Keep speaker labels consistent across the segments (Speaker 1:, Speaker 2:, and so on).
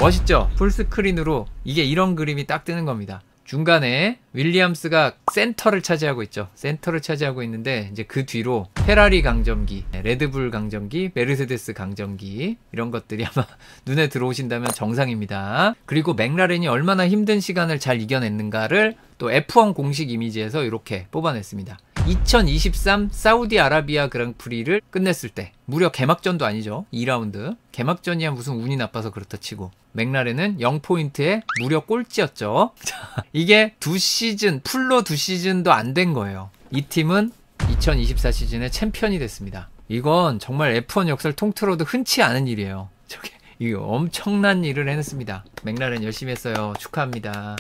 Speaker 1: 멋있죠? 풀스크린으로 이게 이런 그림이 딱 뜨는 겁니다. 중간에 윌리엄스가 센터를 차지하고 있죠. 센터를 차지하고 있는데 이제 그 뒤로 페라리 강점기, 레드불 강점기, 메르세데스 강점기 이런 것들이 아마 눈에 들어오신다면 정상입니다. 그리고 맥라렌이 얼마나 힘든 시간을 잘 이겨냈는가를 또 F1 공식 이미지에서 이렇게 뽑아냈습니다. 2023 사우디아라비아 그랑프리를 끝냈을 때 무려 개막전도 아니죠. 2라운드. 개막전이야 무슨 운이 나빠서 그렇다 치고 맥라렌은 0포인트에 무려 꼴찌였죠. 자, 이게 2시즌, 풀로 2시즌도 안 된 거예요. 이 팀은 2024 시즌에 챔피언이 됐습니다. 이건 정말 F1 역사를 통틀어도 흔치 않은 일이에요. 이거 엄청난 일을 해냈습니다. 맥라렌 열심히 했어요. 축하합니다.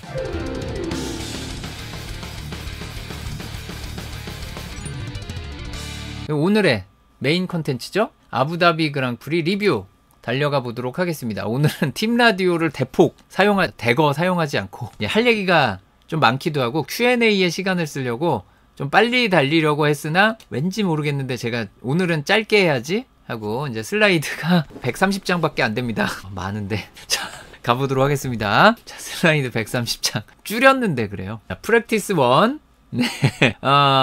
Speaker 1: 오늘의 메인 컨텐츠죠. 아부다비 그랑프리 리뷰 달려가 보도록 하겠습니다. 오늘은 팀 라디오를 대거 사용하지 않고 할 얘기가 좀 많기도 하고 Q&A에 시간을 쓰려고 좀 빨리 달리려고 했으나 왠지 모르겠는데 제가 오늘은 짧게 해야지 하고 이제 슬라이드가 130장밖에 안 됩니다. 많은데. 자, 가보도록 하겠습니다. 자, 슬라이드 130장. 줄였는데 그래요. 자, 프랙티스 1. 네.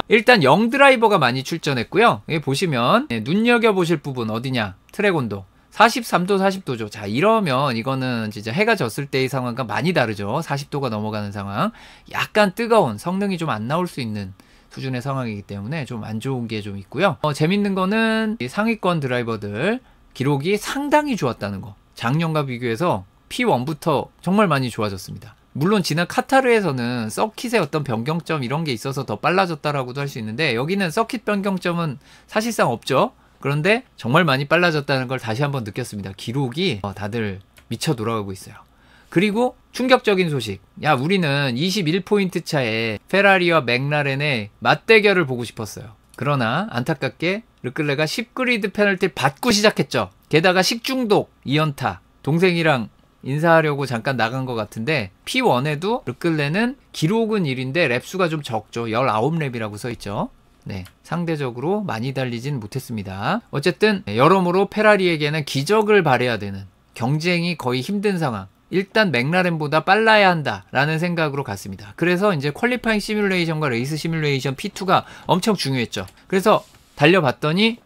Speaker 1: 일단 영 드라이버가 많이 출전했고요. 여기 보시면 눈여겨보실 부분 어디냐. 트랙 온도 43도 40도죠. 자, 이러면 이거는 진짜 해가 졌을 때의 상황과 많이 다르죠. 40도가 넘어가는 상황. 약간 뜨거운 성능이 좀 안 나올 수 있는 수준의 상황이기 때문에 좀 안 좋은 게 좀 있고요. 재밌는 거는 이 상위권 드라이버들 기록이 상당히 좋았다는 거. 작년과 비교해서 P1부터 정말 많이 좋아졌습니다. 물론 지난 카타르에서는 서킷의 어떤 변경점 이런 게 있어서 더 빨라졌다라고도 할 수 있는데 여기는 서킷 변경점은 사실상 없죠. 그런데 정말 많이 빨라졌다는 걸 다시 한번 느꼈습니다. 기록이 다들 미쳐 돌아가고 있어요. 그리고 충격적인 소식. 야, 우리는 21포인트 차에 페라리와 맥라렌의 맞대결을 보고 싶었어요. 그러나 안타깝게 르클레가 10그리드 페널티를 받고 시작했죠. 게다가 식중독 2연타. 동생이랑 인사하려고 잠깐 나간 것 같은데 P1에도 르클레는 기록은 1인데 랩수가 좀 적죠. 19랩이라고 써있죠. 네, 상대적으로 많이 달리진 못했습니다. 어쨌든 여러모로 페라리에게는 기적을 바라야 되는 경쟁이 거의 힘든 상황. 일단 맥라렌보다 빨라야 한다라는 생각으로 갔습니다. 그래서 이제 퀄리파잉 시뮬레이션과 레이스 시뮬레이션 P2가 엄청 중요했죠. 그래서 달려봤더니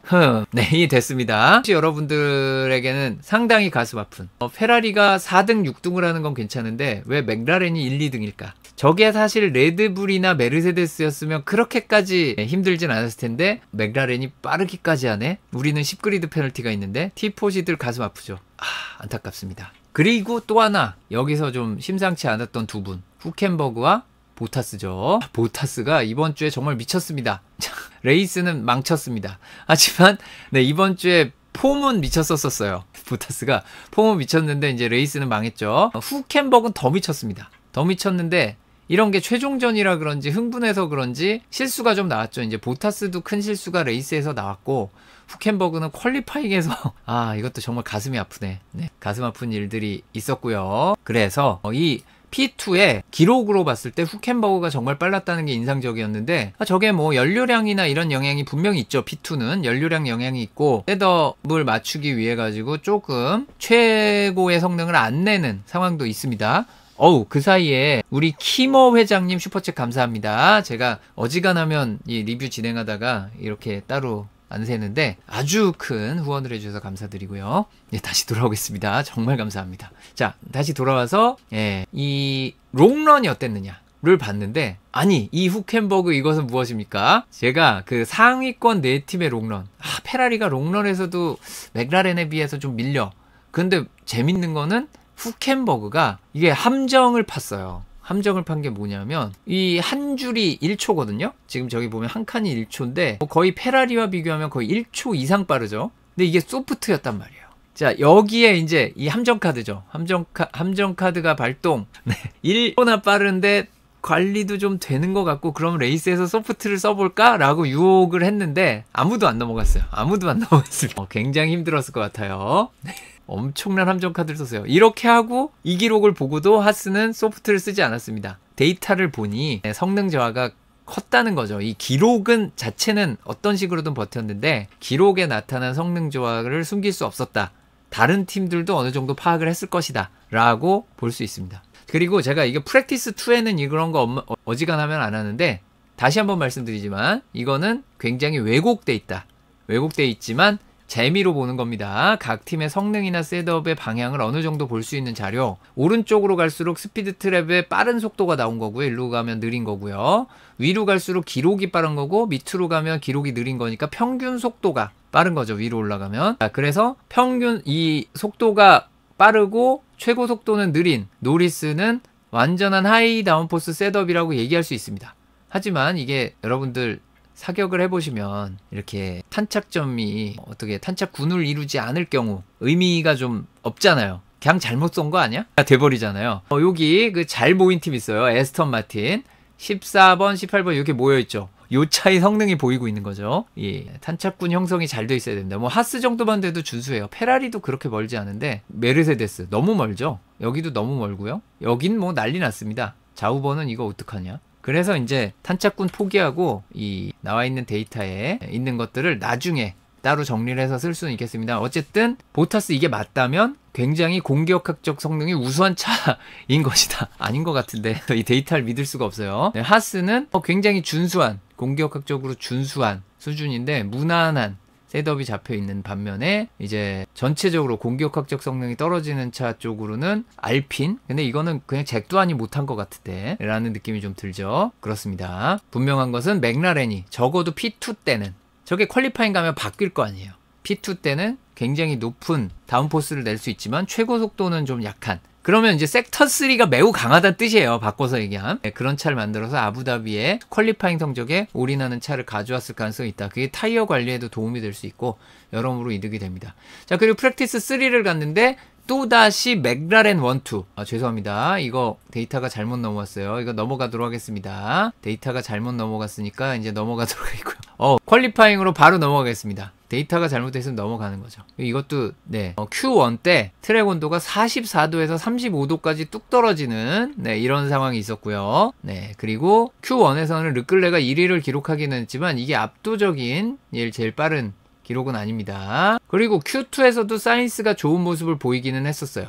Speaker 1: 네, 이 됐습니다. 혹시 여러분들에게는 상당히 가슴 아픈 페라리가 4등 6등을 하는 건 괜찮은데 왜 맥라렌이 1, 2등일까? 저게 사실 레드불이나 메르세데스였으면 그렇게까지 힘들진 않았을 텐데 맥라렌이 빠르기까지 하네. 우리는 10그리드 페널티가 있는데 T4시들 가슴 아프죠. 안타깝습니다. 그리고 또 하나 여기서 좀 심상치 않았던 두 분, 후켄버그와 보타스죠. 보타스가 이번 주에 정말 미쳤습니다. 레이스는 망쳤습니다. 하지만 네, 이번 주에 폼은 미쳤었어요. 보타스가 폼은 미쳤는데 이제 레이스는 망했죠. 후켄버그는 더 미쳤습니다. 더 미쳤는데 이런 게 최종전이라 그런지 흥분해서 그런지 실수가 좀 나왔죠. 이제 보타스도 큰 실수가 레이스에서 나왔고 후켄버그는 퀄리파잉에서 이것도 정말 가슴이 아프네. 네, 가슴 아픈 일들이 있었고요. 그래서 이 P2의 기록으로 봤을 때 후켄버그가 정말 빨랐다는 게 인상적이었는데 저게 뭐 연료량이나 이런 영향이 분명히 있죠. P2는 연료량 영향이 있고 셋업을 맞추기 위해 가지고 조금 최고의 성능을 안 내는 상황도 있습니다. 그 사이에 우리 키머 회장님 슈퍼챗 감사합니다. 제가 어지간하면 이 리뷰 진행하다가 이렇게 따로 안 새는데 아주 큰 후원을 해주셔서 감사드리고요. 네, 다시 돌아오겠습니다. 정말 감사합니다. 자, 다시 돌아와서 이 롱런이 어땠느냐를 봤는데 이 후켄버그 이것은 무엇입니까? 제가 그 상위권 4팀의 롱런 페라리가 롱런에서도 맥라렌에 비해서 좀 밀려. 근데 재밌는 거는 후켄버그가 이게 함정을 팠어요. 함정을 판 게 뭐냐면 이 한 줄이 1초거든요. 지금 저기 보면 한 칸이 1초인데 거의 페라리와 비교하면 거의 1초 이상 빠르죠. 근데 이게 소프트였단 말이에요. 자, 여기에 이제 이 함정 카드죠. 함정 카드가 발동. 네. 1초나 빠른데 관리도 좀 되는 것 같고 그럼 레이스에서 소프트를 써볼까? 라고 유혹을 했는데 아무도 안 넘어갔어요. 아무도 안 넘어갔습니다. 굉장히 힘들었을 것 같아요. 네. 엄청난 함정 카드를 썼어요. 이렇게 하고 이 기록을 보고도 하스는 소프트를 쓰지 않았습니다. 데이터를 보니 성능 저하가 컸다는 거죠. 이 기록은 자체는 어떤 식으로든 버텼는데 기록에 나타난 성능 저하를 숨길 수 없었다. 다른 팀들도 어느 정도 파악을 했을 것이다 라고 볼 수 있습니다. 그리고 제가 이게 프랙티스 2에는 이런 거 어지간하면 안 하는데 다시 한번 말씀드리지만 이거는 굉장히 왜곡돼 있다. 왜곡돼 있지만 재미로 보는 겁니다. 각 팀의 성능이나 셋업의 방향을 어느 정도 볼 수 있는 자료. 오른쪽으로 갈수록 스피드 트랩의 빠른 속도가 나온 거고요. 일로 가면 느린 거고요. 위로 갈수록 기록이 빠른 거고 밑으로 가면 기록이 느린 거니까 평균 속도가 빠른 거죠. 위로 올라가면. 그래서 평균 이 속도가 빠르고 최고 속도는 느린 노리스는 완전한 하이 다운포스 셋업이라고 얘기할 수 있습니다. 하지만 이게 여러분들 사격을 해보시면 이렇게 탄착점이 어떻게 탄착군을 이루지 않을 경우 의미가 좀 없잖아요. 그냥 잘못 쏜 거 아니야? 돼버리잖아요. 여기 그 잘 모인 팀 있어요. 에스턴 마틴 14번 18번 이렇게 모여있죠. 요 차이 성능이 보이고 있는 거죠. 예, 탄착군 형성이 잘 돼 있어야 됩니다. 뭐 하스 정도만 돼도 준수해요. 페라리도 그렇게 멀지 않은데 메르세데스 너무 멀죠. 여기도 너무 멀고요. 여긴 뭐 난리 났습니다. 자우버는 이거 어떡하냐. 그래서 이제 탄착군 포기하고 이 나와 있는 데이터에 있는 것들을 나중에 따로 정리를 해서 쓸 수는 있겠습니다. 어쨌든 보타스 이게 맞다면 굉장히 공격학적 성능이 우수한 차인 것이다. 아닌 것 같은데 이 데이터를 믿을 수가 없어요. 네, 하스는 굉장히 준수한 공격학적으로 준수한 수준인데 무난한 셋업이 잡혀 있는 반면에 이제 전체적으로 공격학적 성능이 떨어지는 차 쪽으로는 알핀. 근데 이거는 그냥 잭도안이 못한 것 같은데 라는 느낌이 좀 들죠. 그렇습니다. 분명한 것은 맥라렌이 적어도 P2 때는 저게 퀄리파잉 가면 바뀔 거 아니에요. P2 때는 굉장히 높은 다운포스를 낼 수 있지만 최고 속도는 좀 약한, 그러면 이제 섹터 3가 매우 강하다는 뜻이에요. 바꿔서 얘기하면. 네, 그런 차를 만들어서 아부다비의 퀄리파잉 성적에 올인하는 차를 가져왔을 가능성이 있다. 그게 타이어 관리에도 도움이 될 수 있고 여러모로 이득이 됩니다. 자, 그리고 프랙티스 3를 갔는데 또다시 맥라렌 1, 2. 죄송합니다. 이거 데이터가 잘못 넘어왔어요. 이거 넘어가도록 하겠습니다. 데이터가 잘못 넘어갔으니까 이제 넘어가도록 하겠고요. 퀄리파잉으로 바로 넘어가겠습니다. 데이터가 잘못됐으면 넘어가는 거죠. 이것도 네, Q1 때 트랙 온도가 44도에서 35도까지 뚝 떨어지는 네, 이런 상황이 있었고요. 네, 그리고 Q1에서는 르클레가 1위를 기록하기는 했지만 이게 압도적인 제일 빠른 기록은 아닙니다. 그리고 Q2에서도 사인스가 좋은 모습을 보이기는 했었어요.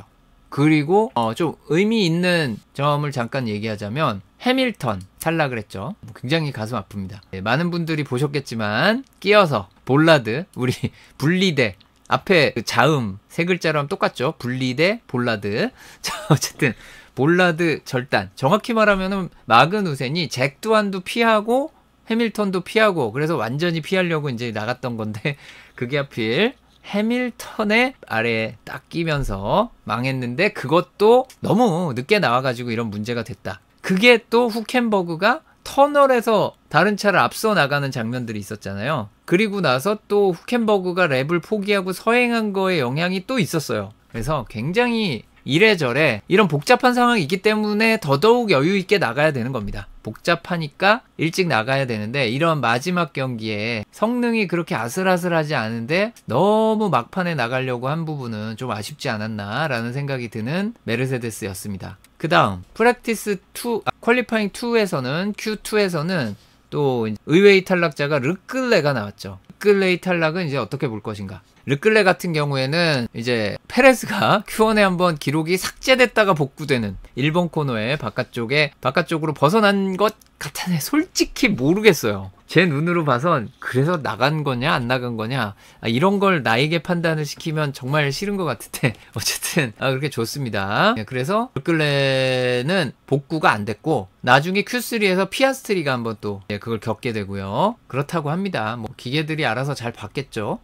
Speaker 1: 그리고 좀 의미 있는 점을 잠깐 얘기하자면 해밀턴 탈락을 했죠. 굉장히 가슴 아픕니다. 네, 많은 분들이 보셨겠지만 끼어서 볼라드, 우리 분리대 앞에 그 자음 세 글자로 하면 똑같죠. 분리대 볼라드. 자, 어쨌든 볼라드 절단, 정확히 말하면은 마그누센이 잭두안도 피하고 해밀턴도 피하고 그래서 완전히 피하려고 이제 나갔던 건데 그게 하필 해밀턴의 아래에 딱 끼면서 망했는데 그것도 너무 늦게 나와가지고 이런 문제가 됐다. 그게 또 후켄버그가 터널에서 다른 차를 앞서 나가는 장면들이 있었잖아요. 그리고 나서 또 후켄버그가 랩을 포기하고 서행한 거에 영향이 또 있었어요. 그래서 굉장히 이래저래 이런 복잡한 상황이 있기 때문에 더더욱 여유 있게 나가야 되는 겁니다. 복잡하니까 일찍 나가야 되는데 이런 마지막 경기에 성능이 그렇게 아슬아슬하지 않은데 너무 막판에 나가려고 한 부분은 좀 아쉽지 않았나 라는 생각이 드는 메르세데스였습니다. 그 다음 프랙티스 2, 퀄리파잉 2에서는 Q2에서는 또 의외의 탈락자가 르클레가 나왔죠. 르클레의 탈락은 이제 어떻게 볼 것인가. 르클레 같은 경우에는 이제 페레스가 Q1에 한번 기록이 삭제됐다가 복구되는 1번 코너에 바깥쪽으로 벗어난 것 같아요. 솔직히 모르겠어요. 제 눈으로 봐선 그래서 나간 거냐 안 나간 거냐 이런 걸 나에게 판단을 시키면 정말 싫은 것 같은데 어쨌든 그렇게 좋습니다. 그래서 르클레는 복구가 안 됐고 나중에 Q3에서 피아스트리가 한번 또 그걸 겪게 되고요. 그렇다고 합니다. 뭐 기계들이 알아서 잘 봤겠죠.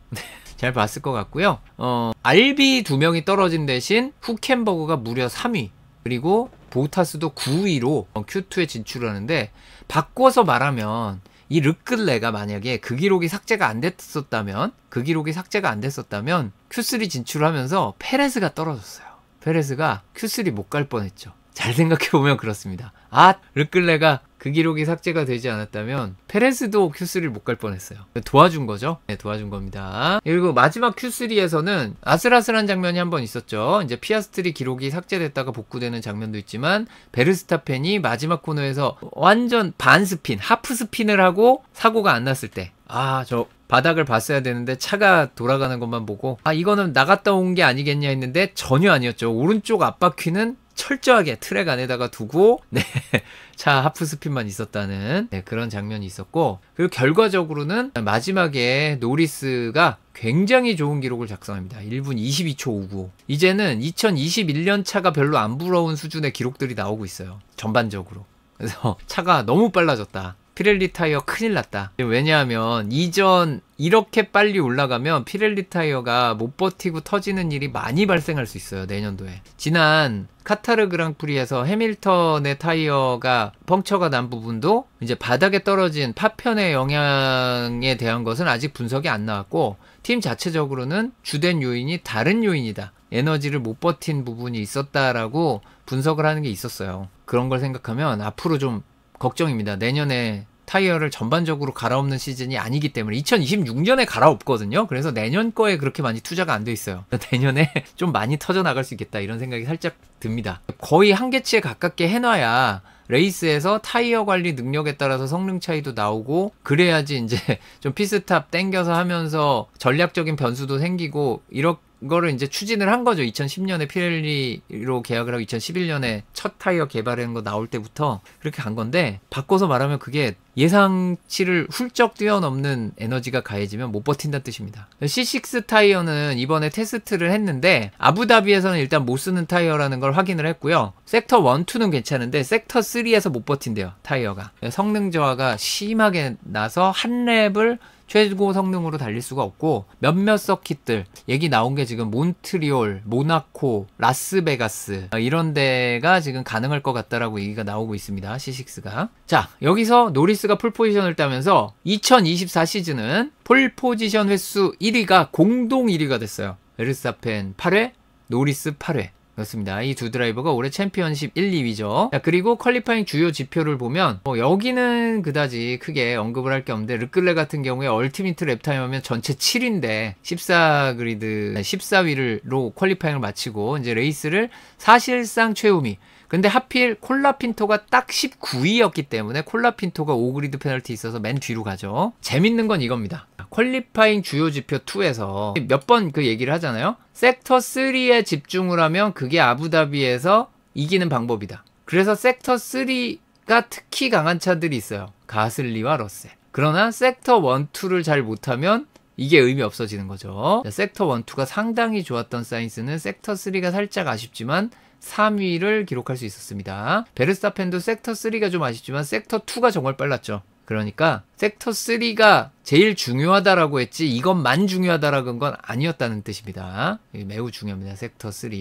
Speaker 1: 잘 봤을 것 같고요. RB 2명이 떨어진 대신 후켄버그가 무려 3위 그리고 보타스도 9위로 Q2에 진출하는데 바꿔서 말하면 이 르클레가 만약에 그 기록이 삭제가 안 됐었다면 Q3 진출하면서 페레스가 떨어졌어요. 페레스가 Q3 못 갈 뻔했죠. 잘 생각해보면 그렇습니다. 르클레가 그 기록이 삭제가 되지 않았다면 페레스도 Q3를 못 갈 뻔했어요. 도와준 거죠. 네, 도와준 겁니다. 그리고 마지막 Q3에서는 아슬아슬한 장면이 한 번 있었죠. 이제 피아스트리 기록이 삭제됐다가 복구되는 장면도 있지만 베르스타펜이 마지막 코너에서 완전 반스핀, 하프 스핀을 하고 사고가 안 났을 때 저 바닥을 봤어야 되는데 차가 돌아가는 것만 보고 아 이거는 나갔다 온 게 아니겠냐 했는데 전혀 아니었죠. 오른쪽 앞바퀴는 철저하게 트랙 안에다가 두고 네, 차 하프스핀만 있었다는 네, 그런 장면이 있었고, 그리고 결과적으로는 마지막에 노리스가 굉장히 좋은 기록을 작성합니다. 1분 22초 59. 이제는 2021년 차가 별로 안 부러운 수준의 기록들이 나오고 있어요. 전반적으로. 그래서 차가 너무 빨라졌다. 피렐리 타이어 큰일 났다. 왜냐하면 이전 이렇게 빨리 올라가면 피렐리 타이어가 못 버티고 터지는 일이 많이 발생할 수 있어요. 내년도에. 지난 카타르 그랑프리에서 해밀턴의 타이어가 펑처가 난 부분도 이제 바닥에 떨어진 파편의 영향에 대한 것은 아직 분석이 안 나왔고, 팀 자체적으로는 주된 요인이 다른 요인이다. 에너지를 못 버틴 부분이 있었다라고 분석을 하는 게 있었어요. 그런 걸 생각하면 앞으로 좀 걱정입니다. 내년에 타이어를 전반적으로 갈아엎는 시즌이 아니기 때문에 2026년에 갈아엎거든요. 그래서 내년 거에 그렇게 많이 투자가 안 돼 있어요. 내년에 좀 많이 터져 나갈 수 있겠다 이런 생각이 살짝 듭니다. 거의 한계치에 가깝게 해놔야 레이스에서 타이어 관리 능력에 따라서 성능 차이도 나오고, 그래야지 이제 좀 피스탑 땡겨서 하면서 전략적인 변수도 생기고, 이런 거를 이제 추진을 한 거죠. 2010년에 피렐리로 계약을 하고 2011년에 첫 타이어 개발하는 거 나올 때부터 그렇게 간 건데, 바꿔서 말하면 그게 예상치를 훌쩍 뛰어넘는 에너지가 가해지면 못 버틴다는 뜻입니다. C6 타이어는 이번에 테스트를 했는데 아부다비에서는 일단 못 쓰는 타이어라는 걸 확인을 했고요. 섹터 1, 2는 괜찮은데 섹터 3에서 못 버틴대요. 타이어가. 성능 저하가 심하게 나서 한 랩을 최고 성능으로 달릴 수가 없고, 몇몇 서킷들 얘기 나온 게 지금 몬트리올, 모나코, 라스베가스 이런 데가 지금 가능할 것 같다라고 얘기가 나오고 있습니다. C6가. 자, 여기서 노리스가 풀포지션을 따면서 2024 시즌은 폴포지션 횟수 1위가 공동 1위가 됐어요. 베르스타펜 8회, 노리스 8회. 그렇습니다. 이 두 드라이버가 올해 챔피언십 1, 2위죠. 자, 그리고 퀄리파잉 주요 지표를 보면 여기는 그다지 크게 언급을 할 게 없는데, 르클레 같은 경우에 얼티미트 랩타임하면 전체 7위인데 14그리드 14위로 퀄리파잉을 마치고 이제 레이스를 사실상 최우미. 근데 하필 콜라핀토가 딱 19위였기 때문에 콜라핀토가 5그리드 페널티 있어서 맨 뒤로 가죠. 재밌는 건 이겁니다. 퀄리파잉 주요 지표 2에서 몇 번 그 얘기를 하잖아요. 섹터 3에 집중을 하면 그게 아부다비에서 이기는 방법이다. 그래서 섹터 3가 특히 강한 차들이 있어요. 가슬리와 러셀. 그러나 섹터 1, 2를 잘 못하면 이게 의미 없어지는 거죠. 섹터 1, 2가 상당히 좋았던 사인스는 섹터 3가 살짝 아쉽지만 3위를 기록할 수 있었습니다. 베르스타펜도 섹터 3가 좀 아쉽지만 섹터 2가 정말 빨랐죠. 그러니까 섹터 3가 제일 중요하다라고 했지 이것만 중요하다라는 건 아니었다는 뜻입니다. 매우 중요합니다. 섹터 3.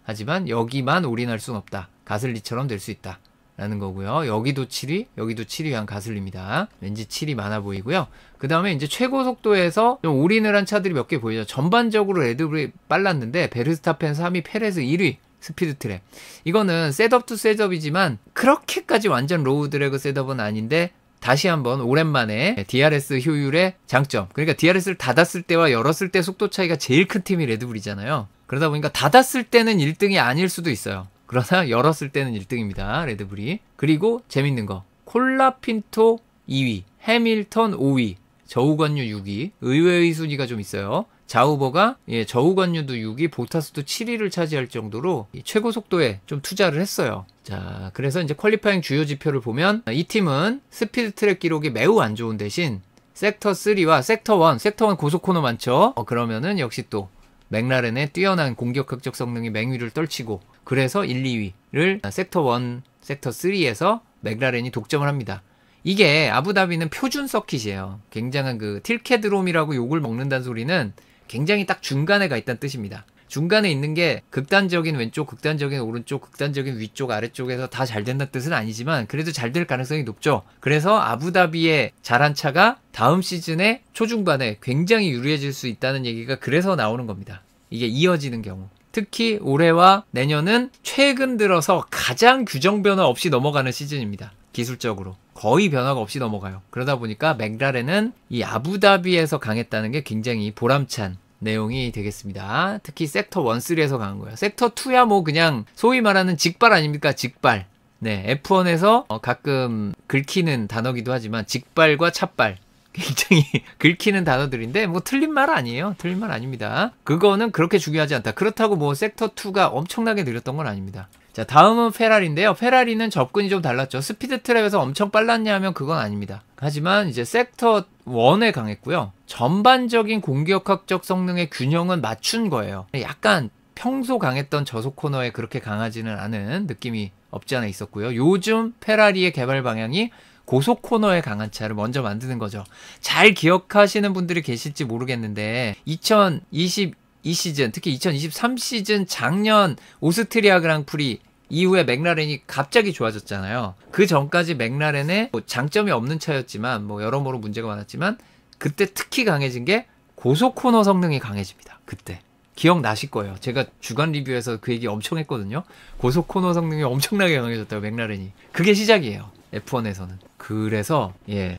Speaker 1: 하지만 여기만 올인할 수는 없다. 가슬리처럼 될 수 있다. 라는 거고요. 여기도 7위, 여기도 7위한 가슬리입니다. 왠지 7위 많아 보이고요. 그 다음에 이제 최고 속도에서 좀 올인을 한 차들이 몇 개 보이죠. 전반적으로 레드불이 빨랐는데 베르스타펜 3위, 페레즈 1위. 스피드 트랩. 이거는 셋업 투 셋업이지만 그렇게까지 완전 로우 드래그 셋업은 아닌데, 다시 한번 오랜만에 DRS 효율의 장점. 그러니까 DRS를 닫았을 때와 열었을 때 속도 차이가 제일 큰 팀이 레드불이잖아요. 그러다 보니까 닫았을 때는 1등이 아닐 수도 있어요. 그러나 열었을 때는 1등입니다. 레드불이. 그리고 재밌는 거. 콜라핀토 2위, 해밀턴 5위, 저우관유 6위. 의외의 순위가 좀 있어요. 자우버가 저우관유도 6위, 보타스도 7위를 차지할 정도로 최고 속도에 좀 투자를 했어요. 자, 그래서 이제 퀄리파잉 주요 지표를 보면 이 팀은 스피드 트랙 기록이 매우 안 좋은 대신 섹터 3와 섹터 1, 섹터 1 고속 코너 많죠. 그러면은 역시 또 맥라렌의 뛰어난 공격학적 성능이 맹위를 떨치고, 그래서 1, 2위를 섹터 1, 섹터 3에서 맥라렌이 독점을 합니다. 이게 아부다비는 표준 서킷이에요. 굉장한 그 틸케드롬이라고 욕을 먹는다는 소리는 굉장히 딱 중간에 가 있다는 뜻입니다. 중간에 있는 게 극단적인 왼쪽, 극단적인 오른쪽, 극단적인 위쪽, 아래쪽에서 다 잘 된다는 뜻은 아니지만 그래도 잘 될 가능성이 높죠. 그래서 아부다비의 잘한 차가 다음 시즌에 초중반에 굉장히 유리해질 수 있다는 얘기가 그래서 나오는 겁니다. 이게 이어지는 경우. 특히 올해와 내년은 최근 들어서 가장 규정 변화 없이 넘어가는 시즌입니다. 기술적으로. 거의 변화가 없이 넘어가요. 그러다 보니까 맥라렌은 이 아부다비에서 강했다는 게 굉장히 보람찬 내용이 되겠습니다. 특히 섹터 1, 3에서 강한 거예요. 섹터 2야 뭐 그냥 소위 말하는 직발 아닙니까? 직발. 네, F1에서 가끔 긁히는 단어기도 하지만 직발과 찻발. 굉장히 긁히는 단어들인데 뭐 틀린 말 아니에요. 틀린 말 아닙니다. 그거는 그렇게 중요하지 않다. 그렇다고 뭐 섹터2가 엄청나게 느렸던 건 아닙니다. 자, 다음은 페라리인데요. 페라리는 접근이 좀 달랐죠. 스피드 트랩에서 엄청 빨랐냐 하면 그건 아닙니다. 하지만 이제 섹터 1에 강했고요. 전반적인 공격학적 성능의 균형은 맞춘 거예요. 약간 평소 강했던 저속 코너에 그렇게 강하지는 않은 느낌이 없지 않아 있었고요. 요즘 페라리의 개발 방향이 고속 코너에 강한 차를 먼저 만드는 거죠. 잘 기억하시는 분들이 계실지 모르겠는데 2022 시즌, 특히 2023 시즌 작년 오스트리아 그랑프리 이후에 맥라렌이 갑자기 좋아졌잖아요. 그 전까지 맥라렌의 뭐 장점이 없는 차였지만 뭐 여러모로 문제가 많았지만 그때 특히 강해진 게 고속 코너 성능이 강해집니다. 그때. 기억나실 거예요. 제가 주간 리뷰에서 그 얘기 엄청 했거든요. 고속 코너 성능이 엄청나게 강해졌다고 맥라렌이. 그게 시작이에요. F1에서는. 그래서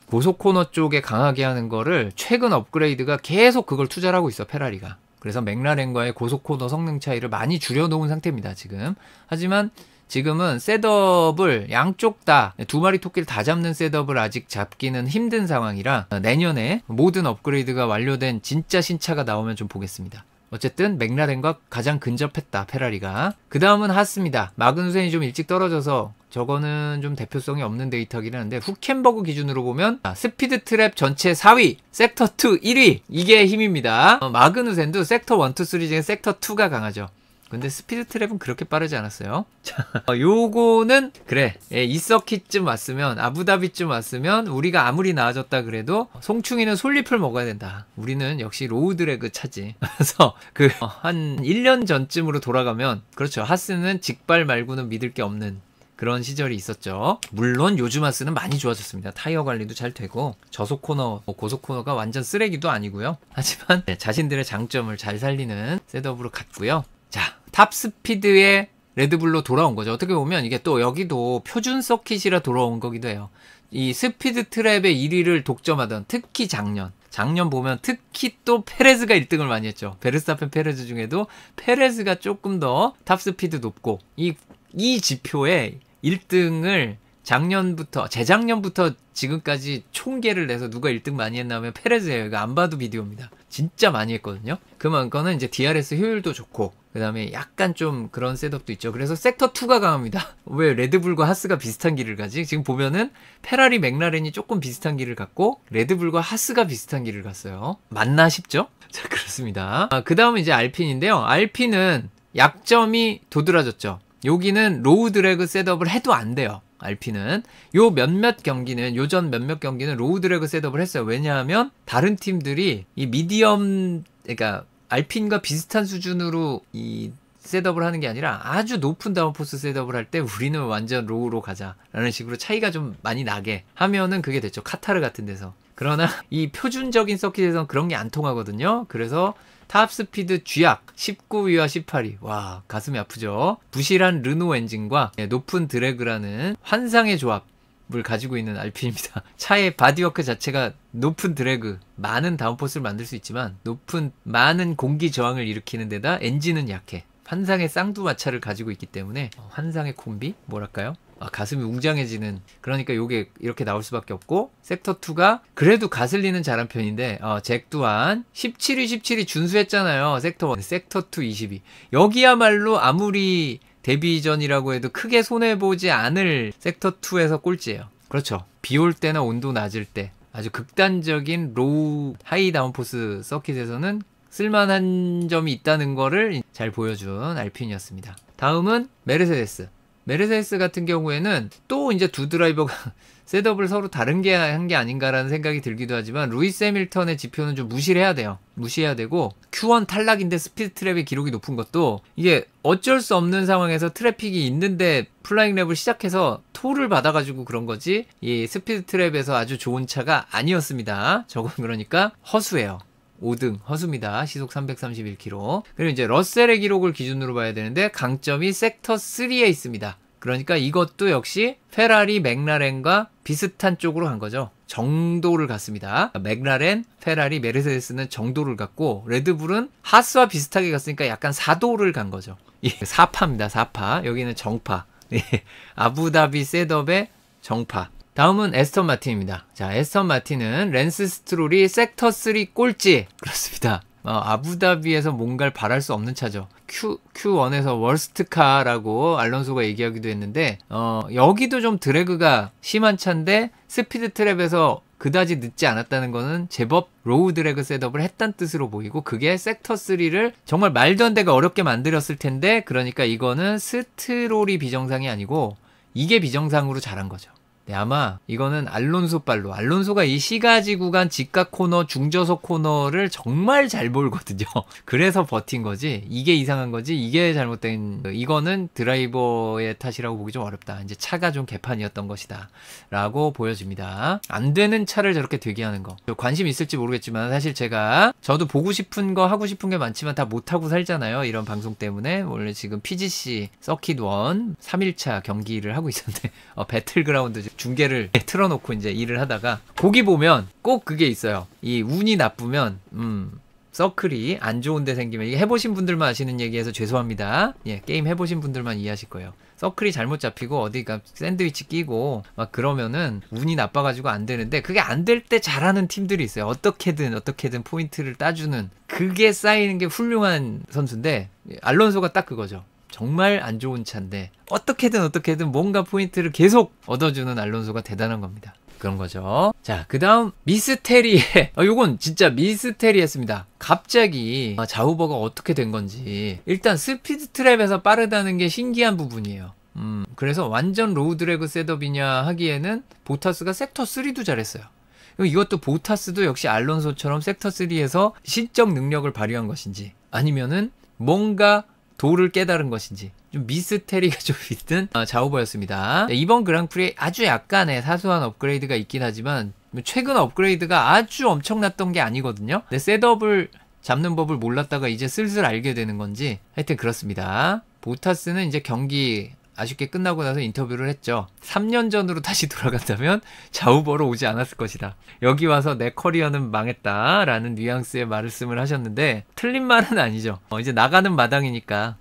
Speaker 1: 고속 코너 쪽에 강하게 하는 거를 최근 업그레이드가 계속 그걸 투자를 하고 있어, 페라리가. 그래서 맥라렌과의 고속 코너 성능 차이를 많이 줄여놓은 상태입니다, 지금. 하지만 지금은 셋업을 양쪽 다 두 마리 토끼를 다 잡는 셋업을 아직 잡기는 힘든 상황이라 내년에 모든 업그레이드가 완료된 진짜 신차가 나오면 좀 보겠습니다. 어쨌든 맥라렌과 가장 근접했다, 페라리가. 그 다음은 하스입니다. 마그누센이 좀 일찍 떨어져서 저거는 좀 대표성이 없는 데이터긴 한데 후켄버그 기준으로 보면 스피드 트랩 전체 4위, 섹터2 1위, 이게 힘입니다. 마그누센도 섹터 1, 2, 3 중에 섹터2가 강하죠. 근데 스피드 트랩은 그렇게 빠르지 않았어요. 자, 요거는 그래, 이 서킷쯤 왔으면, 아부다비쯤 왔으면 우리가 아무리 나아졌다 그래도 송충이는 솔잎을 먹어야 된다. 우리는 역시 로우드래그 차지. 그래서 한 1년 전쯤으로 돌아가면, 그렇죠, 하스는 직발 말고는 믿을 게 없는 그런 시절이 있었죠. 물론 요즘 하스는 많이 좋아졌습니다. 타이어 관리도 잘 되고 저속 코너, 고속 코너가 완전 쓰레기도 아니고요. 하지만 자신들의 장점을 잘 살리는 셋업으로 갔고요. 자, 탑스피드의 레드불로 돌아온 거죠. 어떻게 보면 이게 또 여기도 표준 서킷이라 돌아온 거기도 해요. 이 스피드 트랩의 1위를 독점하던, 특히 작년 보면 특히 또 페레즈가 1등을 많이 했죠. 베르스타펜 페레즈 중에도 페레즈가 조금 더 탑스피드 높고, 이 지표에 1등을 재작년부터 지금까지 총계를 내서 누가 1등 많이 했나 하면 페레즈예요. 이거 안 봐도 비디오입니다. 진짜 많이 했거든요. 그만큼은 이제 DRS 효율도 좋고, 그 다음에 약간 좀 그런 셋업도 있죠. 그래서 섹터2가 강합니다. 왜 레드불과 하스가 비슷한 길을 가지? 지금 보면은 페라리, 맥라렌이 조금 비슷한 길을 갔고, 레드불과 하스가 비슷한 길을 갔어요. 맞나 싶죠? 자, 그렇습니다. 그 다음은 이제 알핀인데요. 알핀은 약점이 도드라졌죠. 여기는 로우 드래그 셋업을 해도 안 돼요. 알핀은 요전 몇몇 경기는 로우 드래그 셋업을 했어요. 왜냐하면 다른 팀들이 이 미디엄, 그러니까 알핀과 비슷한 수준으로 이 셋업을 하는 게 아니라 아주 높은 다운포스 셋업을 할 때 우리는 완전 로우로 가자라는 식으로 차이가 좀 많이 나게 하면은 그게 됐죠. 카타르 같은 데서. 그러나 이 표준적인 서킷에서는 그런 게 안 통하거든요. 그래서 탑스피드 쥐약 19위와 18위. 와, 가슴이 아프죠. 부실한 르노 엔진과 높은 드래그라는 환상의 조합을 가지고 있는 알핀입니다. 차의 바디워크 자체가 높은 드래그, 많은 다운포스를 만들 수 있지만 많은 공기 저항을 일으키는 데다 엔진은 약해. 환상의 쌍두마차를 가지고 있기 때문에 환상의 콤비? 뭐랄까요? 가슴이 웅장해지는, 그러니까 요게 이렇게 나올 수밖에 없고, 섹터2가 그래도 가슬리는 잘한 편인데 잭 또한 17위 준수했잖아요. 섹터2 20위. 여기야말로 아무리 데뷔전이라고 해도 크게 손해보지 않을 섹터2에서 꼴찌예요. 그렇죠. 비 올 때나 온도 낮을 때 아주 극단적인 로우 하이 다운포스 서킷에서는 쓸만한 점이 있다는 거를 잘 보여준 알핀이었습니다. 다음은 메르세데스 같은 경우에는 또 이제 두 드라이버가 셋업을 서로 다른 게 한 게 아닌가라는 생각이 들기도 하지만, 루이스 해밀턴의 지표는 좀 무시해야 되고, Q1 탈락인데 스피드 트랩의 기록이 높은 것도 이게 어쩔 수 없는 상황에서 트래픽이 있는데 플라잉 랩을 시작해서 톨을 받아가지고 그런 거지, 이 스피드 트랩에서 아주 좋은 차가 아니었습니다. 저건 그러니까 허수예요. 5등 허수입니다. 시속 331km. 그리고 이제 러셀의 기록을 기준으로 봐야 되는데 강점이 섹터 3에 있습니다. 그러니까 이것도 역시 페라리, 맥라렌과 비슷한 쪽으로 간 거죠. 정도를 갔습니다. 맥라렌, 페라리, 메르세데스는 정도를 갔고, 레드불은 하스와 비슷하게 갔으니까 약간 사도를 간 거죠. 사파입니다. 사파. 여기는 정파. 아부다비 셋업의 정파. 다음은 에스턴 마틴입니다. 자, 에스턴 마틴은 랜스 스트롤이 섹터 3 꼴찌. 그렇습니다. 아부다비에서 뭔가를 바랄 수 없는 차죠. Q1에서 월스트카라고 알론소가 얘기하기도 했는데, 여기도 좀 드래그가 심한 차인데, 스피드 트랩에서 그다지 늦지 않았다는 거는 제법 로우 드래그 셋업을 했다는 뜻으로 보이고, 그게 섹터 3를 정말 말도 안 되게 어렵게 만들었을 텐데, 그러니까 이거는 스트롤이 비정상이 아니고 이게 비정상으로 잘한 거죠. 네, 아마 이거는 알론소 빨로, 알론소가 이 시가지 구간 직각 코너, 중저속 코너를 정말 잘 몰거든요. 그래서 버틴 거지, 이게 이상한 거지, 이게 잘못된, 이거는 드라이버의 탓이라고 보기 좀 어렵다. 이제 차가 좀 개판이었던 것이다 라고 보여집니다. 안 되는 차를 저렇게 되게 하는 거, 관심 있을지 모르겠지만 사실 저도 보고 싶은 거, 하고 싶은 게 많지만 다 못하고 살잖아요, 이런 방송 때문에. 원래 지금 PGC 서킷 1 3일차 경기를 하고 있었는데, 배틀그라운드 중계를 틀어놓고 이제 일을 하다가, 거기 보면 꼭 그게 있어요. 이 운이 나쁘면 서클이 안 좋은 데 생기면, 이게 해보신 분들만 아시는 얘기해서 죄송합니다. 예, 게임 해보신 분들만 이해하실 거예요. 서클이 잘못 잡히고 어디가 샌드위치 끼고 막 그러면은 운이 나빠가지고 안 되는데, 그게 안 될 때 잘하는 팀들이 있어요. 어떻게든 포인트를 따주는, 그게 쌓이는 게 훌륭한 선수인데, 알론소가 딱 그거죠. 정말 안 좋은 차인데 어떻게든 뭔가 포인트를 계속 얻어주는 알론소가 대단한 겁니다. 그런 거죠. 자, 그 다음 미스테리에, 요건 진짜 미스테리했습니다. 갑자기 자우버가 어떻게 된 건지. 일단 스피드 트랩에서 빠르다는 게 신기한 부분이에요. 그래서 완전 로우 드래그 셋업이냐 하기에는 보타스가 섹터 3도 잘했어요. 이것도 보타스도 역시 알론소처럼 섹터 3에서 신적 능력을 발휘한 것인지, 아니면은 뭔가 도를 깨달은 것인지, 좀 미스테리가 좀 있는 자우버였습니다. 이번 그랑프리에 아주 약간의 사소한 업그레이드가 있긴 하지만 최근 업그레이드가 아주 엄청났던 게 아니거든요. 근데 셋업을 잡는 법을 몰랐다가 이제 슬슬 알게 되는 건지, 하여튼 그렇습니다. 보타스는 이제 경기 아쉽게 끝나고 나서 인터뷰를 했죠. 3년 전으로 다시 돌아간다면 자우버로 오지 않았을 것이다. 여기 와서 내 커리어는 망했다라는 뉘앙스의 말씀을 하셨는데, 틀린 말은 아니죠. 이제 나가는 마당이니까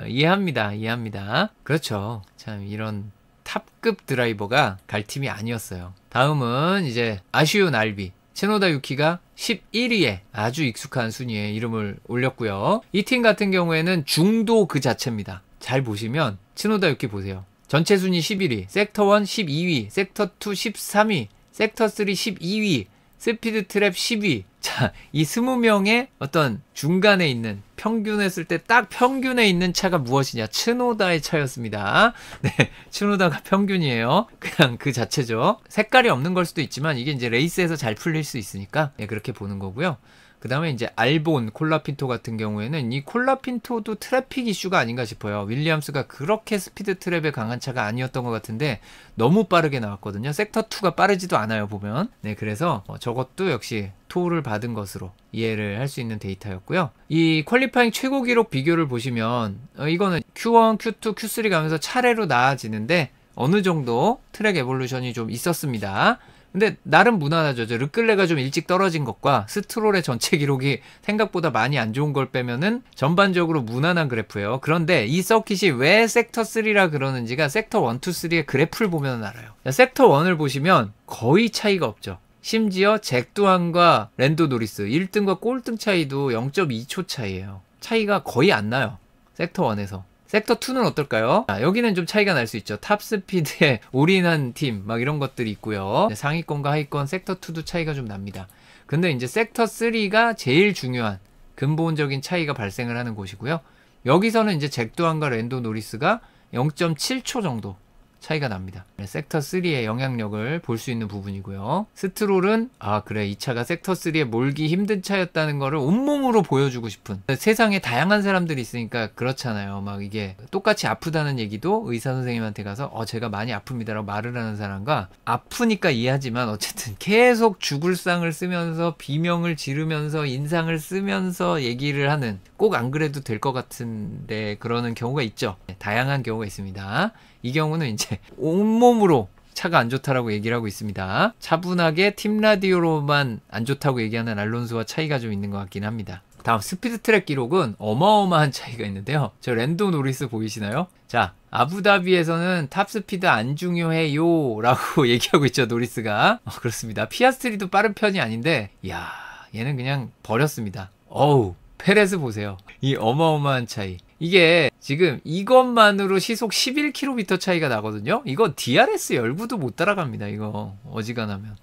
Speaker 1: 이해합니다. 그렇죠. 참 이런 탑급 드라이버가 갈 팀이 아니었어요. 다음은 이제 아쉬운 알비. 츠노다 유키가 11위에 아주 익숙한 순위에 이름을 올렸고요. 이 팀 같은 경우에는 중도 그 자체입니다. 잘 보시면 츠노다 유키 보세요. 전체 순위 11위, 섹터 1 12위, 섹터 2 13위, 섹터 3 12위, 스피드 트랩 10위. 자, 이 20명의 어떤 중간에 있는, 평균했을 때 딱 평균에 있는 차가 무엇이냐? 츠노다의 차였습니다. 네, 츠노다가 평균이에요. 그냥 그 자체죠. 색깔이 없는 걸 수도 있지만 이게 이제 레이스에서 잘 풀릴 수 있으니까 그렇게 보는 거고요. 그 다음에 이제 알본 콜라핀토 같은 경우에는, 이 콜라핀토도 트래픽 이슈가 아닌가 싶어요. 윌리엄스가 그렇게 스피드 트랩에 강한 차가 아니었던 것 같은데 너무 빠르게 나왔거든요. 섹터 2가 빠르지도 않아요, 보면. 네, 그래서 저것도 역시 토를 받은 것으로 이해를 할 수 있는 데이터였고요. 이 퀄리파잉 최고 기록 비교를 보시면 이거는 Q1, Q2, Q3 가면서 차례로 나아지는데 어느 정도 트랙 에볼루션이 좀 있었습니다. 근데 나름 무난하죠. 르클레가 좀 일찍 떨어진 것과 스트롤의 전체 기록이 생각보다 많이 안 좋은 걸 빼면은 전반적으로 무난한 그래프예요. 그런데 이 서킷이 왜 섹터 3라 그러는지가 섹터 1, 2, 3의 그래프를 보면 알아요. 섹터 1을 보시면 거의 차이가 없죠. 심지어 잭 두한과 랜도 노리스 1등과 꼴등 차이도 0.2초 차이예요. 차이가 거의 안 나요, 섹터 1에서. 섹터 2는 어떨까요? 여기는 좀 차이가 날 수 있죠. 탑스피드에 올인한 팀 막 이런 것들이 있고요. 상위권과 하위권 섹터 2도 차이가 좀 납니다. 근데 이제 섹터 3가 제일 중요한 근본적인 차이가 발생을 하는 곳이고요. 여기서는 이제 잭두한과 랜도 노리스가 0.7초 정도 차이가 납니다. 섹터 3의 영향력을 볼 수 있는 부분이고요. 스트롤은 그래, 이 차가 섹터 3에 몰기 힘든 차였다는 거를 온몸으로 보여주고 싶은, 세상에 다양한 사람들이 있으니까 그렇잖아요. 막 이게 똑같이 아프다는 얘기도 의사 선생님한테 가서 제가 많이 아픕니다 라고 말을 하는 사람과, 아프니까 이해하지만 어쨌든 계속 죽을 상을 쓰면서 비명을 지르면서 인상을 쓰면서 얘기를 하는, 꼭 안 그래도 될 것 같은데 그러는 경우가 있죠. 다양한 경우가 있습니다. 이 경우는 이제 온몸으로 차가 안 좋다라고 얘기를 하고 있습니다. 차분하게 팀 라디오로만 안 좋다고 얘기하는 알론소와 차이가 좀 있는 것 같긴 합니다. 다음 스피드 트랙 기록은 어마어마한 차이가 있는데요. 저 랜도 노리스 보이시나요? 자, 아부다비에서는 탑스피드 안 중요해요 라고 얘기하고 있죠, 노리스가. 그렇습니다. 피아스트리도 빠른 편이 아닌데, 이야, 얘는 그냥 버렸습니다. 어우, 페레스 보세요. 이 어마어마한 차이. 이게 지금 이것만으로 시속 11km 차이가 나거든요. 이거 DRS 열구도 못 따라갑니다. 이거 어지간하면.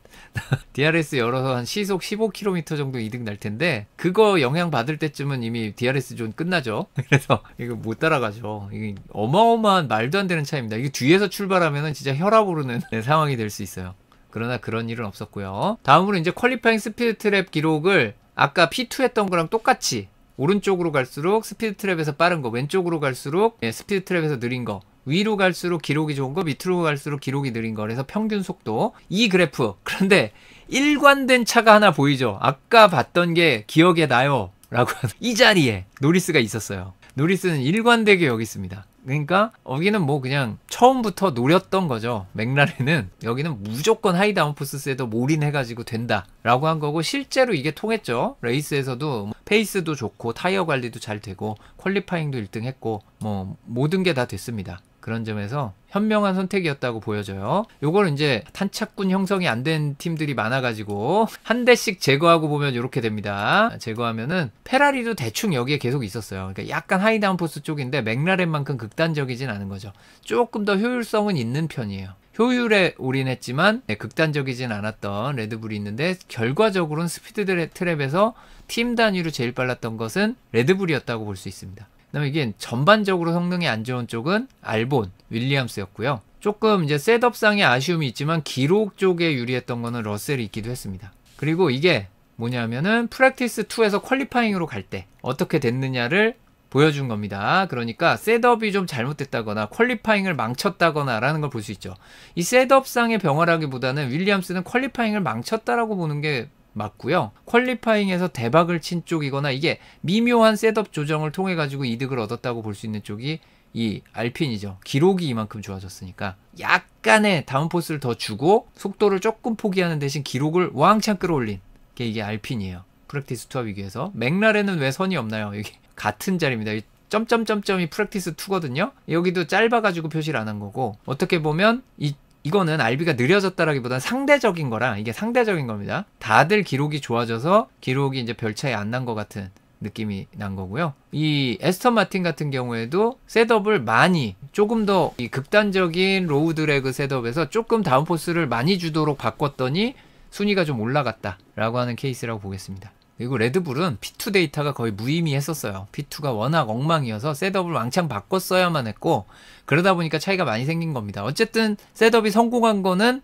Speaker 1: DRS 열어서 한 시속 15km 정도 이득 날 텐데 그거 영향 받을 때쯤은 이미 DRS 존 끝나죠. 그래서 이거 못 따라가죠. 이게 어마어마한 말도 안 되는 차이입니다. 이게 뒤에서 출발하면은 진짜 혈압 오르는 상황이 될 수 있어요. 그러나 그런 일은 없었고요. 다음으로 이제 퀄리파잉 스피드 트랩 기록을 아까 P2 했던 거랑 똑같이 오른쪽으로 갈수록 스피드 트랩에서 빠른 거, 왼쪽으로 갈수록 스피드 트랩에서 느린 거, 위로 갈수록 기록이 좋은 거, 밑으로 갈수록 기록이 느린 거. 그래서 평균 속도 이 그래프. 그런데 일관된 차가 하나 보이죠. 아까 봤던 게 기억에 나요 라고 이 자리에 노리스가 있었어요. 노리스는 일관되게 여기 있습니다. 그러니까 여기는 뭐 그냥 처음부터 노렸던 거죠. 맥라렌은 여기는 무조건 하이 다운포스에도 몰인해가지고 된다 라고 한 거고, 실제로 이게 통했죠. 레이스에서도 페이스도 좋고 타이어 관리도 잘 되고 퀄리파잉도 1등 했고 뭐 모든 게 다 됐습니다. 그런 점에서 현명한 선택이었다고 보여져요. 요거는 이제 탄착군 형성이 안 된 팀들이 많아가지고 한 대씩 제거하고 보면 이렇게 됩니다. 제거하면은 페라리도 대충 여기에 계속 있었어요. 그러니까 약간 하이 다운포스 쪽인데 맥라렌만큼 극단적이진 않은 거죠. 조금 더 효율성은 있는 편이에요. 효율에 올인했지만 극단적이진 않았던 레드불이 있는데, 결과적으로는 스피드 트랩에서 팀 단위로 제일 빨랐던 것은 레드불이었다고 볼 수 있습니다. 그다음에 이게 전반적으로 성능이 안 좋은 쪽은 알본, 윌리엄스였고요. 조금 이제 셋업상의 아쉬움이 있지만 기록 쪽에 유리했던 거는 러셀이 있기도 했습니다. 그리고 이게 뭐냐면은 프랙티스 2에서 퀄리파잉으로 갈 때 어떻게 됐느냐를 보여준 겁니다. 그러니까 셋업이 좀 잘못됐다거나 퀄리파잉을 망쳤다거나 라는 걸 볼 수 있죠. 이 셋업상의 병화라기보다는 윌리엄스는 퀄리파잉을 망쳤다라고 보는 게 맞고요. 퀄리파잉에서 대박을 친 쪽이거나 이게 미묘한 셋업 조정을 통해 가지고 이득을 얻었다고 볼 수 있는 쪽이 이 알핀이죠. 기록이 이만큼 좋아졌으니까 약간의 다운포스를 더 주고 속도를 조금 포기하는 대신 기록을 왕창 끌어올린 게 이게 알핀이에요. 프랙티스 2와 비교해서. 맥라렌은 왜 선이 없나요? 이게 같은 자리입니다. 점점점점이 프랙티스 2거든요. 여기도 짧아가지고 표시를 안 한 거고, 어떻게 보면 이거는 RB가 느려졌다라기보다는 상대적인 거라, 이게 상대적인 겁니다. 다들 기록이 좋아져서 기록이 이제 별 차이 안 난 것 같은 느낌이 난 거고요. 이 에스턴 마틴 같은 경우에도 셋업을 많이, 조금 더 이 극단적인 로우 드래그 셋업에서 조금 다운포스를 많이 주도록 바꿨더니 순위가 좀 올라갔다라고 하는 케이스라고 보겠습니다. 그리고 레드불은 P2 데이터가 거의 무의미했었어요. P2가 워낙 엉망이어서 셋업을 왕창 바꿨어야만 했고, 그러다 보니까 차이가 많이 생긴 겁니다. 어쨌든 셋업이 성공한 거는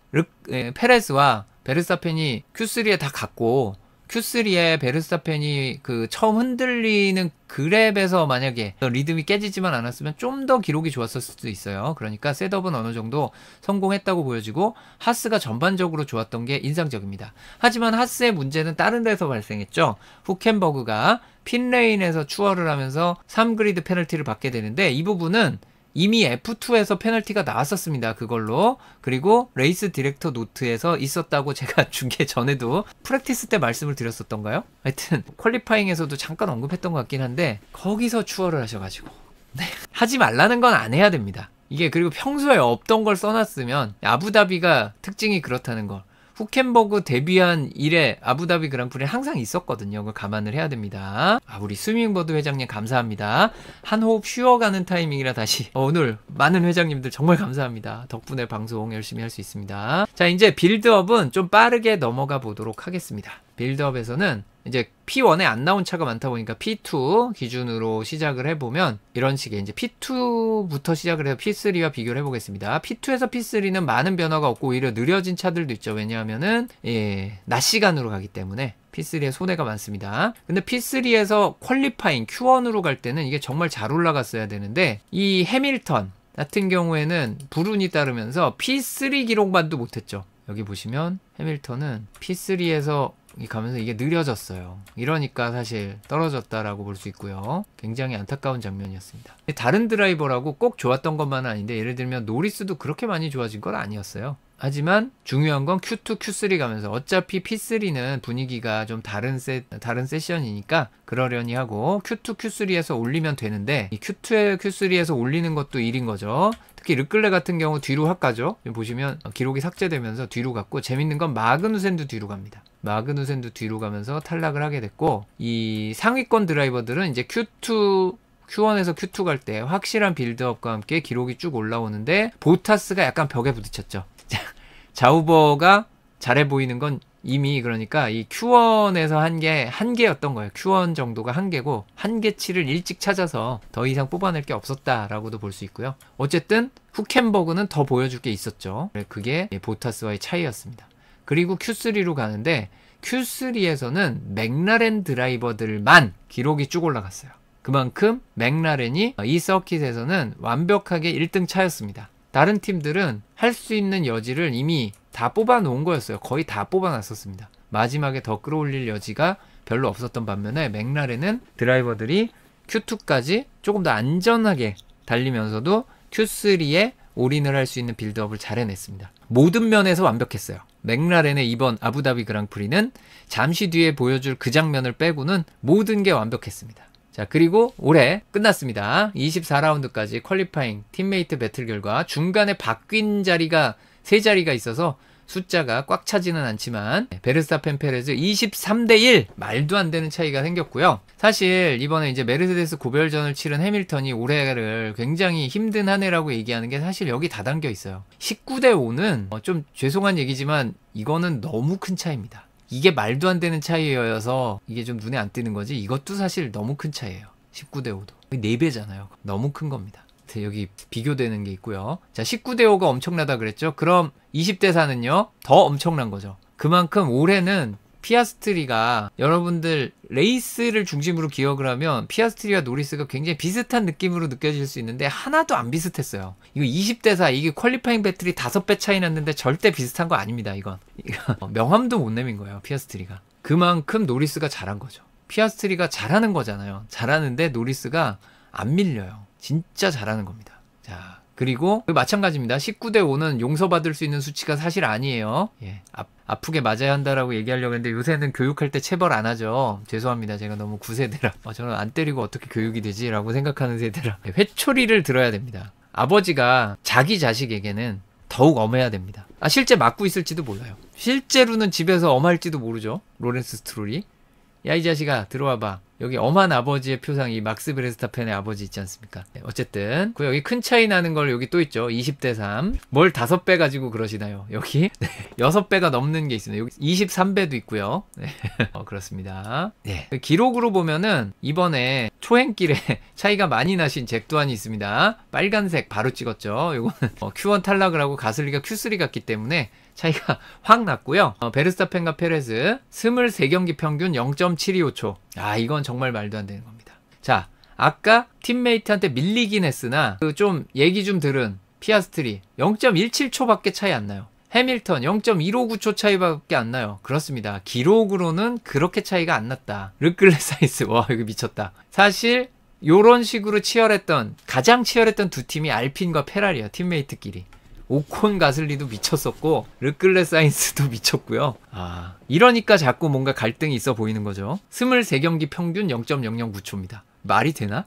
Speaker 1: 페레스와 베르스타펜이 Q3에 다 갔고, Q3에 베르스타펜이 그 처음 흔들리는 그랩에서 만약에 리듬이 깨지지만 않았으면 좀 더 기록이 좋았을 수도 있어요. 그러니까 셋업은 어느 정도 성공했다고 보여지고, 하스가 전반적으로 좋았던 게 인상적입니다. 하지만 하스의 문제는 다른 데서 발생했죠. 후켄버그가 핀레인에서 추월을 하면서 3그리드 페널티를 받게 되는데, 이 부분은 이미 F2에서 페널티가 나왔었습니다. 그걸로. 그리고 레이스 디렉터 노트에서 있었다고 제가 중계 전에도 프랙티스 때 말씀을 드렸었던가요? 하여튼 퀄리파잉에서도 잠깐 언급했던 것 같긴 한데, 거기서 추월을 하셔가지고 하지 말라는 건 안 해야 됩니다. 이게 그리고 평소에 없던 걸 써놨으면, 아부다비가 특징이 그렇다는 걸, 후켄버그 데뷔한 이래 아부다비 그랑프리는 항상 있었거든요. 그걸 감안을 해야 됩니다. 우리 스밍버드 회장님 감사합니다. 한 호흡 쉬어가는 타이밍이라 다시 오늘 많은 회장님들 정말 감사합니다. 덕분에 방송 열심히 할 수 있습니다. 자, 이제 빌드업은 좀 빠르게 넘어가 보도록 하겠습니다. 빌드업에서는 이제 P1에 안 나온 차가 많다 보니까 P2 기준으로 시작을 해보면 이런 식의, 이제 P2부터 시작을 해서 P3와 비교를 해보겠습니다. P2에서 P3는 많은 변화가 없고 오히려 느려진 차들도 있죠. 왜냐하면은 낮 시간으로 가기 때문에 P3에 손해가 많습니다. 근데 P3에서 퀄리파잉 Q1으로 갈 때는 이게 정말 잘 올라갔어야 되는데, 이 해밀턴 같은 경우에는 불운이 따르면서 P3 기록만도 못했죠. 여기 보시면 해밀턴은 P3에서 가면서 이게 느려졌어요. 이러니까 사실 떨어졌다라고 볼 수 있고요. 굉장히 안타까운 장면이었습니다. 다른 드라이버라고 꼭 좋았던 것만은 아닌데 예를 들면 노리스도 그렇게 많이 좋아진 건 아니었어요. 하지만 중요한 건 Q2, Q3 가면서 어차피 P3는 분위기가 좀 다른 세션이니까 그러려니 하고 Q2, Q3에서 올리면 되는데 이 Q2에 Q3에서 올리는 것도 일인 거죠. 특히 르클레 같은 경우 뒤로 확 가죠. 보시면 기록이 삭제되면서 뒤로 갔고 재밌는 건 마그누센도 뒤로 갑니다. 마그누센도 뒤로 가면서 탈락을 하게 됐고 이 상위권 드라이버들은 이제 Q1에서 Q2 갈 때 확실한 빌드업과 함께 기록이 쭉 올라오는데 보타스가 약간 벽에 부딪혔죠. 자우버가 잘해 보이는 건 이미 그러니까 이 Q1에서 한계였던 거예요. Q1 정도가 한계고 한계치를 일찍 찾아서 더 이상 뽑아낼 게 없었다라고도 볼 수 있고요. 어쨌든 후켄버그는 더 보여줄 게 있었죠. 그게 보타스와의 차이였습니다. 그리고 Q3로 가는데 Q3에서는 맥라렌 드라이버들만 기록이 쭉 올라갔어요. 그만큼 맥라렌이 이 서킷에서는 완벽하게 1등 차였습니다. 다른 팀들은 할 수 있는 여지를 이미 다 뽑아 놓은 거였어요. 거의 다 뽑아 놨었습니다. 마지막에 더 끌어올릴 여지가 별로 없었던 반면에 맥라렌은 드라이버들이 Q2까지 조금 더 안전하게 달리면서도 Q3에 올인을 할 수 있는 빌드업을 잘 해냈습니다. 모든 면에서 완벽했어요. 맥라렌의 이번 아부다비 그랑프리는 잠시 뒤에 보여줄 그 장면을 빼고는 모든 게 완벽했습니다. 자, 그리고 올해 끝났습니다. 24라운드까지 퀄리파잉 팀메이트 배틀 결과 중간에 바뀐 자리가 3자리가 있어서 숫자가 꽉 차지는 않지만 베르스타펜 페레즈 23대1 말도 안 되는 차이가 생겼고요. 사실 이번에 이제 메르세데스 고별전을 치른 해밀턴이 올해를 굉장히 힘든 한 해라고 얘기하는 게 사실 여기 다 담겨 있어요. 19대5는 좀 죄송한 얘기지만 이거는 너무 큰 차이입니다. 이게 말도 안 되는 차이여서 이게 좀 눈에 안 띄는 거지 이것도 사실 너무 큰 차이예요. 19대5도 4배잖아요. 너무 큰 겁니다. 여기 비교되는 게 있고요. 자, 19대5가 엄청나다 그랬죠. 그럼 20대4는요 더 엄청난 거죠. 그만큼 올해는 피아스트리가 여러분들 레이스를 중심으로 기억을 하면 피아스트리와 노리스가 굉장히 비슷한 느낌으로 느껴질 수 있는데 하나도 안 비슷했어요. 이거 20대4 이게 퀄리파잉 배틀이 5배 차이 났는데 절대 비슷한 거 아닙니다. 이건 명함도 못 내민 거예요. 피아스트리가 그만큼 노리스가 잘한 거죠. 피아스트리가 잘하는 거잖아요. 잘하는데 노리스가 안 밀려요. 진짜 잘하는 겁니다. 자, 그리고 마찬가지입니다. 19대5는 용서받을 수 있는 수치가 사실 아니에요. 예, 아프게 맞아야 한다라고 얘기하려고 했는데 요새는 교육할 때 체벌 안 하죠. 죄송합니다. 제가 너무 구세대라. 저는 안 때리고 어떻게 교육이 되지? 라고 생각하는 세대라. 회초리를 들어야 됩니다. 아버지가 자기 자식에게는 더욱 엄해야 됩니다. 실제 맞고 있을지도 몰라요. 실제로는 집에서 엄할지도 모르죠. 로렌스 스트롤이. 야, 이 자식아 들어와봐. 여기 엄한 아버지의 표상이 막스 베르스타펜의 아버지 있지 않습니까? 네, 어쨌든 여기 큰 차이 나는 걸 여기 또 있죠. 20대3 뭘 5배 가지고 그러시나요? 여기 6배가 넘는 게 있습니다. 여기 23배도 있고요. 네. 그렇습니다. 네. 기록으로 보면은 이번에 초행길에 차이가 많이 나신 잭두안이 있습니다. 빨간색 바로 찍었죠. 이거는 Q1 탈락을 하고 가슬리가 Q3 갔기 때문에 차이가 확 났고요. 베르스타펜과 페레즈 23경기 평균 0.725초. 이건 정말 말도 안 되는 겁니다. 자, 아까 팀메이트한테 밀리긴 했으나 좀 얘기 좀 들은 피아스트리 0.17초밖에 차이 안 나요. 해밀턴 0.159초 차이밖에 안 나요. 그렇습니다. 기록으로는 그렇게 차이가 안 났다. 르클레 사인스 와 이거 미쳤다. 사실 요런 식으로 가장 치열했던 두 팀이 알핀과 페라리야. 팀메이트끼리. 오콘 가슬리도 미쳤었고 르클레 사인스도 미쳤고요. 이러니까 자꾸 뭔가 갈등이 있어 보이는 거죠. 23경기 평균 0.009초입니다. 말이 되나?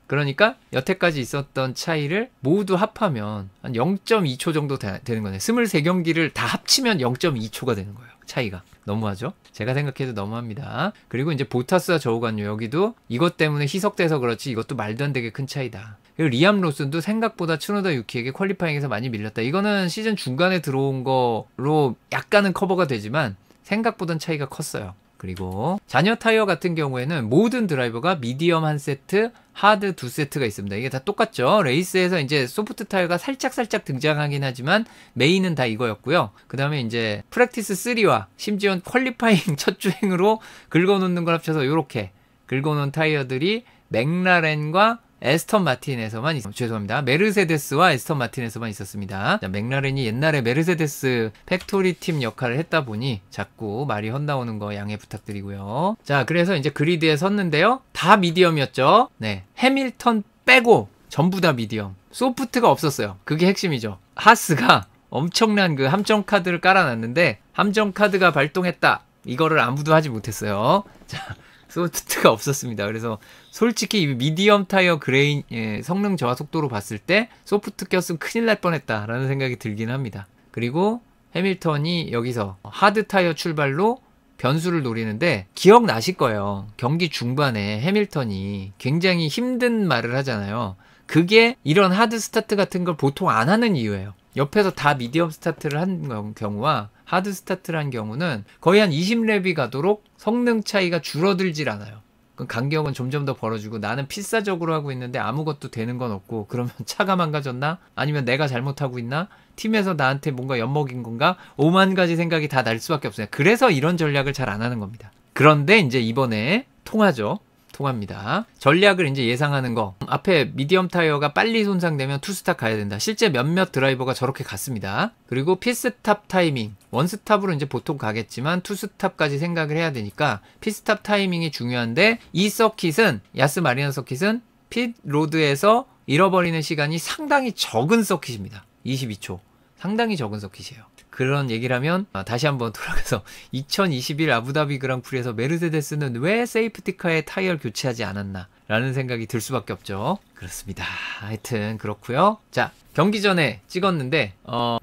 Speaker 1: 그러니까 여태까지 있었던 차이를 모두 합하면 한 0.2초 정도 되는 거네. 23경기를 다 합치면 0.2초가 되는 거예요. 차이가. 너무하죠? 제가 생각해도 너무합니다. 그리고 이제 보타스와 저우간요. 여기도 이것 때문에 희석돼서 그렇지 이것도 말도 안 되게 큰 차이다. 그리고 리암 로슨도 생각보다 츠노다 유키에게 퀄리파잉에서 많이 밀렸다. 이거는 시즌 중간에 들어온 거로 약간은 커버가 되지만 생각보단 차이가 컸어요. 그리고 잔여 타이어 같은 경우에는 모든 드라이버가 미디엄 한 세트, 하드 두 세트가 있습니다. 이게 다 똑같죠. 레이스에서 이제 소프트 타이어가 살짝 등장하긴 하지만 메인은 다 이거였고요. 그 다음에 이제 프랙티스 3와 심지어 퀄리파잉 첫 주행으로 긁어놓는 걸 합쳐서 이렇게 긁어놓은 타이어들이 맥라렌과 에스턴 마틴에서만 죄송합니다. 메르세데스와 에스턴 마틴에서만 있었습니다. 자, 맥라렌이 옛날에 메르세데스 팩토리 팀 역할을 했다 보니 자꾸 말이 헛나오는 거 양해 부탁드리고요. 자, 그래서 이제 그리드에 섰는데요. 다 미디엄이었죠. 네, 해밀턴 빼고 전부 다 미디엄. 소프트가 없었어요. 그게 핵심이죠. 하스가 엄청난 그 함정 카드를 깔아놨는데 함정 카드가 발동했다. 이거를 아무도 하지 못했어요. 자, 소프트가 없었습니다. 그래서 솔직히 미디엄 타이어 그레인 성능 저하 속도로 봤을 때 소프트 꼈으면 큰일 날 뻔했다라는 생각이 들긴 합니다. 그리고 해밀턴이 여기서 하드 타이어 출발로 변수를 노리는데 기억나실 거예요. 경기 중반에 해밀턴이 굉장히 힘든 말을 하잖아요. 그게 이런 하드 스타트 같은 걸 보통 안 하는 이유예요. 옆에서 다 미디엄 스타트를 한 경우와 하드 스타트를 한 경우는 거의 한 20렙이 가도록 성능 차이가 줄어들질 않아요. 그럼 간격은 점점 더 벌어지고 나는 필사적으로 하고 있는데 아무것도 되는 건 없고 그러면 차가 망가졌나? 아니면 내가 잘못하고 있나? 팀에서 나한테 뭔가 엿먹인 건가? 5만 가지 생각이 다 날 수밖에 없어요. 그래서 이런 전략을 잘 안 하는 겁니다. 그런데 이제 이번에 통하죠. 통합니다. 전략을 이제 예상하는 거. 앞에 미디엄 타이어가 빨리 손상되면 투스탑 가야 된다. 실제 몇몇 드라이버가 저렇게 갔습니다. 그리고 피스탑 타이밍. 원스탑으로 이제 보통 가겠지만 투스탑까지 생각을 해야 되니까 피스탑 타이밍이 중요한데 이 서킷은 야스 마리나 서킷은 핏로드에서 잃어버리는 시간이 상당히 적은 서킷입니다. 22초. 상당히 적은 서킷이에요. 그런 얘기를 하면 다시 한번 돌아가서 2021 아부다비 그랑프리에서 메르세데스는 왜 세이프티카에 타이어를 교체하지 않았나 라는 생각이 들 수밖에 없죠. 그렇습니다. 하여튼 그렇고요. 자, 경기 전에 찍었는데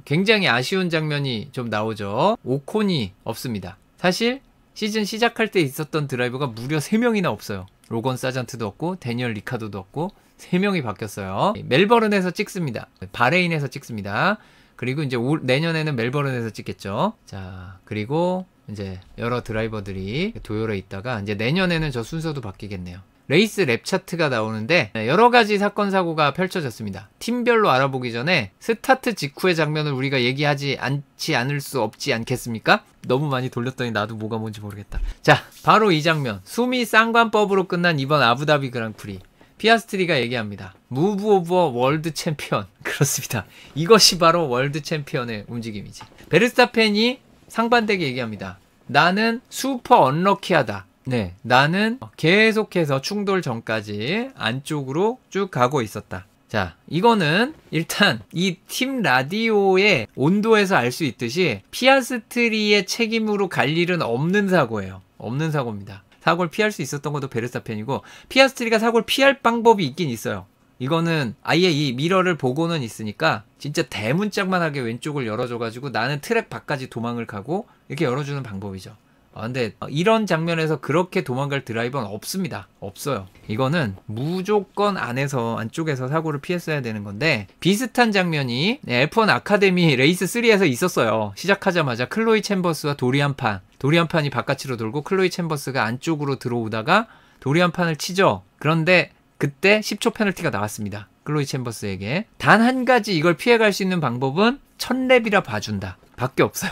Speaker 1: 굉장히 아쉬운 장면이 좀 나오죠. 오콘이 없습니다. 사실 시즌 시작할 때 있었던 드라이버가 무려 3명이나 없어요. 로건 사잔트도 없고 데니얼 리카도도 없고 3명이 바뀌었어요. 멜버른에서 찍습니다. 바레인에서 찍습니다. 그리고 이제 내년에는 멜버른에서 찍겠죠. 자, 그리고 이제 여러 드라이버들이 도열해 있다가 이제 내년에는 저 순서도 바뀌겠네요. 레이스 랩 차트가 나오는데 여러 가지 사건 사고가 펼쳐졌습니다. 팀별로 알아보기 전에 스타트 직후의 장면을 우리가 얘기하지 않을 수 없지 않겠습니까? 너무 많이 돌렸더니 나도 뭐가 뭔지 모르겠다. 자, 바로 이 장면. 수미 쌍관법으로 끝난 이번 아부다비 그랑프리. 피아스트리가 얘기합니다. 무브 오브 월드 챔피언. 그렇습니다. 이것이 바로 월드 챔피언의 움직임이지. 베르스타펜이 상반되게 얘기합니다. 나는 슈퍼 언럭키하다. 네, 나는 계속해서 충돌 전까지 안쪽으로 쭉 가고 있었다. 자, 이거는 일단 이 팀 라디오의 온도에서 알 수 있듯이 피아스트리의 책임으로 갈 일은 없는 사고예요. 없는 사고입니다. 사고를 피할 수 있었던 것도 베르스타펜이고 피아스트리가 사고를 피할 방법이 있긴 있어요. 이거는 아예 이 미러를 보고는 있으니까 진짜 대문짝만하게 왼쪽을 열어줘가지고 나는 트랙 밖까지 도망을 가고 이렇게 열어주는 방법이죠. 근데 이런 장면에서 그렇게 도망갈 드라이버는 없습니다. 없어요. 이거는 무조건 안쪽에서 사고를 피했어야 되는 건데 비슷한 장면이 F1 아카데미 레이스 3에서 있었어요. 시작하자마자 클로이 챔버스와 도리안판이 바깥으로 돌고 클로이 챔버스가 안쪽으로 들어오다가 도리안판을 치죠. 그런데 그때 10초 페널티가 나왔습니다. 클로이 챔버스에게. 단 한 가지 이걸 피해갈 수 있는 방법은 1000렙이라 봐준다. 밖에 없어요.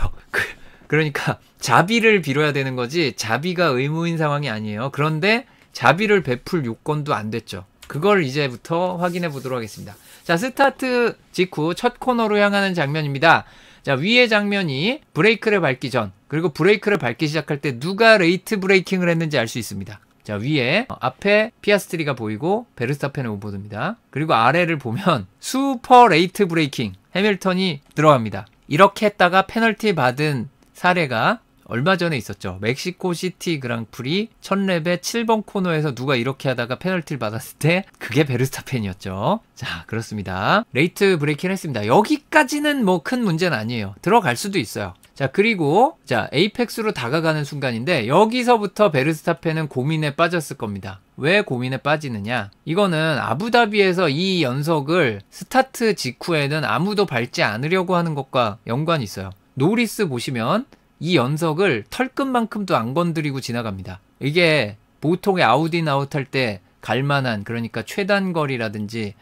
Speaker 1: 그러니까 자비를 빌어야 되는 거지 자비가 의무인 상황이 아니에요. 그런데 자비를 베풀 요건도 안 됐죠. 그걸 이제부터 확인해 보도록 하겠습니다. 자, 스타트 직후 첫 코너로 향하는 장면입니다. 자, 위의 장면이 브레이크를 밟기 전, 그리고 브레이크를 밟기 시작할 때 누가 레이트 브레이킹을 했는지 알 수 있습니다. 자, 위에 앞에 피아스트리가 보이고 베르스타펜의 오보드입니다. 그리고 아래를 보면 슈퍼 레이트 브레이킹 해밀턴이 들어갑니다. 이렇게 했다가 페널티 받은 사례가 얼마 전에 있었죠. 멕시코 시티 그랑프리 1000렙의 7번 코너에서 누가 이렇게 하다가 페널티를 받았을 때 그게 베르스타펜이었죠. 자, 그렇습니다. 레이트 브레이킹을 했습니다. 여기까지는 뭐 큰 문제는 아니에요. 들어갈 수도 있어요. 자, 그리고 자, 에이펙스로 다가가는 순간인데 여기서부터 베르스타펜은 고민에 빠졌을 겁니다. 왜 고민에 빠지느냐? 이거는 아부다비에서 이 연석을 스타트 직후에는 아무도 밟지 않으려고 하는 것과 연관이 있어요. 노리스 보시면 이 연석을 털끝만큼도 안 건드리고 지나갑니다. 이게 보통의 아웃인 아웃할 때 갈만한, 그러니까 최단거리라든지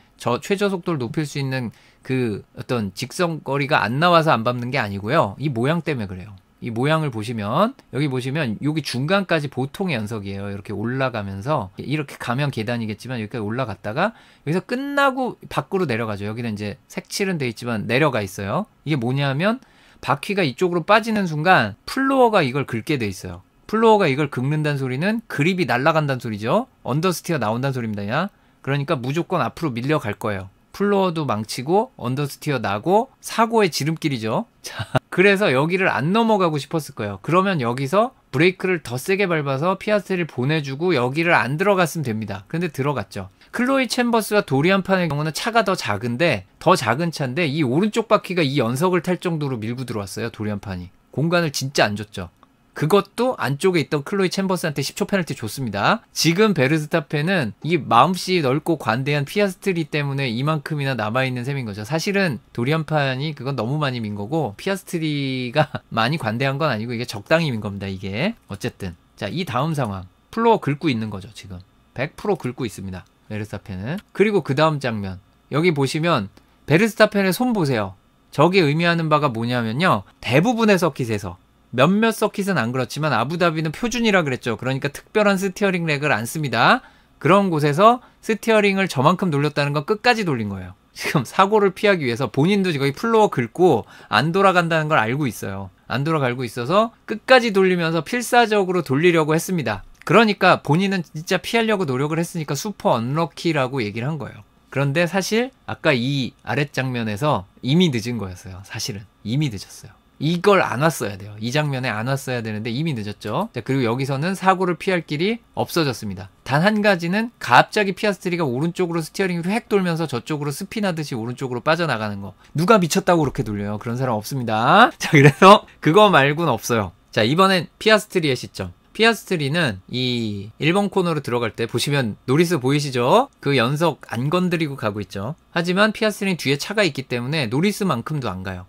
Speaker 1: 최저 속도를 높일 수 있는 그 어떤 직선거리가 안 나와서 안 밟는 게 아니고요. 이 모양 때문에 그래요. 이 모양을 보시면 여기 보시면 여기 중간까지 보통의 연석이에요. 이렇게 올라가면서 이렇게 가면 계단이겠지만 여기까지 올라갔다가 여기서 끝나고 밖으로 내려가죠. 여기는 이제 색칠은 돼 있지만 내려가 있어요. 이게 뭐냐면 바퀴가 이쪽으로 빠지는 순간 플로어가 이걸 긁게 돼 있어요. 플로어가 이걸 긁는다는 소리는 그립이 날아간다는 소리죠. 언더스티어 나온다는 소리입니다. 그러니까 무조건 앞으로 밀려갈 거예요. 플로어도 망치고 언더스티어 나고 사고의 지름길이죠. 자, 그래서 여기를 안 넘어가고 싶었을 거예요. 그러면 여기서 브레이크를 더 세게 밟아서 피아스트리를 보내주고 여기를 안 들어갔으면 됩니다. 근데 들어갔죠. 클로이 챔버스와 도리안판의 경우는 차가 더 작은데 더 작은 차인데 이 오른쪽 바퀴가 이 연석을 탈 정도로 밀고 들어왔어요. 도리안판이. 공간을 진짜 안 줬죠. 그것도 안쪽에 있던 클로이 챔버스한테 10초 페널티 줬습니다. 지금 베르스타펜은 이 마음씨 넓고 관대한 피아스트리 때문에 이만큼이나 남아있는 셈인 거죠. 사실은 도리안판이 그건 너무 많이 민 거고 피아스트리가 많이 관대한 건 아니고 이게 적당히 민 겁니다. 이게 어쨌든 자, 이 다음 상황 플로어 긁고 있는 거죠. 지금 100% 긁고 있습니다. 베르스타펜은. 그리고 그 다음 장면 여기 보시면 베르스타펜의 손 보세요. 저게 의미하는 바가 뭐냐면요. 대부분의 서킷에서 몇몇 서킷은 안 그렇지만 아부다비는 표준이라 그랬죠. 그러니까 특별한 스티어링 렉을 안 씁니다. 그런 곳에서 스티어링을 저만큼 돌렸다는 건 끝까지 돌린 거예요. 지금 사고를 피하기 위해서 본인도 거의 플로어 긁고 안 돌아간다는 걸 알고 있어요. 안 돌아가고 있어서 끝까지 돌리면서 필사적으로 돌리려고 했습니다. 그러니까 본인은 진짜 피하려고 노력을 했으니까 슈퍼 언럭키라고 얘기를 한 거예요. 그런데 사실 아까 이 아랫 장면에서 이미 늦은 거였어요. 사실은 이미 늦었어요. 이걸 안 왔어야 돼요. 이 장면에 안 왔어야 되는데 이미 늦었죠. 자, 그리고 여기서는 사고를 피할 길이 없어졌습니다. 단 한 가지는 갑자기 피아스트리가 오른쪽으로 스티어링으로 획 돌면서 저쪽으로 스피나듯이 오른쪽으로 빠져나가는 거. 누가 미쳤다고 그렇게 돌려요? 그런 사람 없습니다. 자, 그래서 그거 말고는 없어요. 자, 이번엔 피아스트리의 시점. 피아스트리는 이 1번 코너로 들어갈 때 보시면 노리스 보이시죠? 그 연석 안 건드리고 가고 있죠. 하지만 피아스트리는 뒤에 차가 있기 때문에 노리스만큼도 안 가요.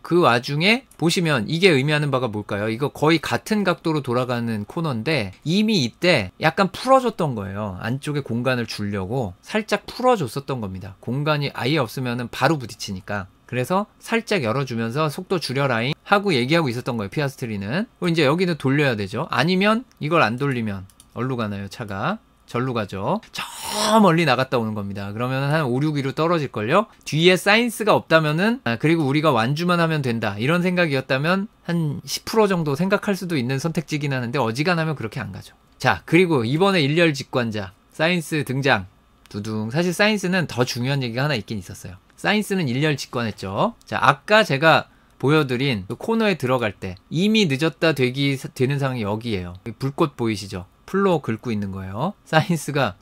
Speaker 1: 그 와중에 보시면 이게 의미하는 바가 뭘까요? 이거 거의 같은 각도로 돌아가는 코너인데 이미 이때 약간 풀어줬던 거예요. 안쪽에 공간을 주려고 살짝 풀어줬었던 겁니다. 공간이 아예 없으면 바로 부딪히니까. 그래서 살짝 열어주면서 속도 줄여라잉 하고 얘기하고 있었던 거예요. 피아스트리는. 그리고 이제 여기는 돌려야 되죠. 아니면 이걸 안 돌리면 어디로 가나요? 차가 절로 가죠. 저 멀리 나갔다 오는 겁니다. 그러면 한 5, 6위로 떨어질걸요. 뒤에 사인스가 없다면은 그리고 우리가 완주만 하면 된다 이런 생각이었다면 한 10% 정도 생각할 수도 있는 선택지긴 하는데 어지간하면 그렇게 안 가죠. 자, 그리고 이번에 일렬 직관자 사인스 등장. 두둥. 사실 사인스는 더 중요한 얘기가 하나 있긴 있었어요. 사인스는 일렬 직관했죠. 자, 아까 제가 보여드린 그 코너에 들어갈 때 이미 늦었다 되는 상황이 여기에요. 불꽃 보이시죠? 플로어 긁고 있는 거예요. 사인스가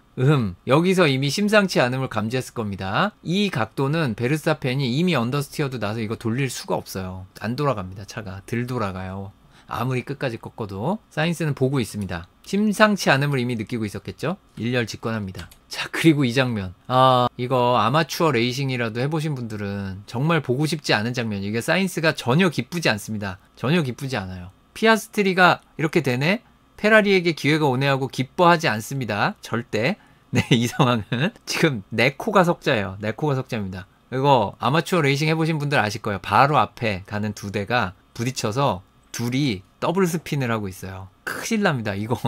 Speaker 1: 여기서 이미 심상치 않음을 감지했을 겁니다. 이 각도는 베르스타펜이 이미 언더스티어도 나서 이거 돌릴 수가 없어요. 안 돌아갑니다. 차가 덜 돌아가요. 아무리 끝까지 꺾어도. 사인스는 보고 있습니다. 심상치 않음을 이미 느끼고 있었겠죠. 일렬 직관합니다. 자, 그리고 이 장면. 이거 아마추어 레이싱이라도 해보신 분들은 정말 보고 싶지 않은 장면이에요. 이게 사인스가 전혀 기쁘지 않습니다. 전혀 기쁘지 않아요. 피아스트리가 이렇게 되네? 페라리에게 기회가 오네 하고 기뻐하지 않습니다. 절대. 네, 이 상황은 지금 네코가 석자예요. 네코가 석자입니다. 이거 아마추어 레이싱 해보신 분들 아실 거예요. 바로 앞에 가는 두 대가 부딪혀서 둘이 더블 스핀을 하고 있어요. 큰일 납니다. 이거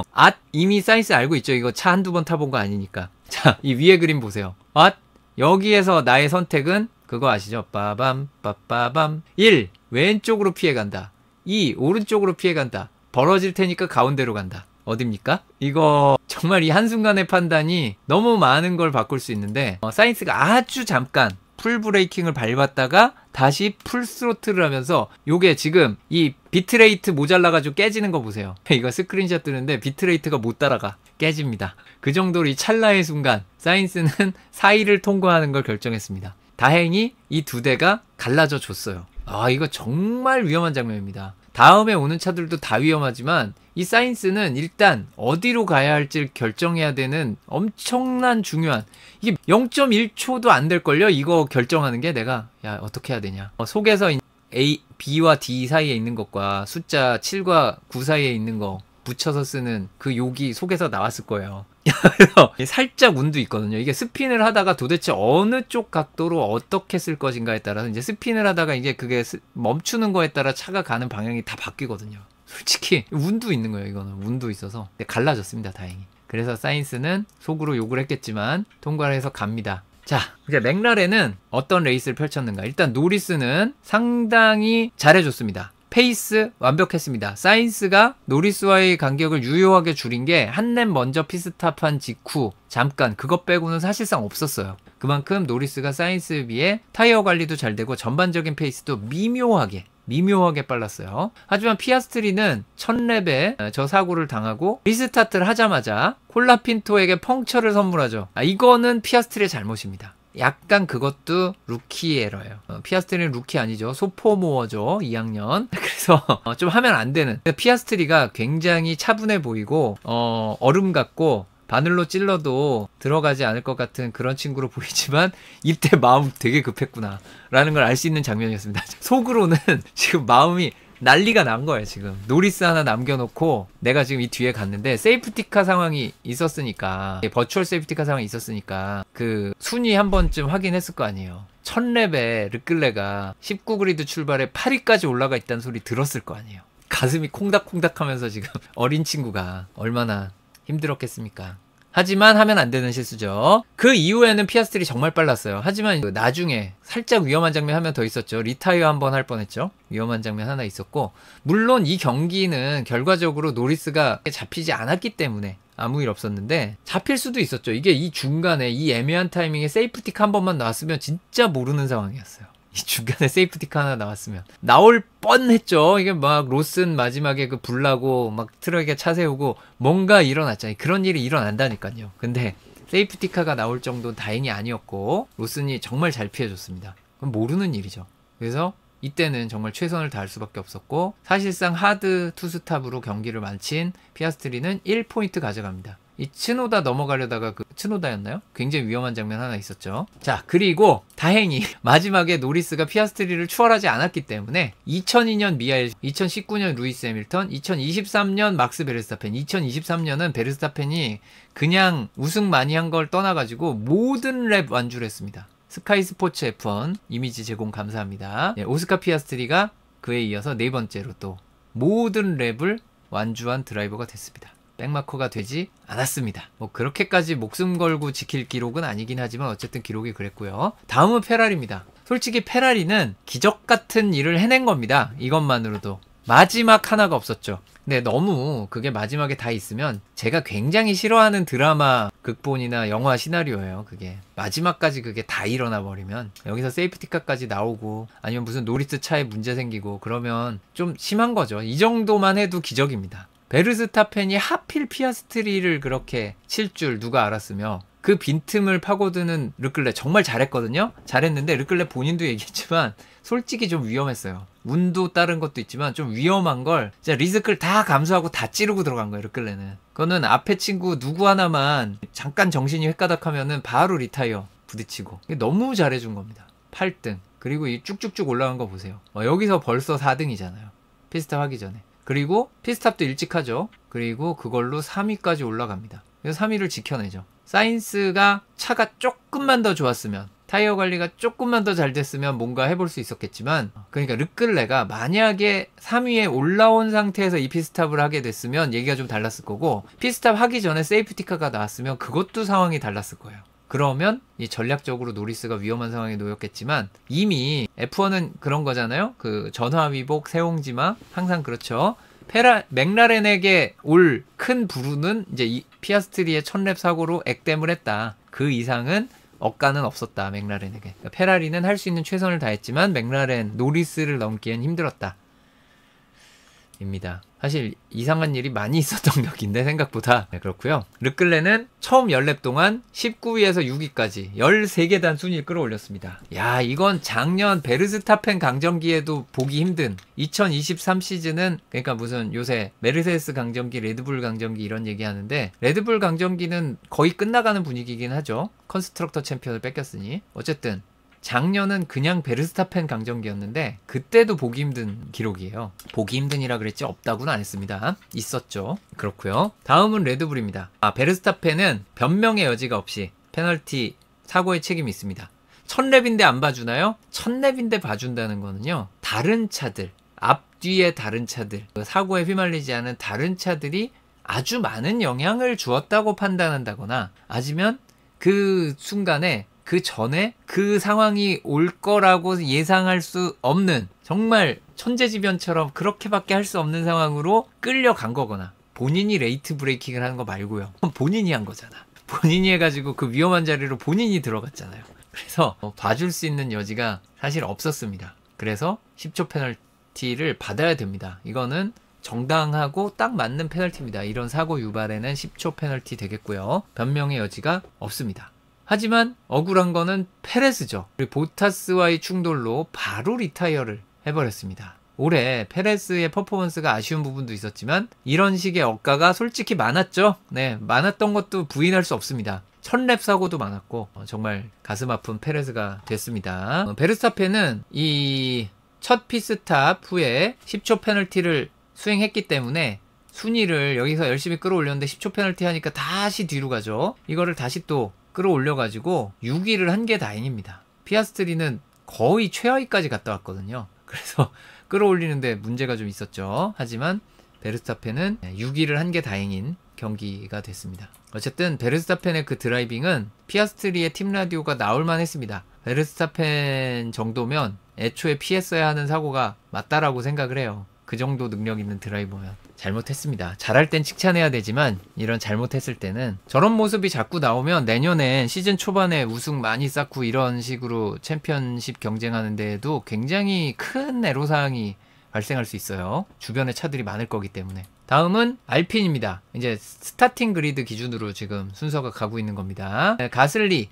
Speaker 1: 이미 사인스 알고 있죠. 이거 차 한두 번 타본 거 아니니까. 자, 이 위에 그림 보세요. 여기에서 나의 선택은 그거 아시죠? 빠밤 빠빠밤. 1. 왼쪽으로 피해간다. 2. 오른쪽으로 피해간다. 벌어질 테니까 가운데로 간다. 어딥니까? 이거 정말 이 한순간의 판단이 너무 많은 걸 바꿀 수 있는데 사인스가 아주 잠깐 풀 브레이킹을 밟았다가 다시 풀 스로틀을 하면서 요게 지금 이 비트레이트 모자라가지고 깨지는 거 보세요. 이거 스크린샷 뜨는데 비트레이트가 못 따라가. 깨집니다. 그 정도로 이 찰나의 순간 사인스는 4위를 통과하는 걸 결정했습니다. 다행히 이 두 대가 갈라져 줬어요. 이거 정말 위험한 장면입니다. 다음에 오는 차들도 다 위험하지만 이 사인스는 일단 어디로 가야 할지 결정해야 되는 엄청난 중요한, 이게 0.1초도 안 될걸요? 이거 결정하는 게 내가 어떻게 해야 되냐. 속에서 A, B와 D 사이에 있는 것과 숫자 7과 9 사이에 있는 거 붙여서 쓰는 그 욕이 속에서 나왔을 거예요. 그래서 살짝 운도 있거든요. 이게 스핀을 하다가 도대체 어느 쪽 각도로 어떻게 쓸 것인가에 따라서 이제 스핀을 하다가 이제 그게 멈추는 거에 따라 차가 가는 방향이 다 바뀌거든요. 솔직히 운도 있는 거예요. 이거는 운도 있어서 갈라졌습니다. 다행히. 그래서 사인스는 속으로 욕을 했겠지만 통과를 해서 갑니다. 자, 이제 맥라렌은 어떤 레이스를 펼쳤는가. 일단 노리스는 상당히 잘해줬습니다. 페이스 완벽했습니다. 사인스가 노리스와의 간격을 유효하게 줄인 게 한 랩 먼저 피스탑한 직후 잠깐 그것 빼고는 사실상 없었어요. 그만큼 노리스가 사인스에 비해 타이어 관리도 잘 되고 전반적인 페이스도 미묘하게 빨랐어요. 하지만 피아스트리는 첫 랩에 저 사고를 당하고 리스타트를 하자마자 콜라핀토에게 펑처를 선물하죠. 이거는 피아스트리의 잘못입니다. 약간 그것도 루키 에러예요. 피아스트리는 루키 아니죠. 소포모어죠. 2학년. 그래서 좀 하면 안 되는. 피아스트리가 굉장히 차분해 보이고 얼음 같고 바늘로 찔러도 들어가지 않을 것 같은 그런 친구로 보이지만 이때 마음 되게 급했구나 라는 걸 알 수 있는 장면이었습니다. 속으로는 지금 마음이 난리가 난 거예요. 지금 노리스 하나 남겨놓고 내가 지금 이 뒤에 갔는데 세이프티카 상황이 있었으니까, 버추얼 세이프티카 상황이 있었으니까 그 순위 한 번쯤 확인했을 거 아니에요. 첫 랩에 르클레가 19그리드 출발에 8위까지 올라가 있다는 소리 들었을 거 아니에요. 가슴이 콩닥콩닥 하면서 지금 어린 친구가 얼마나 힘들었겠습니까. 하지만 하면 안 되는 실수죠. 그 이후에는 피아스트리 정말 빨랐어요. 하지만 나중에 살짝 위험한 장면 하면 더 있었죠. 리타이어 한번 할 뻔했죠. 위험한 장면 하나 있었고, 물론 이 경기는 결과적으로 노리스가 잡히지 않았기 때문에 아무 일 없었는데 잡힐 수도 있었죠. 이게 이 중간에 이 애매한 타이밍에 세이프티카 한 번만 나왔으면 진짜 모르는 상황이었어요. 이 중간에 세이프티카 하나 나왔으면 나올 뻔했죠. 이게 막 로슨 마지막에 그 불나고 막 트럭에 차 세우고 뭔가 일어났잖아요. 그런 일이 일어난다니까요. 근데 세이프티카가 나올 정도는 다행히 아니었고 로슨이 정말 잘 피해줬습니다. 그건 모르는 일이죠. 그래서 이때는 정말 최선을 다할 수밖에 없었고, 사실상 하드 투스탑으로 경기를 마친 피아스트리는 1포인트 가져갑니다. 이 츠노다 넘어가려다가 그 츠노다였나요? 굉장히 위험한 장면 하나 있었죠. 자, 그리고 다행히 마지막에 노리스가 피아스트리를 추월하지 않았기 때문에 2002년 미하엘, 2019년 루이스 해밀턴, 2023년 막스 베르스타펜, 2023년은 베르스타펜이 그냥 우승 많이 한 걸 떠나가지고 모든 랩 완주를 했습니다. 스카이 스포츠 F1 이미지 제공 감사합니다. 오스카 피아스트리가 그에 이어서 네 번째로 또 모든 랩을 완주한 드라이버가 됐습니다. 백마커가 되지 않았습니다. 뭐 그렇게까지 목숨 걸고 지킬 기록은 아니긴 하지만 어쨌든 기록이 그랬고요. 다음은 페라리입니다. 솔직히 페라리는 기적 같은 일을 해낸 겁니다. 이것만으로도. 마지막 하나가 없었죠. 근데 너무 그게 마지막에 다 있으면, 제가 굉장히 싫어하는 드라마 극본이나 영화 시나리오예요. 그게 마지막까지 그게 다 일어나 버리면, 여기서 세이프티카까지 나오고 아니면 무슨 노리스 차에 문제 생기고 그러면 좀 심한 거죠. 이 정도만 해도 기적입니다. 베르스타펜이 하필 피아스트리를 그렇게 칠 줄 누가 알았으며, 그 빈틈을 파고드는 르클레 정말 잘했거든요. 잘했는데 르클레 본인도 얘기했지만 솔직히 좀 위험했어요. 운도 따른 것도 있지만 좀 위험한 걸 진짜 리스크를 다 감수하고 다 찌르고 들어간 거예요. 르클레는. 그거는 앞에 친구 누구 하나만 잠깐 정신이 획가닥하면은 바로 리타이어 부딪히고. 너무 잘해준 겁니다. 8등. 그리고 이 쭉쭉쭉 올라간 거 보세요. 여기서 벌써 4등이잖아요. 피스탑 하기 전에. 그리고 피스탑도 일찍 하죠. 그리고 그걸로 3위까지 올라갑니다. 그래서 3위를 지켜내죠. 사인스가 차가 조금만 더 좋았으면, 타이어 관리가 조금만 더 잘 됐으면 뭔가 해볼 수 있었겠지만, 그러니까 르클레가 만약에 3위에 올라온 상태에서 이 피스탑을 하게 됐으면 얘기가 좀 달랐을 거고, 피스탑 하기 전에 세이프티카가 나왔으면 그것도 상황이 달랐을 거예요. 그러면 이 전략적으로 노리스가 위험한 상황에 놓였겠지만, 이미 F1은 그런 거잖아요. 그 전화위복, 새옹지마 항상 그렇죠. 맥라렌에게 올 큰 부르는 이제 이 피아스트리의 첫랩 사고로 액땜을 했다. 그 이상은 억가는 없었다, 맥라렌에게. 그러니까 페라리는 할 수 있는 최선을 다했지만 맥라렌, 노리스를 넘기엔 힘들었다. 입니다. 사실 이상한 일이 많이 있었던 격인데 생각보다. 네, 그렇고요. 르클레는 처음 10랩 동안 19위에서 6위까지 13계단 순위를 끌어올렸습니다. 야, 이건 작년 베르스타펜 강정기에도 보기 힘든, 2023 시즌은, 그러니까 무슨 요새 메르세데스 강정기, 레드불 강정기 이런 얘기 하는데, 레드불 강정기는 거의 끝나가는 분위기긴 하죠. 컨스트럭터 챔피언을 뺏겼으니. 어쨌든 작년은 그냥 베르스타펜 강정기였는데 그때도 보기 힘든 기록이에요. 보기 힘든이라 그랬지 없다고는 안 했습니다. 있었죠. 그렇고요. 다음은 레드불입니다. 베르스타펜은 변명의 여지가 없이 페널티 사고의 책임이 있습니다. 1000랩인데 안 봐주나요? 1000랩인데 봐준다는 거는요. 다른 차들, 앞뒤의 다른 차들, 사고에 휘말리지 않은 다른 차들이 아주 많은 영향을 주었다고 판단한다거나 아니면 그 순간에 그 전에 그 상황이 올 거라고 예상할 수 없는 정말 천재지변처럼 그렇게밖에 할 수 없는 상황으로 끌려간 거거나 본인이 레이트 브레이킹을 하는 거 말고요. 본인이 한 거잖아. 본인이 해가지고 그 위험한 자리로 본인이 들어갔잖아요. 그래서 봐줄 수 있는 여지가 사실 없었습니다. 그래서 10초 페널티를 받아야 됩니다. 이거는 정당하고 딱 맞는 페널티입니다. 이런 사고 유발에는 10초 페널티 되겠고요. 변명의 여지가 없습니다. 하지만 억울한 거는 페레스죠. 보타스와의 충돌로 바로 리타이어를 해버렸습니다. 올해 페레스의 퍼포먼스가 아쉬운 부분도 있었지만 이런 식의 억가가 솔직히 많았죠. 네, 많았던 것도 부인할 수 없습니다. 1000랩 사고도 많았고 정말 가슴 아픈 페레스가 됐습니다. 베르스타펜은 이 첫 피스탑 후에 10초 페널티를 수행했기 때문에 순위를 여기서 열심히 끌어올렸는데 10초 페널티 하니까 다시 뒤로 가죠. 이거를 다시 또 끌어올려가지고 6위를 한 게 다행입니다. 피아스트리는 거의 최하위까지 갔다 왔거든요. 그래서 끌어올리는데 문제가 좀 있었죠. 하지만 베르스타펜은 6위를 한 게 다행인 경기가 됐습니다. 어쨌든 베르스타펜의 그 드라이빙은 피아스트리의 팀 라디오가 나올만 했습니다. 베르스타펜 정도면 애초에 피했어야 하는 사고가 맞다라고 생각을 해요. 그 정도 능력 있는 드라이버면. 잘못했습니다. 잘할 땐 칭찬해야 되지만 이런 잘못했을 때는 저런 모습이 자꾸 나오면 내년엔 시즌 초반에 우승 많이 쌓고 이런 식으로 챔피언십 경쟁하는 데에도 굉장히 큰 애로사항이 발생할 수 있어요. 주변에 차들이 많을 거기 때문에. 다음은 알핀입니다. 이제 스타팅 그리드 기준으로 지금 순서가 가고 있는 겁니다. 가슬리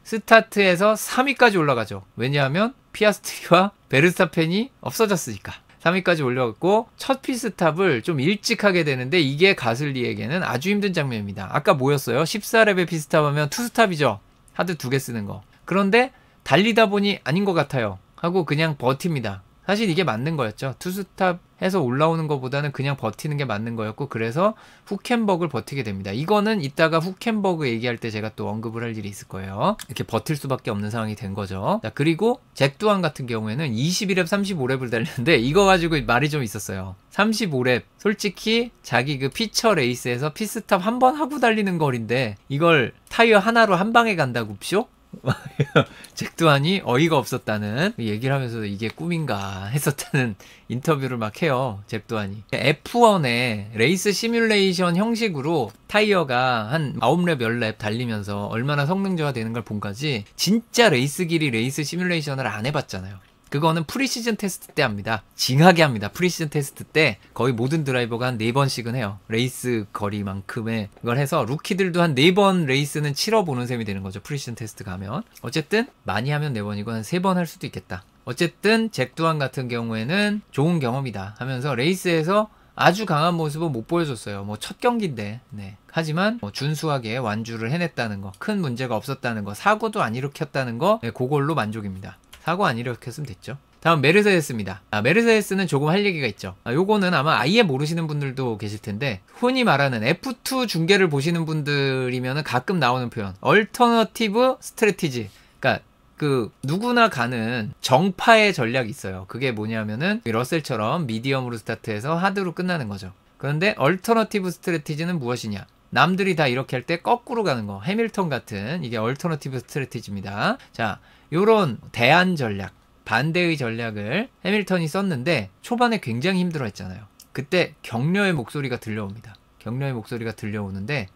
Speaker 1: 스타트에서 3위까지 올라가죠. 왜냐하면 피아스트리와 베르스타펜이 없어졌으니까. 3위까지 올려갔고 첫 피스탑을 좀 일찍 하게 되는데 이게 가슬리에게는 아주 힘든 장면입니다. 아까 뭐였어요? 14랩에 피스탑하면 투스탑이죠. 하드 2개 쓰는 거. 그런데 달리다 보니 아닌 것 같아요. 하고 그냥 버팁니다. 사실 이게 맞는 거였죠. 투스탑 해서 올라오는 것보다는 그냥 버티는 게 맞는 거였고 그래서 후켄버그를 버티게 됩니다. 이거는 이따가 후켄버그 얘기할 때 제가 또 언급을 할 일이 있을 거예요. 이렇게 버틸 수밖에 없는 상황이 된 거죠. 자, 그리고 잭 두한 같은 경우에는 21랩, 35랩을 달렸는데 이거 가지고 말이 좀 있었어요. 35랩 솔직히 자기 그 피처 레이스에서 피스탑 한 번 하고 달리는 거리인데 이걸 타이어 하나로 한 방에 간다고 쇼? 잭 두한이 어이가 없었다는 얘기를 하면서 이게 꿈인가 했었다는 인터뷰를 막 해요. 잭 두한이 F1의 레이스 시뮬레이션 형식으로 타이어가 한 9랩 10랩 달리면서 얼마나 성능 저하되는 걸 본 거지 진짜 레이스끼리 레이스 시뮬레이션을 안 해봤잖아요. 그거는 프리시즌 테스트 때 합니다. 징하게 합니다. 프리시즌 테스트 때 거의 모든 드라이버가 한 4번씩은 해요. 레이스 거리만큼의 그걸 해서 루키들도 한 4번 레이스는 치러보는 셈이 되는 거죠. 프리시즌 테스트 가면. 어쨌든 많이 하면 4번이고 한 3번 할 수도 있겠다. 어쨌든 잭 두한 같은 경우에는 좋은 경험이다 하면서 레이스에서 아주 강한 모습은 못 보여줬어요. 뭐 첫 경기인데. 네. 하지만 준수하게 완주를 해냈다는 거, 큰 문제가 없었다는 거, 사고도 안 일으켰다는 거, 네, 그걸로 만족입니다. 사고 안 일으켰으면 됐죠. 다음 메르세데스입니다. 메르세데스는 조금 할 얘기가 있죠. 요거는 아마 아예 모르시는 분들도 계실 텐데 흔히 말하는 F2 중계를 보시는 분들이면 가끔 나오는 표현 얼터너티브 스트래티지. 그러니까 그 누구나 가는 정파의 전략이 있어요. 그게 뭐냐면은 러셀처럼 미디엄으로 스타트해서 하드로 끝나는 거죠. 그런데 얼터너티브 스트래티지는 무엇이냐? 남들이 다 이렇게 할 때 거꾸로 가는 거. 해밀턴 같은 이게 얼터너티브 스트래티지입니다. 자, 요런 대안 전략, 반대의 전략을 해밀턴이 썼는데 초반에 굉장히 힘들어 했잖아요. 그때 격려의 목소리가 들려옵니다. 격려의 목소리가 들려오는데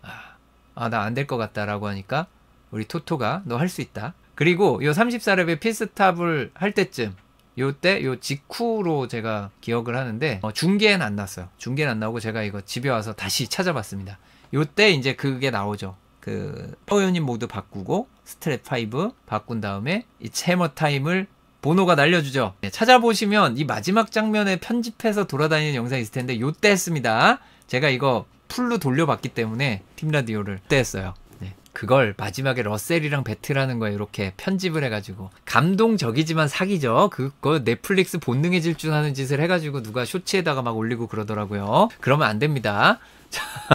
Speaker 1: 나 안 될 것 같다라고 하니까 우리 토토가 너 할 수 있다. 그리고 요 34랩에 피스탑을 할 때쯤 요때 요 직후로 제가 기억을 하는데 중계는 안 났어요. 중계는 안 나오고 제가 이거 집에 와서 다시 찾아봤습니다. 요때 이제 그게 나오죠. 그 파워유닛 모드 바꾸고 스트랩 5 바꾼 다음에 이 채머 타임을 보노가 날려주죠. 네, 찾아보시면 이 마지막 장면에 편집해서 돌아다니는 영상이 있을 텐데 요때 했습니다. 제가 이거 풀로 돌려봤기 때문에 팀 라디오를 그때 했어요. 네. 그걸 마지막에 러셀이랑 배틀하는 거에 이렇게 편집을 해가지고 감동적이지만 사기죠. 그거 넷플릭스 본능에 질주하는 짓을 해가지고 누가 쇼츠에다가 막 올리고 그러더라고요. 그러면 안 됩니다.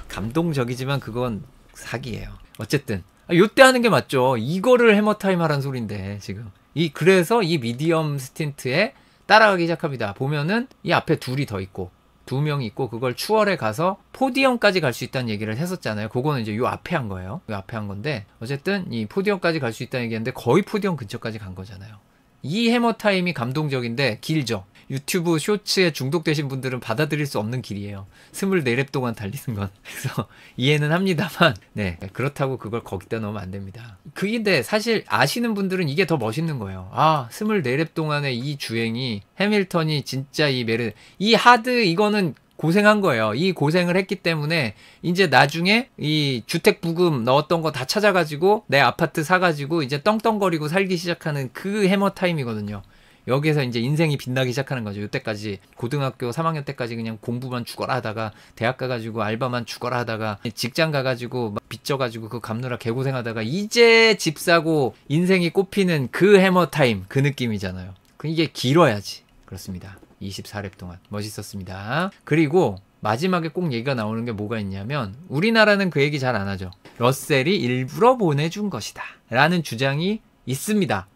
Speaker 1: 감동적이지만 그건 사기예요. 어쨌든 요때 하는 게 맞죠. 이거를 해머타임 하란 소린데 지금 그래서 이 미디엄 스틴트에 따라가기 시작합니다. 보면은 이 앞에 둘이 더 있고 2명이 있고 그걸 추월해 가서 포디엄까지 갈 수 있다는 얘기를 했었잖아요. 그거는 이제 요 앞에 한 거예요. 요 앞에 한 건데 어쨌든 이 포디엄까지 갈 수 있다는 얘기했는데 거의 포디엄 근처까지 간 거잖아요. 이 해머타임이 감동적인데 길죠. 유튜브 쇼츠에 중독되신 분들은 받아들일 수 없는 길이에요. 24랩 동안 달리는 건. 그래서 이해는 합니다만 네, 그렇다고 그걸 거기다 넣으면 안 됩니다. 근데 사실 아시는 분들은 이게 더 멋있는 거예요. 24랩 동안의 이 주행이 해밀턴이 진짜 이 하드 이거는 고생한 거예요. 이 고생을 했기 때문에 이제 나중에 이 주택 부금 넣었던 거 다 찾아가지고 내 아파트 사가지고 이제 떵떵거리고 살기 시작하는 그 해머 타임이거든요. 여기에서 이제 인생이 빛나기 시작하는 거죠. 이때까지 고등학교 3학년 때까지 그냥 공부만 죽어라 하다가 대학 가가지고 알바만 죽어라 하다가 직장 가가지고 막 빚져가지고 그거 갚느라 개고생하다가 이제 집 사고 인생이 꽃피는 그 해머 타임 그 느낌이잖아요. 이게 길어야지. 그렇습니다. 24랩 동안 멋있었습니다. 그리고 마지막에 꼭 얘기가 나오는 게 뭐가 있냐면 우리나라는 그 얘기 잘 안 하죠. 러셀이 일부러 보내준 것이다 라는 주장이 있습니다.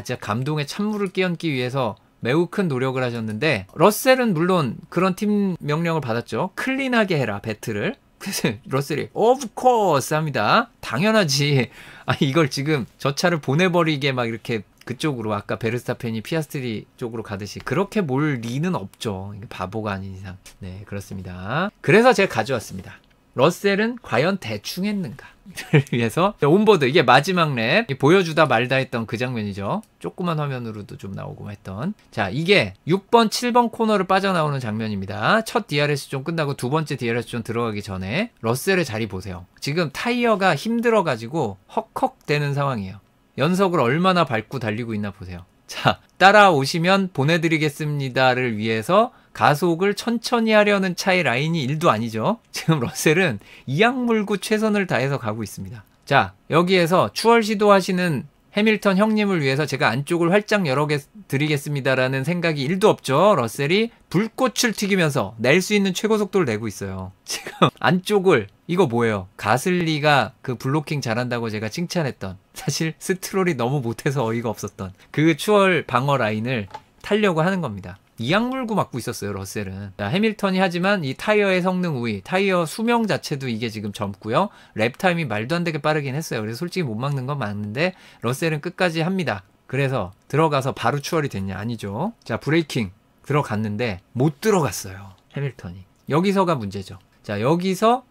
Speaker 1: 진짜 감동의 찬물을 끼얹기 위해서 매우 큰 노력을 하셨는데 러셀은 물론 그런 팀 명령을 받았죠. 클린하게 해라 배틀을. 그래서 러셀이 of course 합니다. 당연하지. 이걸 지금 저 차를 보내버리게 막 이렇게 그쪽으로 아까 베르스타펜이 피아스트리 쪽으로 가듯이 그렇게 몰 리는 없죠. 바보가 아닌 이상. 네, 그렇습니다. 그래서 제가 가져왔습니다. 러셀은 과연 대충 했는가? 를 위해서 온보드 이게 마지막 랩 보여주다 말다 했던 그 장면이죠. 조그만 화면으로도 좀 나오고 했던. 자, 이게 6번 7번 코너를 빠져나오는 장면입니다. 첫 DRS 좀 끝나고 두 번째 DRS 좀 들어가기 전에 러셀의 자리 보세요. 지금 타이어가 힘들어가지고 헉헉대는 상황이에요. 연석을 얼마나 밟고 달리고 있나 보세요. 자, 따라오시면 보내드리겠습니다를 위해서 가속을 천천히 하려는 차의 라인이 1도 아니죠. 지금 러셀은 이악 물고 최선을 다해서 가고 있습니다. 자, 여기에서 추월 시도하시는 해밀턴 형님을 위해서 제가 안쪽을 활짝 열어드리겠습니다라는 생각이 1도 없죠. 러셀이 불꽃을 튀기면서 낼 수 있는 최고 속도를 내고 있어요. 지금 안쪽을 이거 뭐예요? 가슬리가 그 블로킹 잘한다고 제가 칭찬했던 사실 스트롤이 너무 못해서 어이가 없었던 그 추월 방어 라인을 타려고 하는 겁니다. 이악 물고 막고 있었어요. 러셀은. 자, 해밀턴이 하지만 이 타이어의 성능 우위, 타이어 수명 자체도 이게 지금 젊고요. 랩 타임이 말도 안 되게 빠르긴 했어요. 그래서 솔직히 못 막는 건 맞는데 러셀은 끝까지 합니다. 그래서 들어가서 바로 추월이 됐냐? 아니죠. 자, 브레이킹 들어갔는데 못 들어갔어요. 해밀턴이. 여기서가 문제죠. 자, 여기서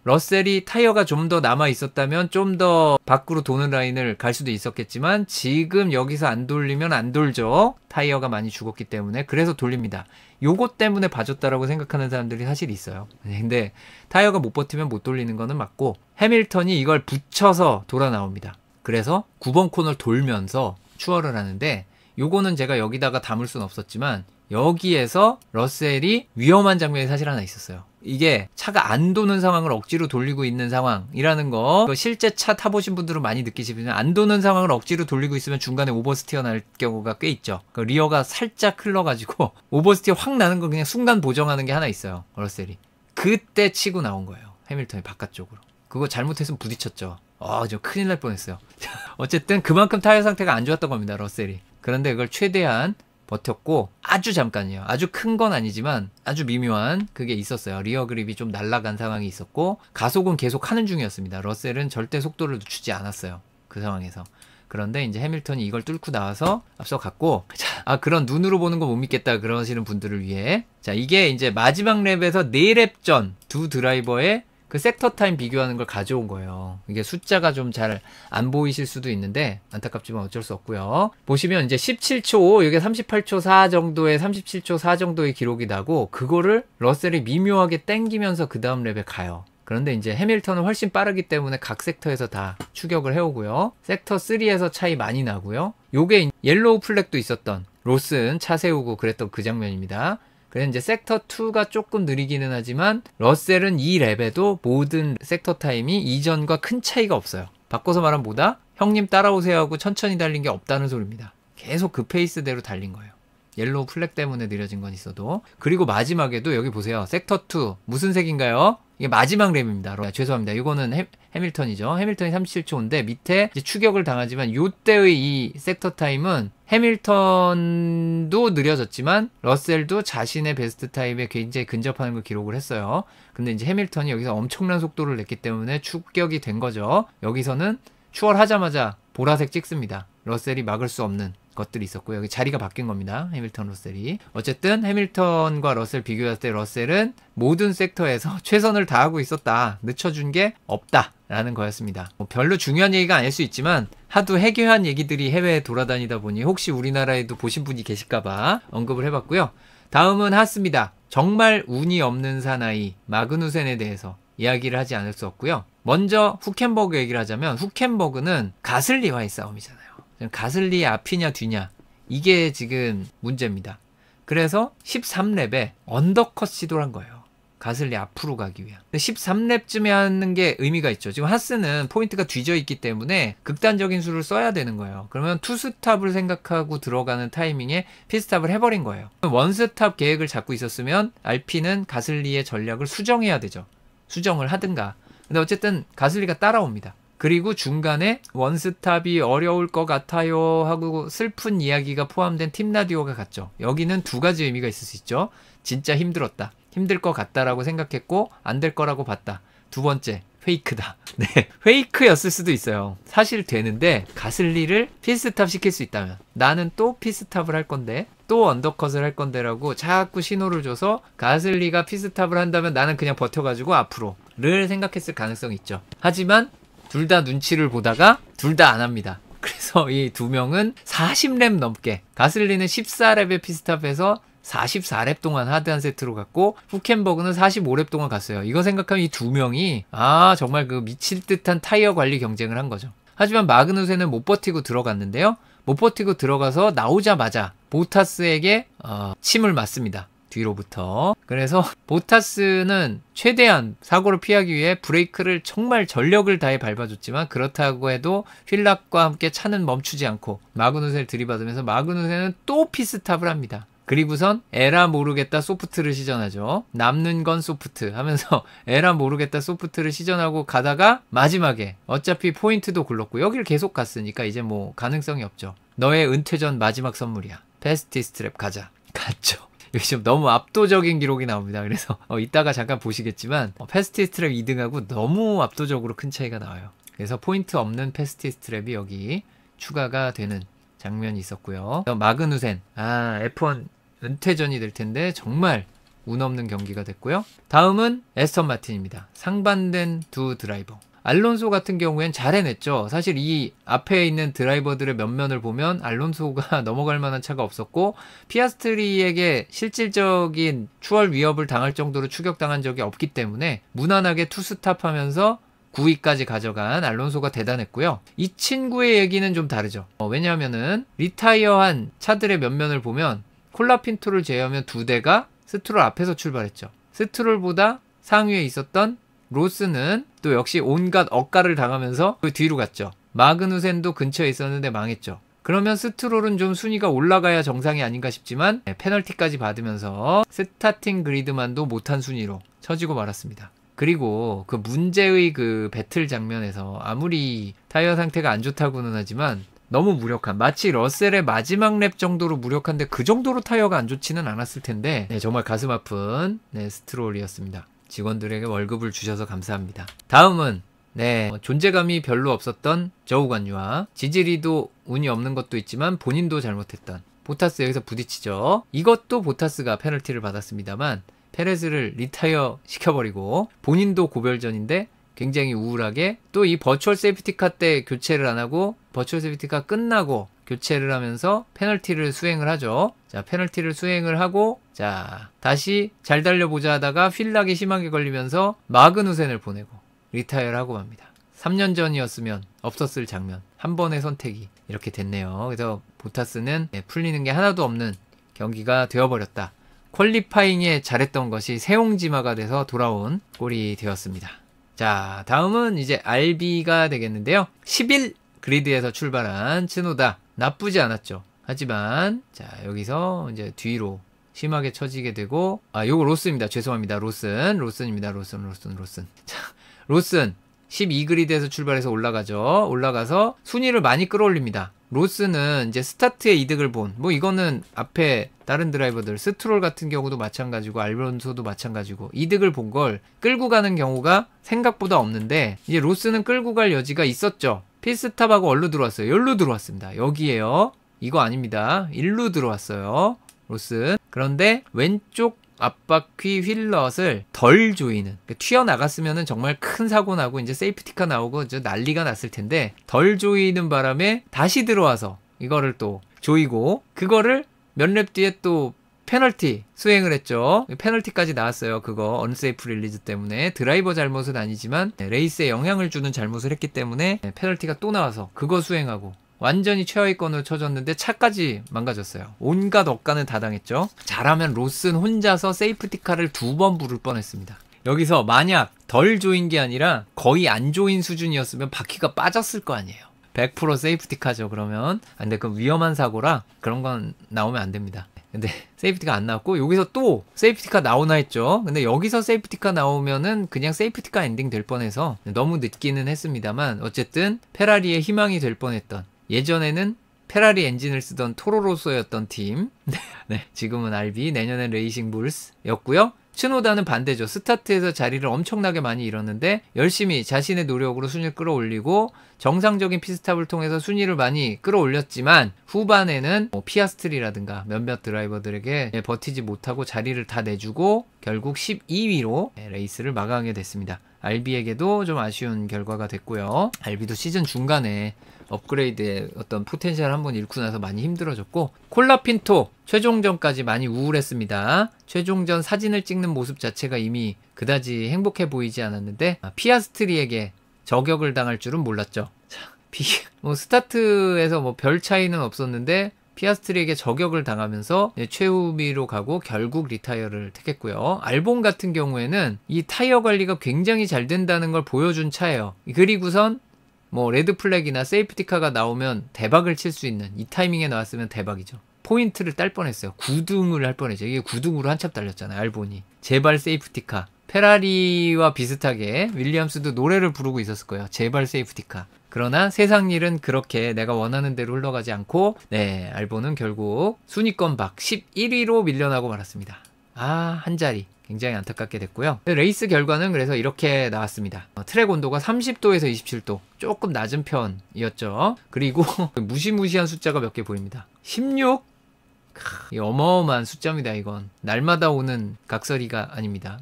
Speaker 1: 러셀이 타이어가 좀 더 남아 있었다면 좀 더 밖으로 도는 라인을 갈 수도 있었겠지만 지금 여기서 안 돌리면 안 돌죠. 타이어가 많이 죽었기 때문에. 그래서 돌립니다. 요것 때문에 봐줬다라고 생각하는 사람들이 사실 있어요. 근데 타이어가 못 버티면 못 돌리는 거는 맞고 해밀턴이 이걸 붙여서 돌아 나옵니다. 그래서 9번 코너를 돌면서 추월을 하는데 요거는 제가 여기다가 담을 수는 없었지만 여기에서 러셀이 위험한 장면이 사실 하나 있었어요. 이게 차가 안 도는 상황을 억지로 돌리고 있는 상황이라는 거 실제 차 타보신 분들은 많이 느끼시지만 안 도는 상황을 억지로 돌리고 있으면 중간에 오버스티어 날 경우가 꽤 있죠. 리어가 살짝 흘러가지고 오버스티어 확 나는 거 그냥 순간 보정하는 게 하나 있어요. 러셀이. 그때 치고 나온 거예요. 해밀턴이 바깥쪽으로. 그거 잘못했으면 부딪혔죠. 저 큰일 날 뻔했어요. 어쨌든 그만큼 타이어 상태가 안 좋았던 겁니다. 러셀이. 그런데 그걸 최대한 버텼고 아주 잠깐이에요. 아주 큰 건 아니지만 아주 미묘한 그게 있었어요. 리어 그립이 좀 날아간 상황이 있었고 가속은 계속 하는 중이었습니다. 러셀은 절대 속도를 늦추지 않았어요. 그 상황에서. 그런데 이제 해밀턴이 이걸 뚫고 나와서 앞서갔고 그런 눈으로 보는 거 못 믿겠다 그러시는 분들을 위해 자, 이게 이제 마지막 랩에서 4랩 전 두 드라이버의 그 섹터 타임 비교하는 걸 가져온 거예요. 이게 숫자가 좀 잘 안 보이실 수도 있는데 안타깝지만 어쩔 수 없고요. 보시면 이제 17초, 이게 38초 4 정도의 37초 4 정도의 기록이 나고 그거를 러셀이 미묘하게 땡기면서 그 다음 랩에 가요. 그런데 이제 해밀턴은 훨씬 빠르기 때문에 각 섹터에서 다 추격을 해오고요. 섹터 3에서 차이 많이 나고요. 요게 옐로우 플렉도 있었던 로슨 차 세우고 그랬던 그 장면입니다. 그래서 이제 섹터 2가 조금 느리기는 하지만 러셀은 이 랩에도 모든 섹터 타임이 이전과 큰 차이가 없어요. 바꿔서 말하면 뭐다? 형님 따라오세요 하고 천천히 달린 게 없다는 소리입니다. 계속 그 페이스대로 달린 거예요. 옐로우 플렉 때문에 느려진 건 있어도. 그리고 마지막에도 여기 보세요. 섹터 2 무슨 색인가요? 이게 마지막 램입니다. 죄송합니다. 이거는 해밀턴이죠. 해밀턴이 37초인데 밑에 이제 추격을 당하지만 요때의 이 섹터 타임은 해밀턴도 느려졌지만 러셀도 자신의 베스트 타임에 굉장히 근접하는 걸 기록을 했어요. 근데 이제 해밀턴이 여기서 엄청난 속도를 냈기 때문에 추격이 된 거죠. 여기서는 추월하자마자 보라색 찍습니다. 러셀이 막을 수 없는 것들이 있었고 여기 자리가 바뀐 겁니다. 해밀턴 러셀이. 어쨌든 해밀턴과 러셀 비교했을 때 러셀은 모든 섹터에서 최선을 다하고 있었다. 늦춰준 게 없다 라는 거였습니다. 별로 중요한 얘기가 아닐 수 있지만 하도 해괴한 얘기들이 해외에 돌아다니다 보니 혹시 우리나라에도 보신 분이 계실까봐 언급을 해봤고요. 다음은 하스입니다. 정말 운이 없는 사나이 마그누센에 대해서 이야기를 하지 않을 수 없고요. 먼저 후켄버그 얘기를 하자면 후켄버그는 가슬리와의 싸움이잖아요. 가슬리의 앞이냐 뒤냐 이게 지금 문제입니다. 그래서 13랩에 언더컷 시도를 한 거예요. 가슬리 앞으로 가기 위한. 13랩쯤에 하는 게 의미가 있죠. 지금 하스는 포인트가 뒤져 있기 때문에 극단적인 수를 써야 되는 거예요. 그러면 투스탑을 생각하고 들어가는 타이밍에 피스탑을 해버린 거예요. 원스탑 계획을 잡고 있었으면 알피는 가슬리의 전략을 수정해야 되죠. 수정을 하든가. 근데 어쨌든 가슬리가 따라옵니다. 그리고 중간에 원스탑이 어려울 것 같아요 하고 슬픈 이야기가 포함된 팀 라디오가 갔죠. 여기는 두 가지 의미가 있을 수 있죠. 진짜 힘들었다. 힘들 것 같다라고 생각했고 안 될 거라고 봤다. 두 번째, 페이크다. 네, 페이크였을 수도 있어요. 사실 되는데 가슬리를 피스탑 시킬 수 있다면 나는 또 피스탑을 할 건데 또 언더컷을 할 건데라고 자꾸 신호를 줘서 가슬리가 피스탑을 한다면 나는 그냥 버텨가지고 앞으로를 생각했을 가능성이 있죠. 하지만 둘 다 눈치를 보다가 둘 다 안 합니다. 그래서 이 두 명은 40랩 넘게 가슬리는 14랩의 피스탑에서 44랩 동안 하드한 세트로 갔고 후켄버그는 45랩 동안 갔어요. 이거 생각하면 이 두 명이 정말 그 미칠 듯한 타이어 관리 경쟁을 한 거죠. 하지만 마그누센은 못 버티고 들어갔는데요. 못 버티고 들어가서 나오자마자 보타스에게 침을 맞습니다. 뒤로부터. 그래서 보타스는 최대한 사고를 피하기 위해 브레이크를 정말 전력을 다해 밟아줬지만 그렇다고 해도 휠락과 함께 차는 멈추지 않고 마그누센을 들이받으면서 마그누센은 또 피스탑을 합니다. 그리고선 에라 모르겠다 소프트를 시전하죠. 남는 건 소프트 하면서 에라 모르겠다 소프트를 시전하고 가다가 마지막에 어차피 포인트도 굴렀고 여기를 계속 갔으니까 이제 뭐 가능성이 없죠. 너의 은퇴전 마지막 선물이야. 패스티스트 랩 가자. 갔죠. 여기 좀 너무 압도적인 기록이 나옵니다. 그래서 이따가 잠깐 보시겠지만 패스티스트 랩 2등하고 너무 압도적으로 큰 차이가 나와요. 그래서 포인트 없는 패스티스트 랩이 여기 추가가 되는 장면이 있었고요. 마그누센 F1 은퇴전이 될 텐데 정말 운 없는 경기가 됐고요. 다음은 에스턴 마틴입니다. 상반된 두 드라이버. 알론소 같은 경우엔 잘 해냈죠. 사실 이 앞에 있는 드라이버들의 면면을 보면 알론소가 넘어갈 만한 차가 없었고 피아스트리에게 실질적인 추월 위협을 당할 정도로 추격당한 적이 없기 때문에 무난하게 투스탑하면서 9위까지 가져간 알론소가 대단했고요. 이 친구의 얘기는 좀 다르죠. 왜냐하면은 리타이어한 차들의 면면을 보면 콜라핀토를 제외하면 두 대가 스트롤 앞에서 출발했죠. 스트롤보다 상위에 있었던 로스는 또 역시 온갖 억가를 당하면서 그 뒤로 갔죠. 마그누센도 근처에 있었는데 망했죠. 그러면 스트롤은 좀 순위가 올라가야 정상이 아닌가 싶지만 페널티까지 받으면서 스타팅 그리드만도 못한 순위로 처지고 말았습니다. 그리고 그 문제의 그 배틀 장면에서 아무리 타이어 상태가 안 좋다고는 하지만 너무 무력한, 마치 러셀의 마지막 랩 정도로 무력한데 그 정도로 타이어가 안 좋지는 않았을 텐데 정말 가슴 아픈 스트롤이었습니다. 직원들에게 월급을 주셔서 감사합니다. 다음은 존재감이 별로 없었던 저우관유와 지지리도 운이 없는 것도 있지만 본인도 잘못했던 보타스 여기서 부딪히죠. 이것도 보타스가 페널티를 받았습니다만 페레즈를 리타이어 시켜버리고 본인도 고별전인데 굉장히 우울하게 또 이 버추얼 세이프티카 때 교체를 안 하고 버추얼 세이프티카 끝나고 교체를 하면서 페널티를 수행을 하죠. 자, 페널티를 수행을 하고 자, 다시 잘 달려보자 하다가 휠락이 심하게 걸리면서 마그누센을 보내고 리타이어를 하고 맙니다. 3년 전이었으면 없었을 장면. 한 번의 선택이 이렇게 됐네요. 그래서 보타스는 풀리는 게 하나도 없는 경기가 되어버렸다. 퀄리파잉에 잘했던 것이 새옹지마가 돼서 돌아온 꼴이 되었습니다. 자, 다음은 이제 RB가 되겠는데요. 11 그리드에서 출발한 츠노다. 나쁘지 않았죠. 하지만 자, 여기서 이제 뒤로 심하게 처지게 되고, 요거 로스입니다. 죄송합니다. 로슨입니다. 로슨. 자, 로슨 12 그리드에서 출발해서 올라가죠. 올라가서 순위를 많이 끌어올립니다. 로스는 이제 스타트의 이득을 본, 뭐 이거는 앞에 다른 드라이버들 스트롤 같은 경우도 마찬가지고 알론소도 마찬가지고 이득을 본 걸 끌고 가는 경우가 생각보다 없는데, 이제 로스는 끌고 갈 여지가 있었죠. 필스탑하고 어디로 들어왔어요? 여기로 들어왔습니다. 여기에요. 이거 아닙니다. 일로 들어왔어요. 로스. 그런데 왼쪽 앞바퀴 휠넛을 덜 조이는, 튀어나갔으면 정말 큰 사고 나고 이제 세이프티카 나오고 이제 난리가 났을 텐데, 덜 조이는 바람에 다시 들어와서 이거를 또 조이고, 그거를 몇 랩 뒤에 또 페널티 수행을 했죠. 페널티까지 나왔어요. 그거 언세이프 릴리즈 때문에. 드라이버 잘못은 아니지만 레이스에 영향을 주는 잘못을 했기 때문에 페널티가 또 나와서 그거 수행하고 완전히 최하위권으로 쳐졌는데 차까지 망가졌어요. 온갖 억가는 다 당했죠. 잘하면 로슨 혼자서 세이프티카를 2번 부를 뻔했습니다. 여기서 만약 덜 조인 게 아니라 거의 안 조인 수준이었으면 바퀴가 빠졌을 거 아니에요. 100% 세이프티카죠. 그러면. 근데 그 위험한 사고라 그런 건 나오면 안 됩니다. 근데 세이프티카 안 나왔고, 여기서 또 세이프티카 나오나 했죠. 근데 여기서 세이프티카 나오면은 그냥 세이프티카 엔딩 될 뻔해서 너무 늦기는 했습니다만, 어쨌든 페라리의 희망이 될 뻔했던, 예전에는 페라리 엔진을 쓰던 토로로소였던 팀, 네, 지금은 RB, 내년엔 레이싱 불스였고요. 츠노다는 반대죠. 스타트에서 자리를 엄청나게 많이 잃었는데 열심히 자신의 노력으로 순위를 끌어올리고 정상적인 피스탑을 통해서 순위를 많이 끌어올렸지만, 후반에는 피아스트리라든가 몇몇 드라이버들에게 버티지 못하고 자리를 다 내주고 결국 12위로 레이스를 마감하게 됐습니다. RB에게도 좀 아쉬운 결과가 됐고요. RB도 시즌 중간에 업그레이드의 어떤 포텐셜을 한번 잃고 나서 많이 힘들어졌고, 콜라핀토 최종전까지 많이 우울했습니다. 최종전 사진을 찍는 모습 자체가 이미 그다지 행복해 보이지 않았는데, 피아스트리에게 저격을 당할 줄은 몰랐죠. 스타트에서 뭐 별 차이는 없었는데 피아스트리에게 저격을 당하면서 최후위로 가고 결국 리타이어를 택했고요. 알본 같은 경우에는 이 타이어 관리가 굉장히 잘 된다는 걸 보여준 차예요. 그리고선 뭐 레드 플래그나 세이프티카가 나오면 대박을 칠 수 있는, 이 타이밍에 나왔으면 대박이죠. 포인트를 딸 뻔했어요. 9등을 할 뻔했죠. 이게 9등으로 한참 달렸잖아요. 알본이. 제발 세이프티카. 페라리와 비슷하게 윌리엄스도 노래를 부르고 있었을 거예요. 제발 세이프티카. 그러나 세상 일은 그렇게 내가 원하는 대로 흘러가지 않고, 네, 알본은 결국 순위권 밖 11위로 밀려나고 말았습니다. 한 자리. 굉장히 안타깝게 됐고요. 레이스 결과는 그래서 이렇게 나왔습니다. 트랙 온도가 30도에서 27도. 조금 낮은 편이었죠. 그리고 무시무시한 숫자가 몇 개 보입니다. 16? 어마어마한 숫자입니다. 이건 날마다 오는 각설이가 아닙니다.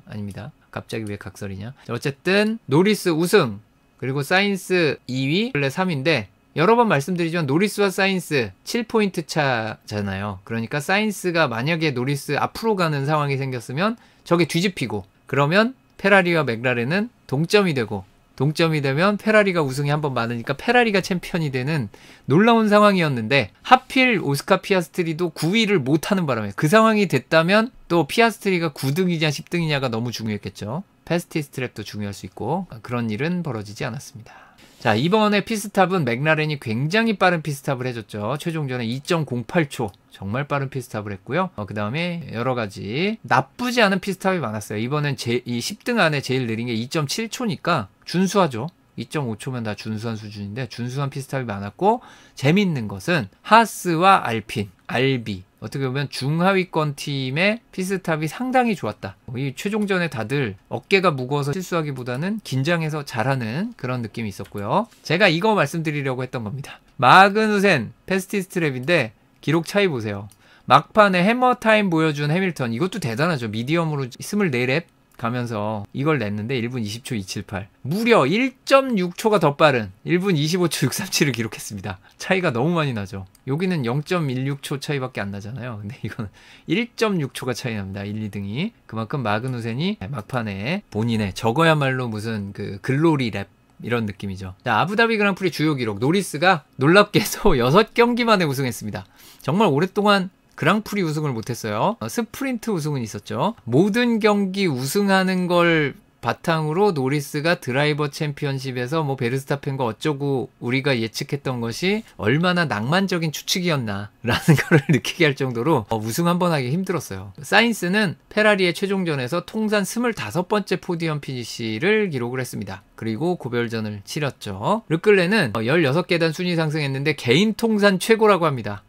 Speaker 1: 갑자기 왜 각설이냐. 어쨌든 노리스 우승, 그리고 사인스 2위, 원래 3위인데 여러 번 말씀드리지만 노리스와 사인스 7포인트 차잖아요. 그러니까 사인스가 만약에 노리스 앞으로 가는 상황이 생겼으면 저게 뒤집히고, 그러면 페라리와 맥라렌은 동점이 되고, 동점이 되면 페라리가 우승이 한 번 많으니까 페라리가 챔피언이 되는 놀라운 상황이었는데, 하필 오스카 피아스트리도 9위를 못하는 바람에, 그 상황이 됐다면 또 피아스트리가 9등이냐 10등이냐가 너무 중요했겠죠. 패스티스 트랩도 중요할 수 있고, 그런 일은 벌어지지 않았습니다. 자, 이번에 피스탑은 맥라렌이 굉장히 빠른 피스탑을 해줬죠. 최종전에 2.08초. 정말 빠른 피스탑을 했고요. 그 다음에 여러 가지 나쁘지 않은 피스탑이 많았어요. 이번엔 이 10등 안에 제일 느린 게 2.7초니까 준수하죠. 2.5초면 다 준수한 수준인데 준수한 피스탑이 많았고, 재밌는 것은 하스와 알핀, RB, 어떻게 보면 중하위권 팀의 피스탑이 상당히 좋았다. 이 최종전에 다들 어깨가 무거워서 실수하기보다는 긴장해서 잘하는 그런 느낌이 있었고요. 제가 이거 말씀드리려고 했던 겁니다. 마그누센 패스티스 트랩인데 기록 차이 보세요. 막판에 해머 타임 보여준 해밀턴, 이것도 대단하죠. 미디엄으로 24랩 가면서 이걸 냈는데 1분 20초 278. 무려 1.6초가 더 빠른 1분 25초 637을 기록했습니다. 차이가 너무 많이 나죠. 여기는 0.16초 차이밖에 안 나잖아요. 근데 이건 1.6초가 차이 납니다. 1, 2등이. 그만큼 마그누센이 막판에 본인의 저거야말로 무슨 그 글로리 랩 이런 느낌이죠. 자, 아부다비 그랑프리 주요 기록. 노리스가 놀랍게도 6경기 만에 우승했습니다. 정말 오랫동안 그랑프리 우승을 못했어요. 스프린트 우승은 있었죠. 모든 경기 우승하는 걸 바탕으로 노리스가 드라이버 챔피언십에서 뭐 베르스타펜과 어쩌고 우리가 예측했던 것이 얼마나 낭만적인 추측이었나라는 거를 느끼게 할 정도로 우승 한번 하기 힘들었어요. 사인스는 페라리의 최종전에서 통산 25번째 포디엄 피니시를 기록을 했습니다. 그리고 고별전을 치렀죠. 르클레는 16계단 순위 상승했는데 개인 통산 최고라고 합니다.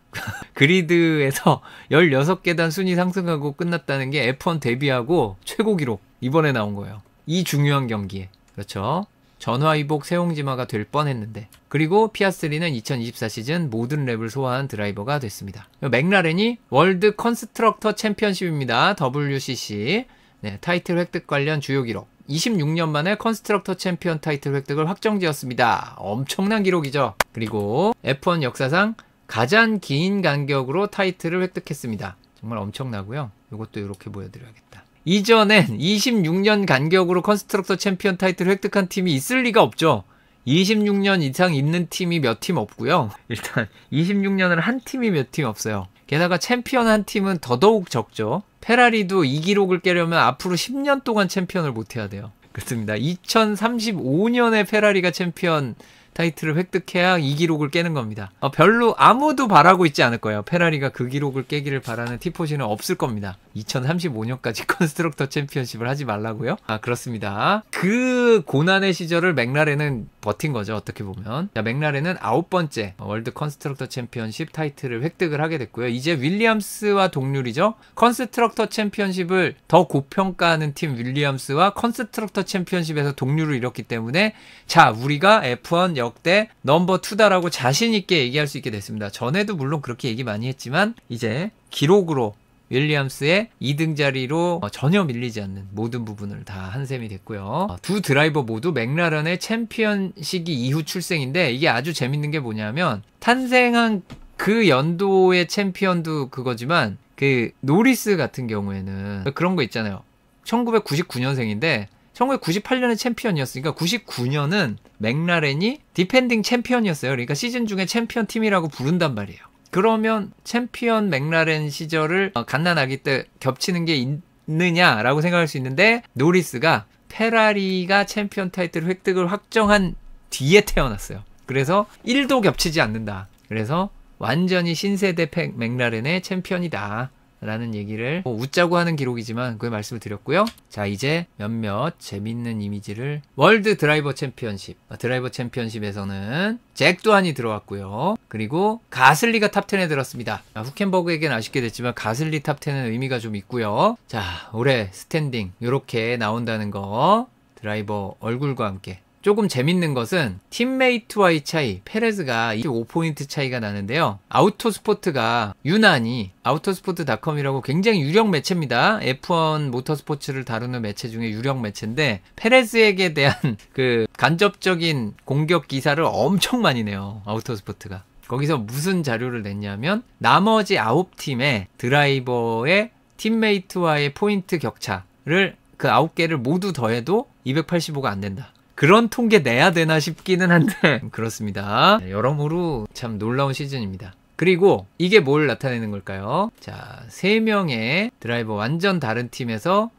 Speaker 1: 그리드에서 16계단 순위 상승하고 끝났다는 게 F1 데뷔하고 최고 기록 이번에 나온 거예요. 이 중요한 경기에. 그렇죠. 전화위복 세옹지마가 될 뻔했는데. 그리고 피아스트리는 2024 시즌 모든 랩을 소화한 드라이버가 됐습니다. 맥라렌이 월드 컨스트럭터 챔피언십입니다. WCC. 네, 타이틀 획득 관련 주요 기록. 26년 만에 컨스트럭터 챔피언 타이틀 획득을 확정지었습니다. 엄청난 기록이죠. 그리고 F1 역사상 가장 긴 간격으로 타이틀을 획득했습니다. 정말 엄청나고요. 이것도 이렇게 보여드려야겠다. 이전엔 26년 간격으로 컨스트럭터 챔피언 타이틀을 획득한 팀이 있을 리가 없죠. 26년 이상 있는 팀이 몇 팀 없고요. 일단 26년을 한 팀이 몇 팀 없어요. 게다가 챔피언 한 팀은 더더욱 적죠. 페라리도 이 기록을 깨려면 앞으로 10년 동안 챔피언을 못해야 돼요. 그렇습니다. 2035년에 페라리가 챔피언 타이틀을 획득해야 이 기록을 깨는 겁니다. 별로 아무도 바라고 있지 않을 거예요. 페라리가 그 기록을 깨기를 바라는 티포시는 없을 겁니다. 2035년까지 컨스트럭터 챔피언십을 하지 말라고요? 그렇습니다. 그 고난의 시절을 맥라렌은 버틴 거죠. 어떻게 보면. 자, 맥라렌은 9번째 월드 컨스트럭터 챔피언십 타이틀을 획득을 하게 됐고요. 이제 윌리엄스와 동률이죠. 컨스트럭터 챔피언십을 더 고평가하는 팀 윌리엄스와 컨스트럭터 챔피언십에서 동률을 이뤘기 때문에 자, 우리가 F1 역대 넘버 2다라고 자신 있게 얘기할 수 있게 됐습니다. 전에도 물론 그렇게 얘기 많이 했지만 이제 기록으로 윌리엄스의 2등 자리로 전혀 밀리지 않는 모든 부분을 다 한 셈이 됐고요. 두 드라이버 모두 맥라렌의 챔피언 시기 이후 출생인데 이게 아주 재밌는 게 뭐냐면 탄생한 그 연도의 챔피언도 그거지만 그 노리스 같은 경우에는 그런 거 있잖아요. 1999년생인데 1998년에 챔피언이었으니까 99년은 맥라렌이 디펜딩 챔피언이었어요. 그러니까 시즌 중에 챔피언 팀이라고 부른단 말이에요. 그러면 챔피언 맥라렌 시절을 갓난아기 때 겹치는 게 있느냐라고 생각할 수 있는데 노리스가 페라리가 챔피언 타이틀 획득을 확정한 뒤에 태어났어요. 그래서 1도 겹치지 않는다. 그래서 완전히 신세대 맥라렌의 챔피언이다 라는 얘기를 웃자고 하는 기록이지만 그 말씀을 드렸고요. 자, 이제 몇몇 재밌는 이미지를 월드 드라이버 챔피언십, 드라이버 챔피언십에서는 잭 두한이 들어왔고요. 그리고 가슬리가 탑10에 들었습니다. 후켄버그에겐 아쉽게 됐지만 가슬리 탑10은 의미가 좀 있고요. 자, 올해 스탠딩 이렇게 나온다는 거 드라이버 얼굴과 함께. 조금 재밌는 것은 팀메이트와의 차이, 페레즈가 25포인트 차이가 나는데요. 아우토스포트가 유난히 아우토스포트닷컴이라고 굉장히 유력 매체입니다. F1 모터스포츠를 다루는 매체 중에 유력 매체인데 페레즈에게 대한 그 간접적인 공격 기사를 엄청 많이 내요. 아우토스포트가. 거기서 무슨 자료를 냈냐면 나머지 9팀의 드라이버의 팀메이트와의 포인트 격차를 그 9개를 모두 더해도 285가 안 된다. 그런 통계 내야 되나 싶기는 한데 그렇습니다. 여러모로 참 놀라운 시즌입니다. 그리고 이게 뭘 나타내는 걸까요? 자, 3명의 드라이버 완전 다른 팀에서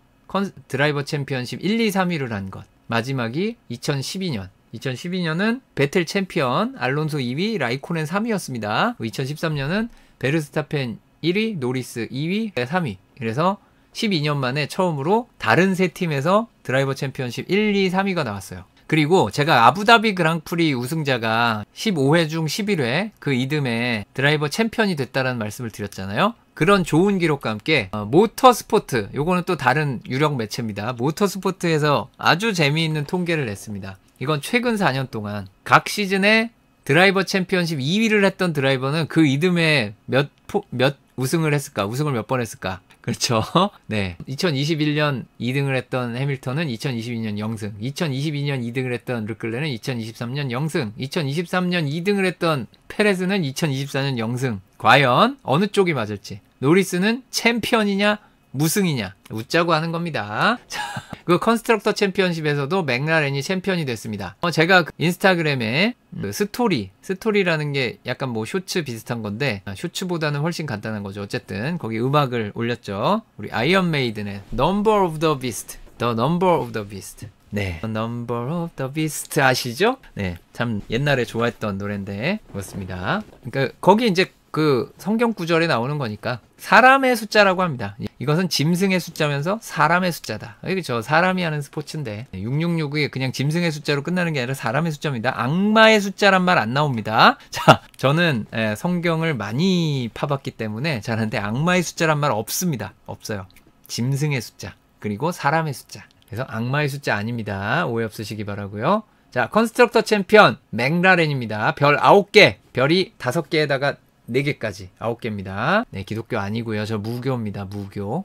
Speaker 1: 드라이버 챔피언십 1, 2, 3위를 한 것. 마지막이 2012년. 2012년은 배틀 챔피언 알론소 2위, 라이코넨 3위였습니다. 2013년은 베르스타펜 1위, 노리스 2위, 3위. 그래서 12년 만에 처음으로 다른 세 팀에서 드라이버 챔피언십 1, 2, 3위가 나왔어요. 그리고 제가 아부다비 그랑프리 우승자가 15회 중 11회 그 이듬해 드라이버 챔피언이 됐다는 말씀을 드렸잖아요. 그런 좋은 기록과 함께 모터스포트, 요거는 또 다른 유력 매체입니다. 모터스포트에서 아주 재미있는 통계를 냈습니다. 이건 최근 4년 동안 각 시즌에 드라이버 챔피언십 2위를 했던 드라이버는 그 이듬해 몇 우승을 했을까? 우승을 몇 번 했을까? 그렇죠. 네. 2021년 2등을 했던 해밀턴은 2022년 0승, 2022년 2등을 했던 르클레는 2023년 0승, 2023년 2등을 했던 페레즈는 2024년 0승. 과연 어느 쪽이 맞을지. 노리스는 챔피언이냐 무승이냐 웃자고 하는 겁니다. 자, 그 컨스트럭터 챔피언십에서도 맥라렌이 챔피언이 됐습니다. 제가 그 인스타그램에 그 스토리라는 게 약간 뭐 쇼츠 비슷한 건데 쇼츠보다는 훨씬 간단한 거죠. 어쨌든 거기 음악을 올렸죠. 우리 아이언 메이든의 Number of the Beast The Number of the Beast. 네, The Number of the Beast 아시죠? 네, 참 옛날에 좋아했던 노래인데 그렇습니다. 그러니까 거기 이제 그 성경 구절에 나오는 거니까 사람의 숫자라고 합니다. 이것은 짐승의 숫자면서 사람의 숫자다. 그렇죠. 사람이 하는 스포츠인데 6666이 그냥 짐승의 숫자로 끝나는 게 아니라 사람의 숫자입니다. 악마의 숫자란 말 안 나옵니다. 자, 저는 성경을 많이 파봤기 때문에 잘하는데 악마의 숫자란 말 없습니다. 없어요. 짐승의 숫자 그리고 사람의 숫자. 그래서 악마의 숫자 아닙니다. 오해 없으시기 바라고요. 자, 컨스트럭터 챔피언 맥라렌입니다. 별 9개, 별이 5개에다가 4개까지 9개입니다. 네, 기독교 아니고요. 저 무교입니다. 무교.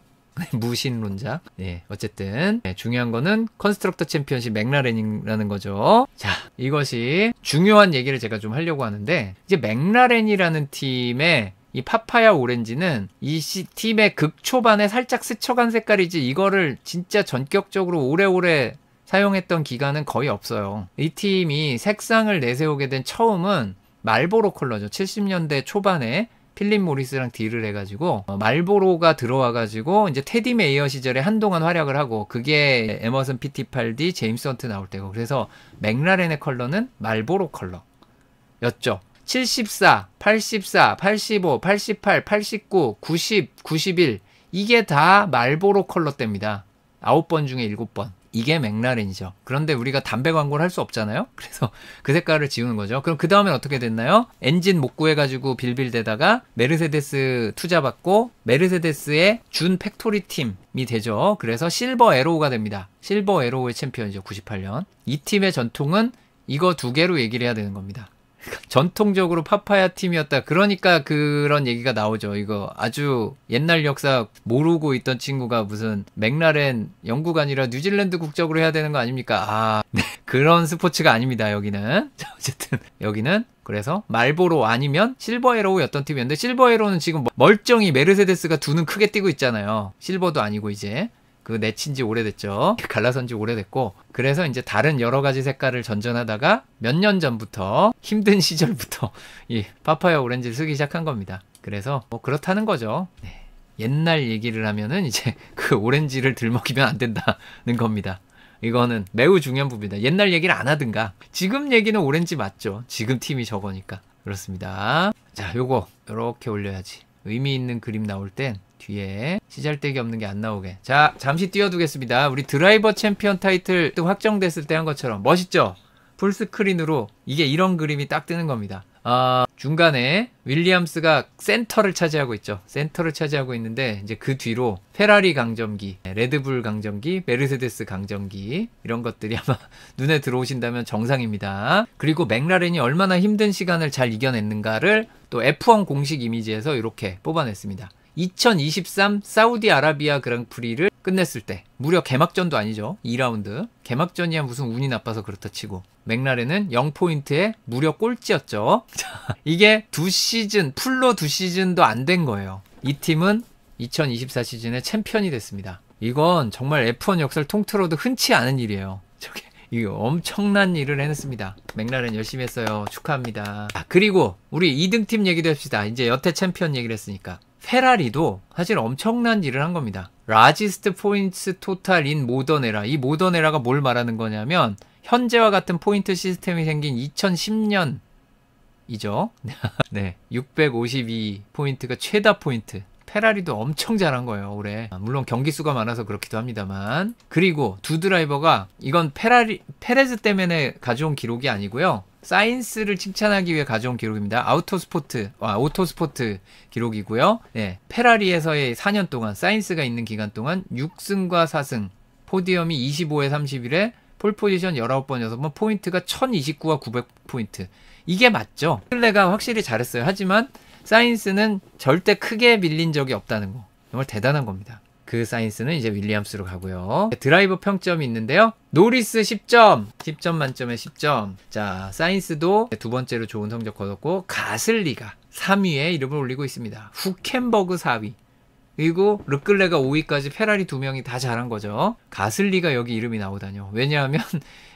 Speaker 1: 무신론자. 네, 어쨌든 중요한 거는 컨스트럭터 챔피언십 맥라렌이라는 거죠. 자, 이것이 중요한 얘기를 제가 좀 하려고 하는데 이제 맥라렌이라는 팀의 이 파파야 오렌지는 이 팀의 극초반에 살짝 스쳐간 색깔이지 이거를 진짜 전격적으로 오래오래 사용했던 기간은 거의 없어요. 이 팀이 색상을 내세우게 된 처음은 말보로 컬러죠. 70년대 초반에 필립 모리스랑 딜을 해가지고 말보로가 들어와가지고 이제 테디 메이어 시절에 한동안 활약을 하고 그게 에머슨 피티팔디, 제임스 헌트 나올 때고 그래서 맥라렌의 컬러는 말보로 컬러였죠. 74, 84, 85, 88, 89, 90, 91 이게 다 말보로 컬러 때입니다. 9번 중에 7번. 이게 맥라렌이죠. 그런데 우리가 담배 광고를 할 수 없잖아요. 그래서 그 색깔을 지우는 거죠. 그럼 그 다음엔 어떻게 됐나요? 엔진 못 구해가지고 빌빌대다가 메르세데스 투자받고 메르세데스의 준 팩토리 팀이 되죠. 그래서 실버 에로우가 됩니다. 실버 에로우의 챔피언이죠. 98년. 이 팀의 전통은 이거 2개로 얘기를 해야 되는 겁니다. 전통적으로 파파야 팀이었다. 그러니까 그런 얘기가 나오죠. 이거 아주 옛날 역사 모르고 있던 친구가 무슨 맥라렌 영국 아니라 뉴질랜드 국적으로 해야 되는 거 아닙니까? 아, 네. 그런 스포츠가 아닙니다. 여기는. 자, 어쨌든 여기는 그래서 말보로 아니면 실버 에로우였던 팀이었는데 실버 에로우는 지금 멀쩡히 메르세데스가 두 눈 크게 띄고 있잖아요. 실버도 아니고 이제. 그 내친 지 오래됐죠. 갈라선 지 오래됐고 그래서 이제 다른 여러 가지 색깔을 전전하다가 몇 년 전부터 힘든 시절부터 이 파파야 오렌지를 쓰기 시작한 겁니다. 그래서 뭐 그렇다는 거죠. 네. 옛날 얘기를 하면은 이제 그 오렌지를 들먹이면 안 된다는 겁니다. 이거는 매우 중요한 부분입니다. 옛날 얘기를 안 하든가 지금 얘기는 오렌지 맞죠. 지금 팀이 저거니까 그렇습니다. 자, 요거 이렇게 올려야지. 의미 있는 그림 나올 땐 뒤에 시잘데기 없는 게 안 나오게. 자, 잠시 띄워두겠습니다. 우리 드라이버 챔피언 타이틀 확정됐을 때 한 것처럼 멋있죠? 풀스크린으로 이게 이런 그림이 딱 뜨는 겁니다. 중간에 윌리엄스가 센터를 차지하고 있죠. 센터를 차지하고 있는데 이제 그 뒤로 페라리 강점기, 레드불 강점기, 메르세데스 강점기 이런 것들이 아마 눈에 들어오신다면 정상입니다. 그리고 맥라렌이 얼마나 힘든 시간을 잘 이겨냈는가를 또 F1 공식 이미지에서 이렇게 뽑아냈습니다. 2023 사우디아라비아 그랑프리를 끝냈을 때 무려 개막전도 아니죠. 2라운드. 개막전이야 무슨 운이 나빠서 그렇다 치고 맥라렌은 0포인트에 무려 꼴찌였죠. 이게 2시즌, 풀로 2시즌도 안 된 거예요. 이 팀은 2024 시즌에 챔피언이 됐습니다. 이건 정말 F1 역사를 통틀어도 흔치 않은 일이에요. 이거 엄청난 일을 해냈습니다. 맥라렌 열심히 했어요. 축하합니다. 그리고 우리 2등팀 얘기도 합시다. 이제 여태 챔피언 얘기를 했으니까. 페라리도 사실 엄청난 일을 한 겁니다. 라지스트 포인트 토탈 인 모던 에라. 이 모던 에라가 뭘 말하는 거냐면 현재와 같은 포인트 시스템이 생긴 2010년이죠. 네, 652 포인트가 최다 포인트. 페라리도 엄청 잘한 거예요, 올해. 물론 경기 수가 많아서 그렇기도 합니다만. 그리고 두 드라이버가 이건 페레즈 때문에 가져온 기록이 아니고요. 사인스를 칭찬하기 위해 가져온 기록입니다. 오토스포트 기록이고요. 네, 페라리에서의 4년 동안 사인스가 있는 기간 동안 6승과 4승, 포디엄이 25에 31에 폴포지션 19번, 6번, 포인트가 1029와 900포인트. 이게 맞죠? 클레가 확실히 잘했어요. 하지만 사인스는 절대 크게 밀린 적이 없다는 거. 정말 대단한 겁니다. 그 사인스는 이제 윌리엄스로 가고요. 드라이버 평점이 있는데요. 노리스 10점. 10점 만점에 10점. 자, 사인스도 두 번째로 좋은 성적 거뒀고 가슬리가 3위에 이름을 올리고 있습니다. 후켄버그 4위. 그리고 르클레가 5위까지 페라리 2명이 다 잘한 거죠. 가슬리가 여기 이름이 나오다뇨. 왜냐하면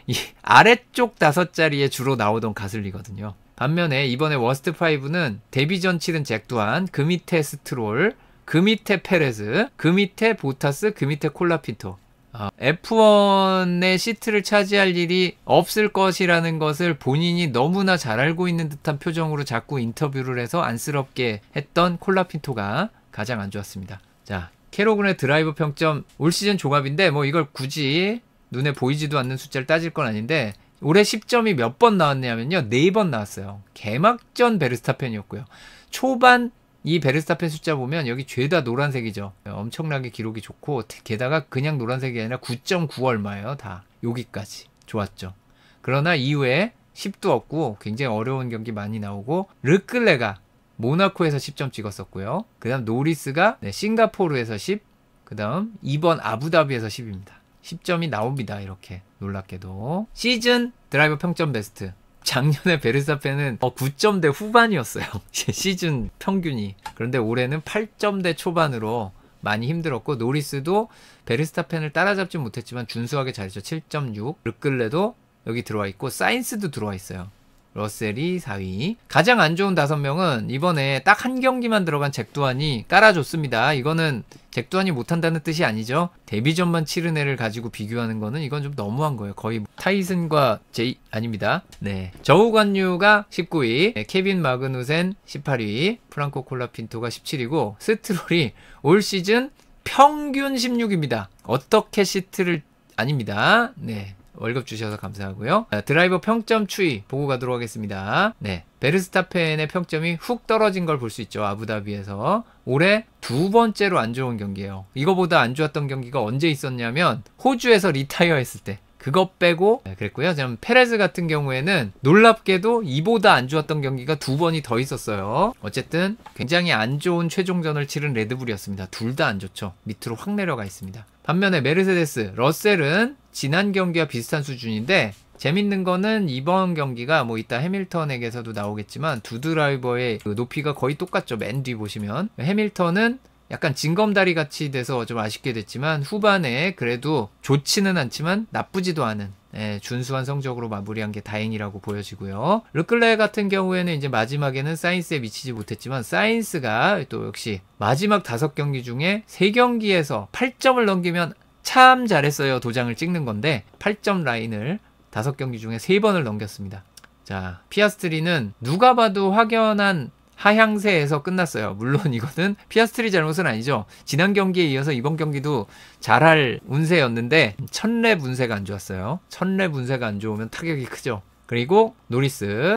Speaker 1: 이 아래쪽 5자리에 주로 나오던 가슬리거든요. 반면에 이번에 워스트 5는 데뷔전 치른 잭 두한, 그 밑에 스트롤, 그 밑에 페레즈, 그 밑에 보타스, 그 밑에 콜라핀토. F1의 시트를 차지할 일이 없을 것이라는 것을 본인이 너무나 잘 알고 있는 듯한 표정으로 자꾸 인터뷰를 해서 안쓰럽게 했던 콜라핀토가 가장 안 좋았습니다. 자, 캐로군의 드라이버 평점 올 시즌 종합인데 뭐 이걸 굳이 눈에 보이지도 않는 숫자를 따질 건 아닌데 올해 10점이 몇 번 나왔냐면요. 4번 나왔어요. 개막전 베르스타펜이었고요. 초반 이 베르스타펜 숫자 보면 여기 죄다 노란색이죠. 엄청나게 기록이 좋고 게다가 그냥 노란색이 아니라 9.9 얼마예요. 다 여기까지 좋았죠. 그러나 이후에 10도 없고 굉장히 어려운 경기 많이 나오고 르클레가 모나코에서 10점 찍었었고요. 그 다음 노리스가 싱가포르에서 10, 그 다음 이번 아부다비에서 10입니다. 10점이 나옵니다. 이렇게 놀랍게도. 시즌 드라이버 평점 베스트. 작년에 베르스타펜은 9점대 후반이었어요. 시즌 평균이. 그런데 올해는 8점대 초반으로 많이 힘들었고 노리스도 베르스타펜을 따라잡지 못했지만 준수하게 잘했죠. 7.6. 르클레도 여기 들어와 있고 사인스도 들어와 있어요. 러셀이 4위. 가장 안 좋은 5명은 이번에 딱 한 경기만 들어간 잭두안이 깔아줬습니다. 이거는 잭두안이 못한다는 뜻이 아니죠. 데뷔전만 치른 애를 가지고 비교하는 거는 이건 좀 너무한 거예요. 거의 타이슨과 제이 아닙니다. 네, 저우관유가 19위, 케빈 마그누센 18위, 프랑코 콜라핀토가 17위고 스트롤이 올 시즌 평균 16입니다. 어떻게 시트를 아닙니다. 네. 월급 주셔서 감사하고요. 드라이버 평점 추이 보고 가도록 하겠습니다. 네, 베르스타펜의 평점이 훅 떨어진 걸 볼 수 있죠. 아부다비에서. 올해 2번째로 안 좋은 경기예요. 이거보다 안 좋았던 경기가 언제 있었냐면 호주에서 리타이어 했을 때. 그거 빼고 그랬고요. 지금 페레즈 같은 경우에는 놀랍게도 이보다 안 좋았던 경기가 2번이 더 있었어요. 어쨌든 굉장히 안 좋은 최종전을 치른 레드불이었습니다. 둘 다 안 좋죠. 밑으로 확 내려가 있습니다. 반면에 메르세데스, 러셀은 지난 경기와 비슷한 수준인데 재밌는 거는 이번 경기가 뭐 이따 해밀턴에게서도 나오겠지만 두 드라이버의 그 높이가 거의 똑같죠. 맨 뒤 보시면 해밀턴은 약간 징검다리 같이 돼서 좀 아쉽게 됐지만 후반에 그래도 좋지는 않지만 나쁘지도 않은 준수한 성적으로 마무리한 게 다행이라고 보여지고요. 르클레 같은 경우에는 이제 마지막에는 사인스에 미치지 못했지만 사인스가 또 역시 마지막 5경기 중에 3경기에서 8점을 넘기면 참 잘했어요. 도장을 찍는 건데 8점 라인을 5경기 중에 3번을 넘겼습니다. 자, 피아스트리는 누가 봐도 확연한 하향세에서 끝났어요. 물론 이거는 피아스트리 잘못은 아니죠. 지난 경기에 이어서 이번 경기도 잘할 운세였는데 첫랩 운세가 안 좋았어요. 첫랩 운세가 안 좋으면 타격이 크죠. 그리고 노리스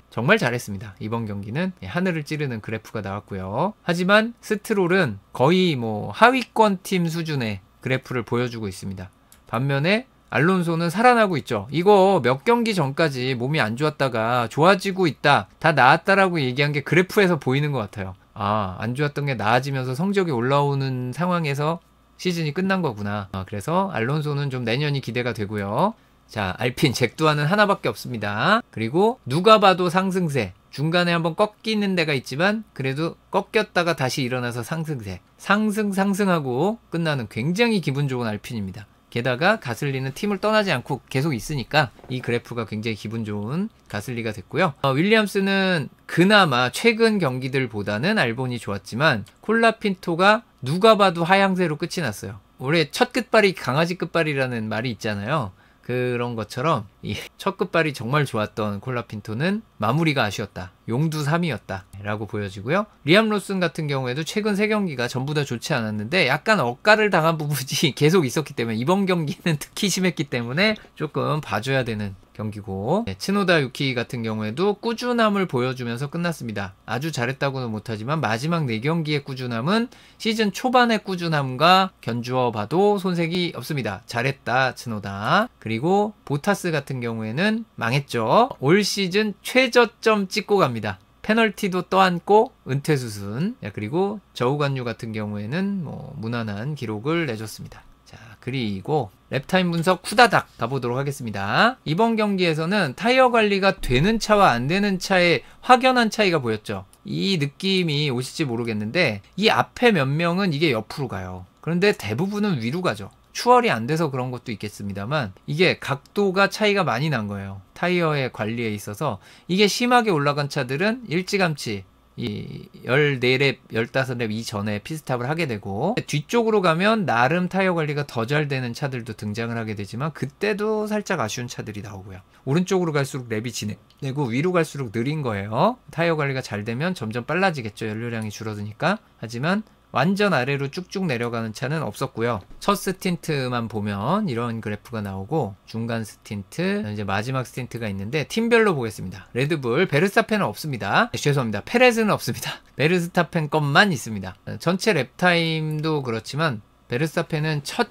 Speaker 1: 정말 잘했습니다. 이번 경기는 하늘을 찌르는 그래프가 나왔고요. 하지만 스트롤은 거의 뭐 하위권 팀 수준의 그래프를 보여주고 있습니다. 반면에 알론소는 살아나고 있죠. 이거 몇 경기 전까지 몸이 안 좋았다가 좋아지고 있다, 다 나았다라고 얘기한 게 그래프에서 보이는 것 같아요. 아, 안 좋았던 게 나아지면서 성적이 올라오는 상황에서 시즌이 끝난 거구나. 그래서 알론소는 좀 내년이 기대가 되고요. 자, 알핀 잭두안은 하나밖에 없습니다. 그리고 누가 봐도 상승세. 중간에 한번 꺾이는 데가 있지만 그래도 꺾였다가 다시 일어나서 상승세. 상승하고 끝나는 굉장히 기분 좋은 알핀입니다. 게다가 가슬리는 팀을 떠나지 않고 계속 있으니까 이 그래프가 굉장히 기분 좋은 가슬리가 됐고요. 윌리엄스는 그나마 최근 경기들보다는 알본이 좋았지만 콜라핀토가 누가 봐도 하향세로 끝이 났어요. 올해 첫 끝발이 강아지 끝발이라는 말이 있잖아요. 그런 것처럼 이 첫 끝발이 정말 좋았던 콜라핀토는 마무리가 아쉬웠다. 용두 3위였다 라고 보여지고요. 리암 로슨 같은 경우에도 최근 3경기가 전부 다 좋지 않았는데 약간 억가를 당한 부분이 계속 있었기 때문에 이번 경기는 특히 심했기 때문에 조금 봐줘야 되는 경기고, 츠노다 유키 같은 경우에도 꾸준함을 보여주면서 끝났습니다. 아주 잘했다고는 못하지만 마지막 4경기의 꾸준함은 시즌 초반의 꾸준함과 견주어 봐도 손색이 없습니다. 잘했다 츠노다. 그리고 보타스 같은 경우에는 망했죠. 올 시즌 최저점 찍고 갑니다. 페널티도 떠안고 은퇴 수순. 그리고 저우관유 같은 경우에는 뭐 무난한 기록을 내줬습니다. 자, 그리고 랩타임 분석 후다닥 가보도록 하겠습니다. 이번 경기에서는 타이어 관리가 되는 차와 안 되는 차의 확연한 차이가 보였죠. 이 느낌이 오실지 모르겠는데 이 앞에 몇 명은 이게 옆으로 가요. 그런데 대부분은 위로 가죠. 추월이 안 돼서 그런 것도 있겠습니다만 이게 각도가 차이가 많이 난 거예요. 타이어의 관리에 있어서 이게 심하게 올라간 차들은 일찌감치 이 14랩, 15랩 이전에 피스탑을 하게 되고, 뒤쪽으로 가면 나름 타이어 관리가 더 잘 되는 차들도 등장을 하게 되지만 그때도 살짝 아쉬운 차들이 나오고요. 오른쪽으로 갈수록 랩이 진행되고 위로 갈수록 느린 거예요. 타이어 관리가 잘 되면 점점 빨라지겠죠. 연료량이 줄어드니까. 하지만 완전 아래로 쭉쭉 내려가는 차는 없었고요. 첫 스틴트만 보면 이런 그래프가 나오고, 중간 스틴트, 이제 마지막 스틴트가 있는데 팀별로 보겠습니다. 레드불, 베르스타펜은 없습니다. 죄송합니다. 페레즈는 없습니다. 베르스타펜 것만 있습니다. 전체 랩타임도 그렇지만 베르스타펜은 첫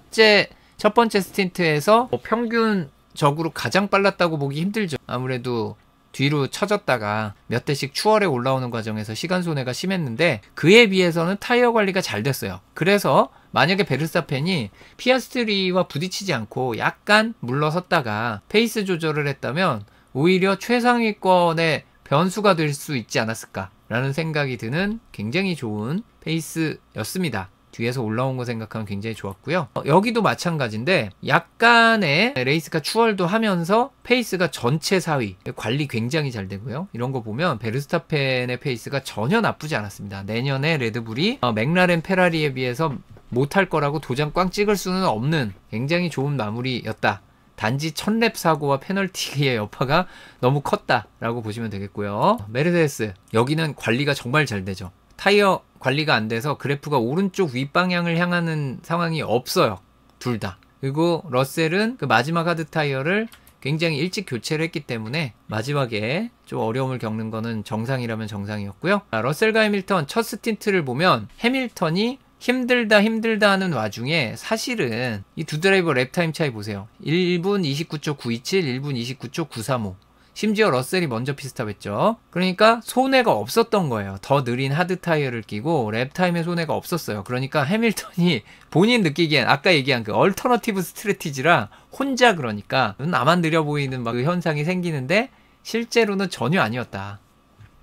Speaker 1: 번째 스틴트에서 평균적으로 가장 빨랐다고 보기 힘들죠. 아무래도 뒤로 쳐졌다가 몇 대씩 추월해 올라오는 과정에서 시간 손해가 심했는데 그에 비해서는 타이어 관리가 잘 됐어요. 그래서 만약에 베르스타펜이 피아스트리와 부딪히지 않고 약간 물러섰다가 페이스 조절을 했다면 오히려 최상위권의 변수가 될 수 있지 않았을까라는 생각이 드는 굉장히 좋은 페이스였습니다. 뒤에서 올라온 거 생각하면 굉장히 좋았고요. 여기도 마찬가지인데 약간의 레이스카 추월도 하면서 페이스가 전체 4위, 관리 굉장히 잘 되고요. 이런 거 보면 베르스타펜의 페이스가 전혀 나쁘지 않았습니다. 내년에 레드불이 맥라렌, 페라리에 비해서 못할 거라고 도장 꽝 찍을 수는 없는 굉장히 좋은 마무리였다. 단지 1000랩 사고와 페널티의 여파가 너무 컸다라고 보시면 되겠고요. 메르세데스, 여기는 관리가 정말 잘 되죠. 타이어 관리가 안 돼서 그래프가 오른쪽 윗방향을 향하는 상황이 없어요. 둘 다. 그리고 러셀은 그 마지막 하드 타이어를 굉장히 일찍 교체를 했기 때문에 마지막에 좀 어려움을 겪는 거는 정상이라면 정상이었고요. 러셀과 해밀턴 첫 스틴트를 보면 해밀턴이 힘들다 하는 와중에 사실은 이 두 드라이버 랩타임 차이 보세요. 1분 29초 927, 1분 29초 935. 심지어 러셀이 먼저 피스탑했죠. 그러니까 손해가 없었던 거예요. 더 느린 하드 타이어를 끼고 랩타임에 손해가 없었어요. 그러니까 해밀턴이 본인 느끼기엔 아까 얘기한 그 얼터너티브 스트래티지라 혼자, 그러니까 나만 느려 보이는 막 그 현상이 생기는데 실제로는 전혀 아니었다.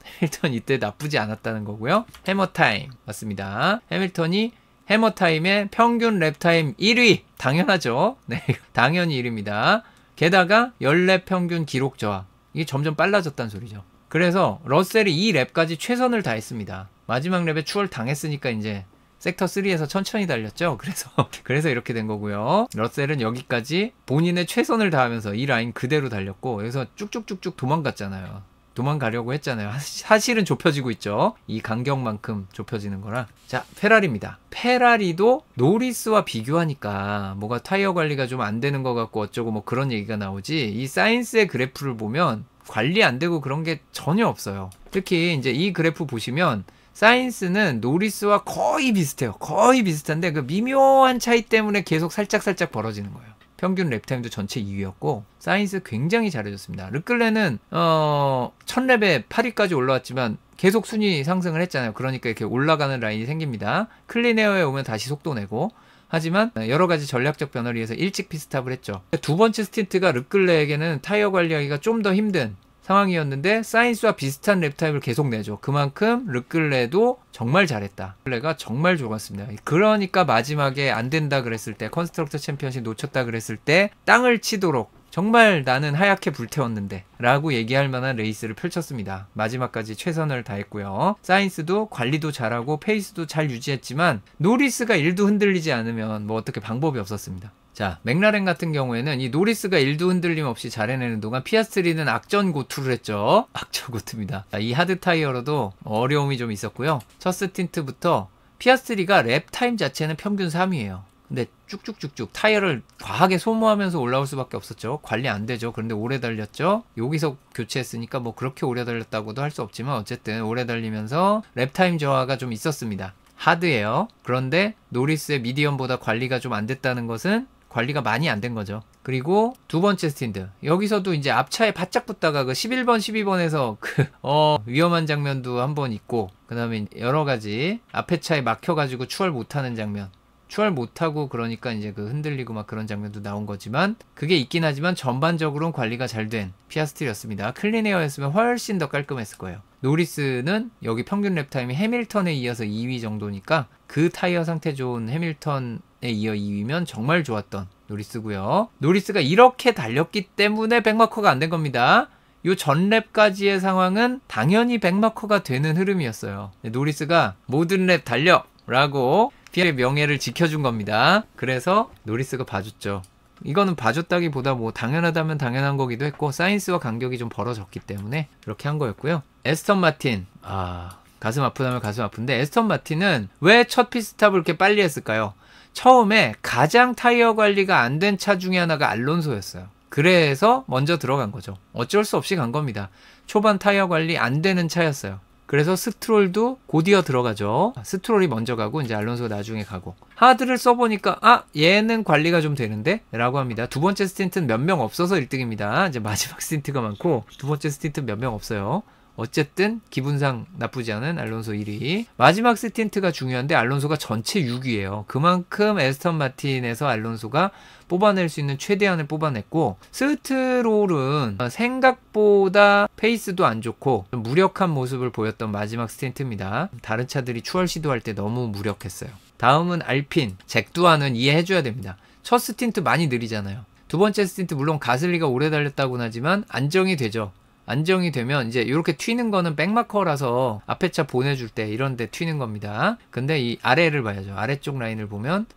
Speaker 1: 해밀턴 이때 나쁘지 않았다는 거고요. 해머타임 맞습니다. 해밀턴이 해머타임의 평균 랩타임 1위. 당연하죠. 네, 당연히 1위입니다. 게다가 10랩 평균 기록 저하. 이게 점점 빨라졌다는 소리죠. 그래서 러셀이 이 랩까지 최선을 다했습니다. 마지막 랩에 추월 당했으니까 이제 섹터 3에서 천천히 달렸죠. 그래서 이렇게 된 거고요. 러셀은 여기까지 본인의 최선을 다하면서 이 라인 그대로 달렸고, 여기서 쭉쭉쭉쭉 도망갔잖아요. 도망가려고 했잖아요. 사실은 좁혀지고 있죠. 이 간격만큼 좁혀지는 거라. 자, 페라리입니다. 페라리도 노리스와 비교하니까 뭐가 타이어 관리가 좀 안 되는 것 같고 어쩌고 뭐 그런 얘기가 나오지, 이 사이언스의 그래프를 보면 관리 안 되고 그런 게 전혀 없어요. 특히 이제 이 그래프 보시면 사이언스는 노리스와 거의 비슷해요. 거의 비슷한데 그 미묘한 차이 때문에 계속 살짝 벌어지는 거예요. 평균 랩타임도 전체 2위였고 사이언스 굉장히 잘해줬습니다. 르클레는 1000랩에 8위까지 올라왔지만 계속 순위 상승을 했잖아요. 그러니까 이렇게 올라가는 라인이 생깁니다. 클린에어에 오면 다시 속도 내고, 하지만 여러 가지 전략적 변화를 위해서 일찍 피스탑을 했죠. 두 번째 스틴트가 르클레에게는 타이어 관리하기가 좀 더 힘든 상황이었는데 사이언스와 비슷한 랩타임을 계속 내죠. 그만큼 르클레도 정말 잘했다. 르클레가 정말 좋았습니다. 그러니까 마지막에 안 된다 그랬을 때, 컨스트럭터 챔피언십 놓쳤다 그랬을 때 땅을 치도록 정말 나는 하얗게 불태웠는데 라고 얘기할 만한 레이스를 펼쳤습니다. 마지막까지 최선을 다했고요. 사이언스도 관리도 잘하고 페이스도 잘 유지했지만 노리스가 1도 흔들리지 않으면 뭐 어떻게 방법이 없었습니다. 자, 맥라렌 같은 경우에는 이 노리스가 1도 흔들림 없이 잘 해내는 동안 피아스트리는 악전고투를 했죠. 악전고투입니다. 이 하드 타이어로도 어려움이 좀 있었고요. 첫 스틴트부터 피아스트리가 랩 타임 자체는 평균 3위예요. 근데 쭉쭉쭉쭉 타이어를 과하게 소모하면서 올라올 수밖에 없었죠. 관리 안 되죠. 그런데 오래 달렸죠. 여기서 교체했으니까 뭐 그렇게 오래 달렸다고도 할 수 없지만 어쨌든 오래 달리면서 랩타임 저하가 좀 있었습니다. 하드예요. 그런데 노리스의 미디엄보다 관리가 좀 안 됐다는 것은 관리가 많이 안 된 거죠. 그리고 두 번째 스틴트, 여기서도 이제 앞차에 바짝 붙다가 그 11번 12번에서 그 위험한 장면도 한번 있고, 그 다음에 여러 가지 앞에 차에 막혀가지고 추월 못하는 장면, 추월 못하고 그러니까 이제 그 흔들리고 막 그런 장면도 나온 거지만, 그게 있긴 하지만 전반적으로는 관리가 잘 된 피아스트리였습니다. 클린에어였으면 훨씬 더 깔끔했을 거예요. 노리스는 여기 평균 랩타임이 해밀턴에 이어서 2위 정도니까 그 타이어 상태 좋은 해밀턴에 이어 2위면 정말 좋았던 노리스고요. 노리스가 이렇게 달렸기 때문에 백마커가 안 된 겁니다. 요 전랩까지의 상황은 당연히 백마커가 되는 흐름이었어요. 노리스가 모든 랩 달려! 라고 피아의 명예를 지켜준 겁니다. 그래서 노리스가 봐줬죠. 이거는 봐줬다기보다 뭐 당연하다면 당연한 거기도 했고 사인스와 간격이 좀 벌어졌기 때문에 그렇게 한 거였고요. 에스턴 마틴. 가슴 아프다면 가슴 아픈데 에스턴 마틴은 왜 첫 피스탑을 이렇게 빨리 했을까요? 처음에 가장 타이어 관리가 안 된 차 중에 하나가 알론소였어요. 그래서 먼저 들어간 거죠. 어쩔 수 없이 간 겁니다. 초반 타이어 관리 안 되는 차였어요. 그래서 스트롤도 곧이어 들어가죠. 스트롤이 먼저 가고 이제 알론소가 나중에 가고. 하드를 써보니까 얘는 관리가 좀 되는데? 라고 합니다. 두 번째 스틴트는 몇 명 없어서 1등입니다. 이제 마지막 스틴트가 많고 두 번째 스틴트는 몇 명 없어요. 어쨌든 기분상 나쁘지 않은 알론소 1위. 마지막 스틴트가 중요한데 알론소가 전체 6위예요. 그만큼 에스턴 마틴에서 알론소가 뽑아낼 수 있는 최대한을 뽑아냈고 스트롤은 생각보다 페이스도 안 좋고 좀 무력한 모습을 보였던 마지막 스틴트입니다. 다른 차들이 추월 시도할 때 너무 무력했어요. 다음은 알핀. 잭두아는 이해해줘야 됩니다. 첫 스틴트 많이 느리잖아요. 두 번째 스틴트 물론 가슬리가 오래 달렸다고는 하지만 안정이 되죠. 안정이 되면 이제 이렇게 튀는 거는 백마커라서 앞에 차 보내줄 때 이런 데 튀는 겁니다. 근데 이 아래를 봐야죠. 아래쪽 라인을 보면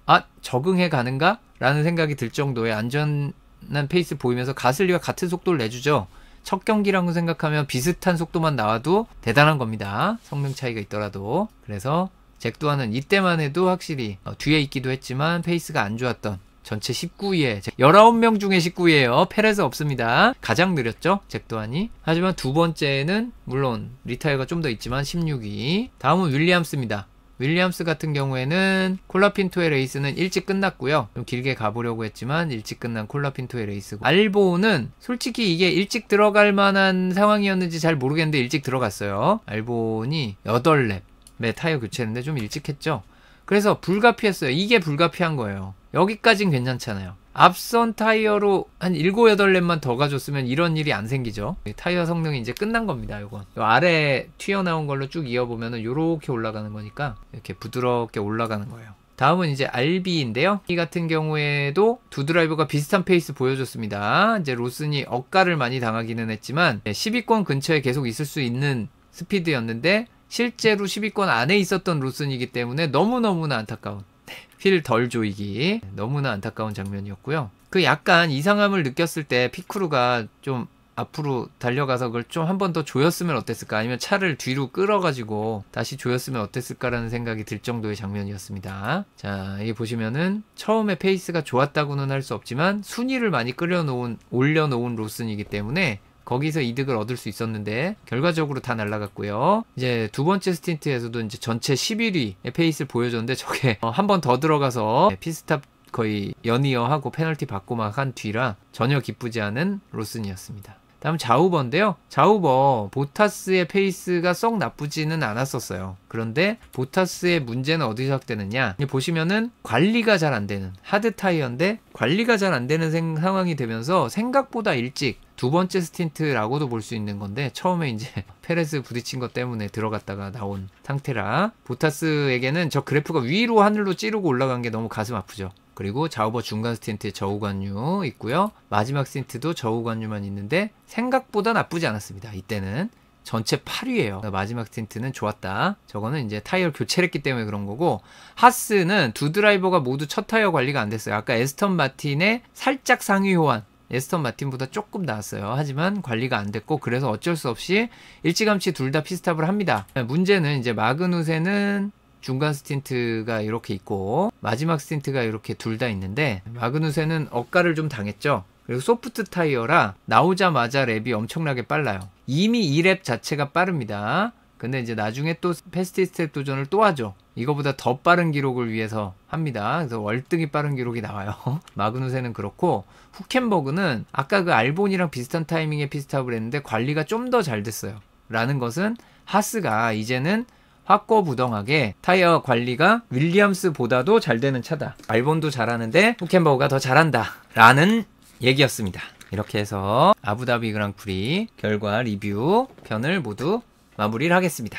Speaker 1: 적응해 가는가? 라는 생각이 들 정도의 안전한 페이스 보이면서 가슬리와 같은 속도를 내주죠. 첫 경기라고 생각하면 비슷한 속도만 나와도 대단한 겁니다. 성능 차이가 있더라도. 그래서 잭두아는 이때만 해도 확실히 뒤에 있기도 했지만 페이스가 안 좋았던 전체 19위에 19명 중에 19위에요. 페레즈 없습니다. 가장 느렸죠 잭두안이. 하지만 두 번째는 물론 리타이어가 좀 더 있지만 16위. 다음은 윌리엄스입니다. 윌리엄스 같은 경우에는 콜라핀토의 레이스는 일찍 끝났고요. 좀 길게 가보려고 했지만 일찍 끝난 콜라핀토의 레이스고, 알보는 솔직히 이게 일찍 들어갈 만한 상황이었는지 잘 모르겠는데 일찍 들어갔어요. 알본이 8랩에 타이어 교체했는데 좀 일찍 했죠. 그래서 불가피했어요. 이게 불가피한 거예요. 여기까진 괜찮잖아요. 앞선 타이어로 한 7, 8렙만 더 가줬으면 이런 일이 안 생기죠. 타이어 성능이 이제 끝난 겁니다. 요건 요 아래 튀어나온 걸로 쭉 이어보면은 요렇게 올라가는 거니까 이렇게 부드럽게 올라가는 거예요. 다음은 이제 RB인데요. 이 같은 경우에도 두 드라이버가 비슷한 페이스 보여줬습니다. 이제 로슨이 억가를 많이 당하기는 했지만 10위권 근처에 계속 있을 수 있는 스피드였는데 실제로 10위권 안에 있었던 로슨이기 때문에 너무너무나 안타까운, 휠 덜 조이기, 너무나 안타까운 장면이었고요. 그 약간 이상함을 느꼈을 때 피크루가 좀 앞으로 달려가서 그걸 좀 한 번 더 조였으면 어땠을까, 아니면 차를 뒤로 끌어가지고 다시 조였으면 어땠을까라는 생각이 들 정도의 장면이었습니다. 자, 여기 보시면은 처음에 페이스가 좋았다고는 할 수 없지만 순위를 많이 올려놓은 로슨이기 때문에 거기서 이득을 얻을 수 있었는데 결과적으로 다 날아갔고요. 이제 두 번째 스틴트에서도 이제 전체 11위의 페이스를 보여줬는데 저게 한 번 더 들어가서 피스탑 거의 연이어하고 페널티 받고 막 한 뒤라 전혀 기쁘지 않은 로슨이었습니다. 다음 자우버인데요. 자우버 보타스의 페이스가 썩 나쁘지는 않았었어요. 그런데 보타스의 문제는 어디서 시작되느냐, 보시면은 관리가 잘 안 되는 하드 타이어인데 관리가 잘 안 되는 상황이 되면서 생각보다 일찍 두 번째 스틴트라고도 볼 수 있는 건데 처음에 이제 페레스 부딪힌 것 때문에 들어갔다가 나온 상태라 보타스에게는 저 그래프가 위로 하늘로 찌르고 올라간 게 너무 가슴 아프죠. 그리고 자우버 중간 스틴트에 저우관유 있고요. 마지막 스틴트도 저우관유만 있는데 생각보다 나쁘지 않았습니다. 이때는 전체 8위예요. 마지막 스틴트는 좋았다. 저거는 이제 타이어 교체를 했기 때문에 그런 거고, 하스는 두 드라이버가 모두 첫 타이어 관리가 안 됐어요. 아까 에스턴 마틴의 살짝 상위 호환, 에스턴 마틴보다 조금 나았어요. 하지만 관리가 안 됐고, 그래서 어쩔 수 없이 일찌감치 둘 다 피스탑을 합니다. 문제는 이제 마그누센은 중간 스틴트가 이렇게 있고 마지막 스틴트가 이렇게 둘 다 있는데, 마그누센은 억가를 좀 당했죠. 그리고 소프트 타이어라 나오자마자 랩이 엄청나게 빨라요. 이미 이 랩 자체가 빠릅니다. 근데 이제 나중에 또 패스트 스텝 도전을 또 하죠. 이거보다 더 빠른 기록을 위해서 합니다. 그래서 월등히 빠른 기록이 나와요. 마그누센은 그렇고, 후켄버그는 아까 그 알본이랑 비슷한 타이밍에 피스탑을 했는데 관리가 좀 더 잘 됐어요. 라는 것은 하스가 이제는 확고부동하게 타이어 관리가 윌리엄스보다도 잘 되는 차다. 알본도 잘하는데 후켄버그가 더 잘한다. 라는 얘기였습니다. 이렇게 해서 아부다비 그랑프리 결과 리뷰 편을 모두 마무리를 하겠습니다.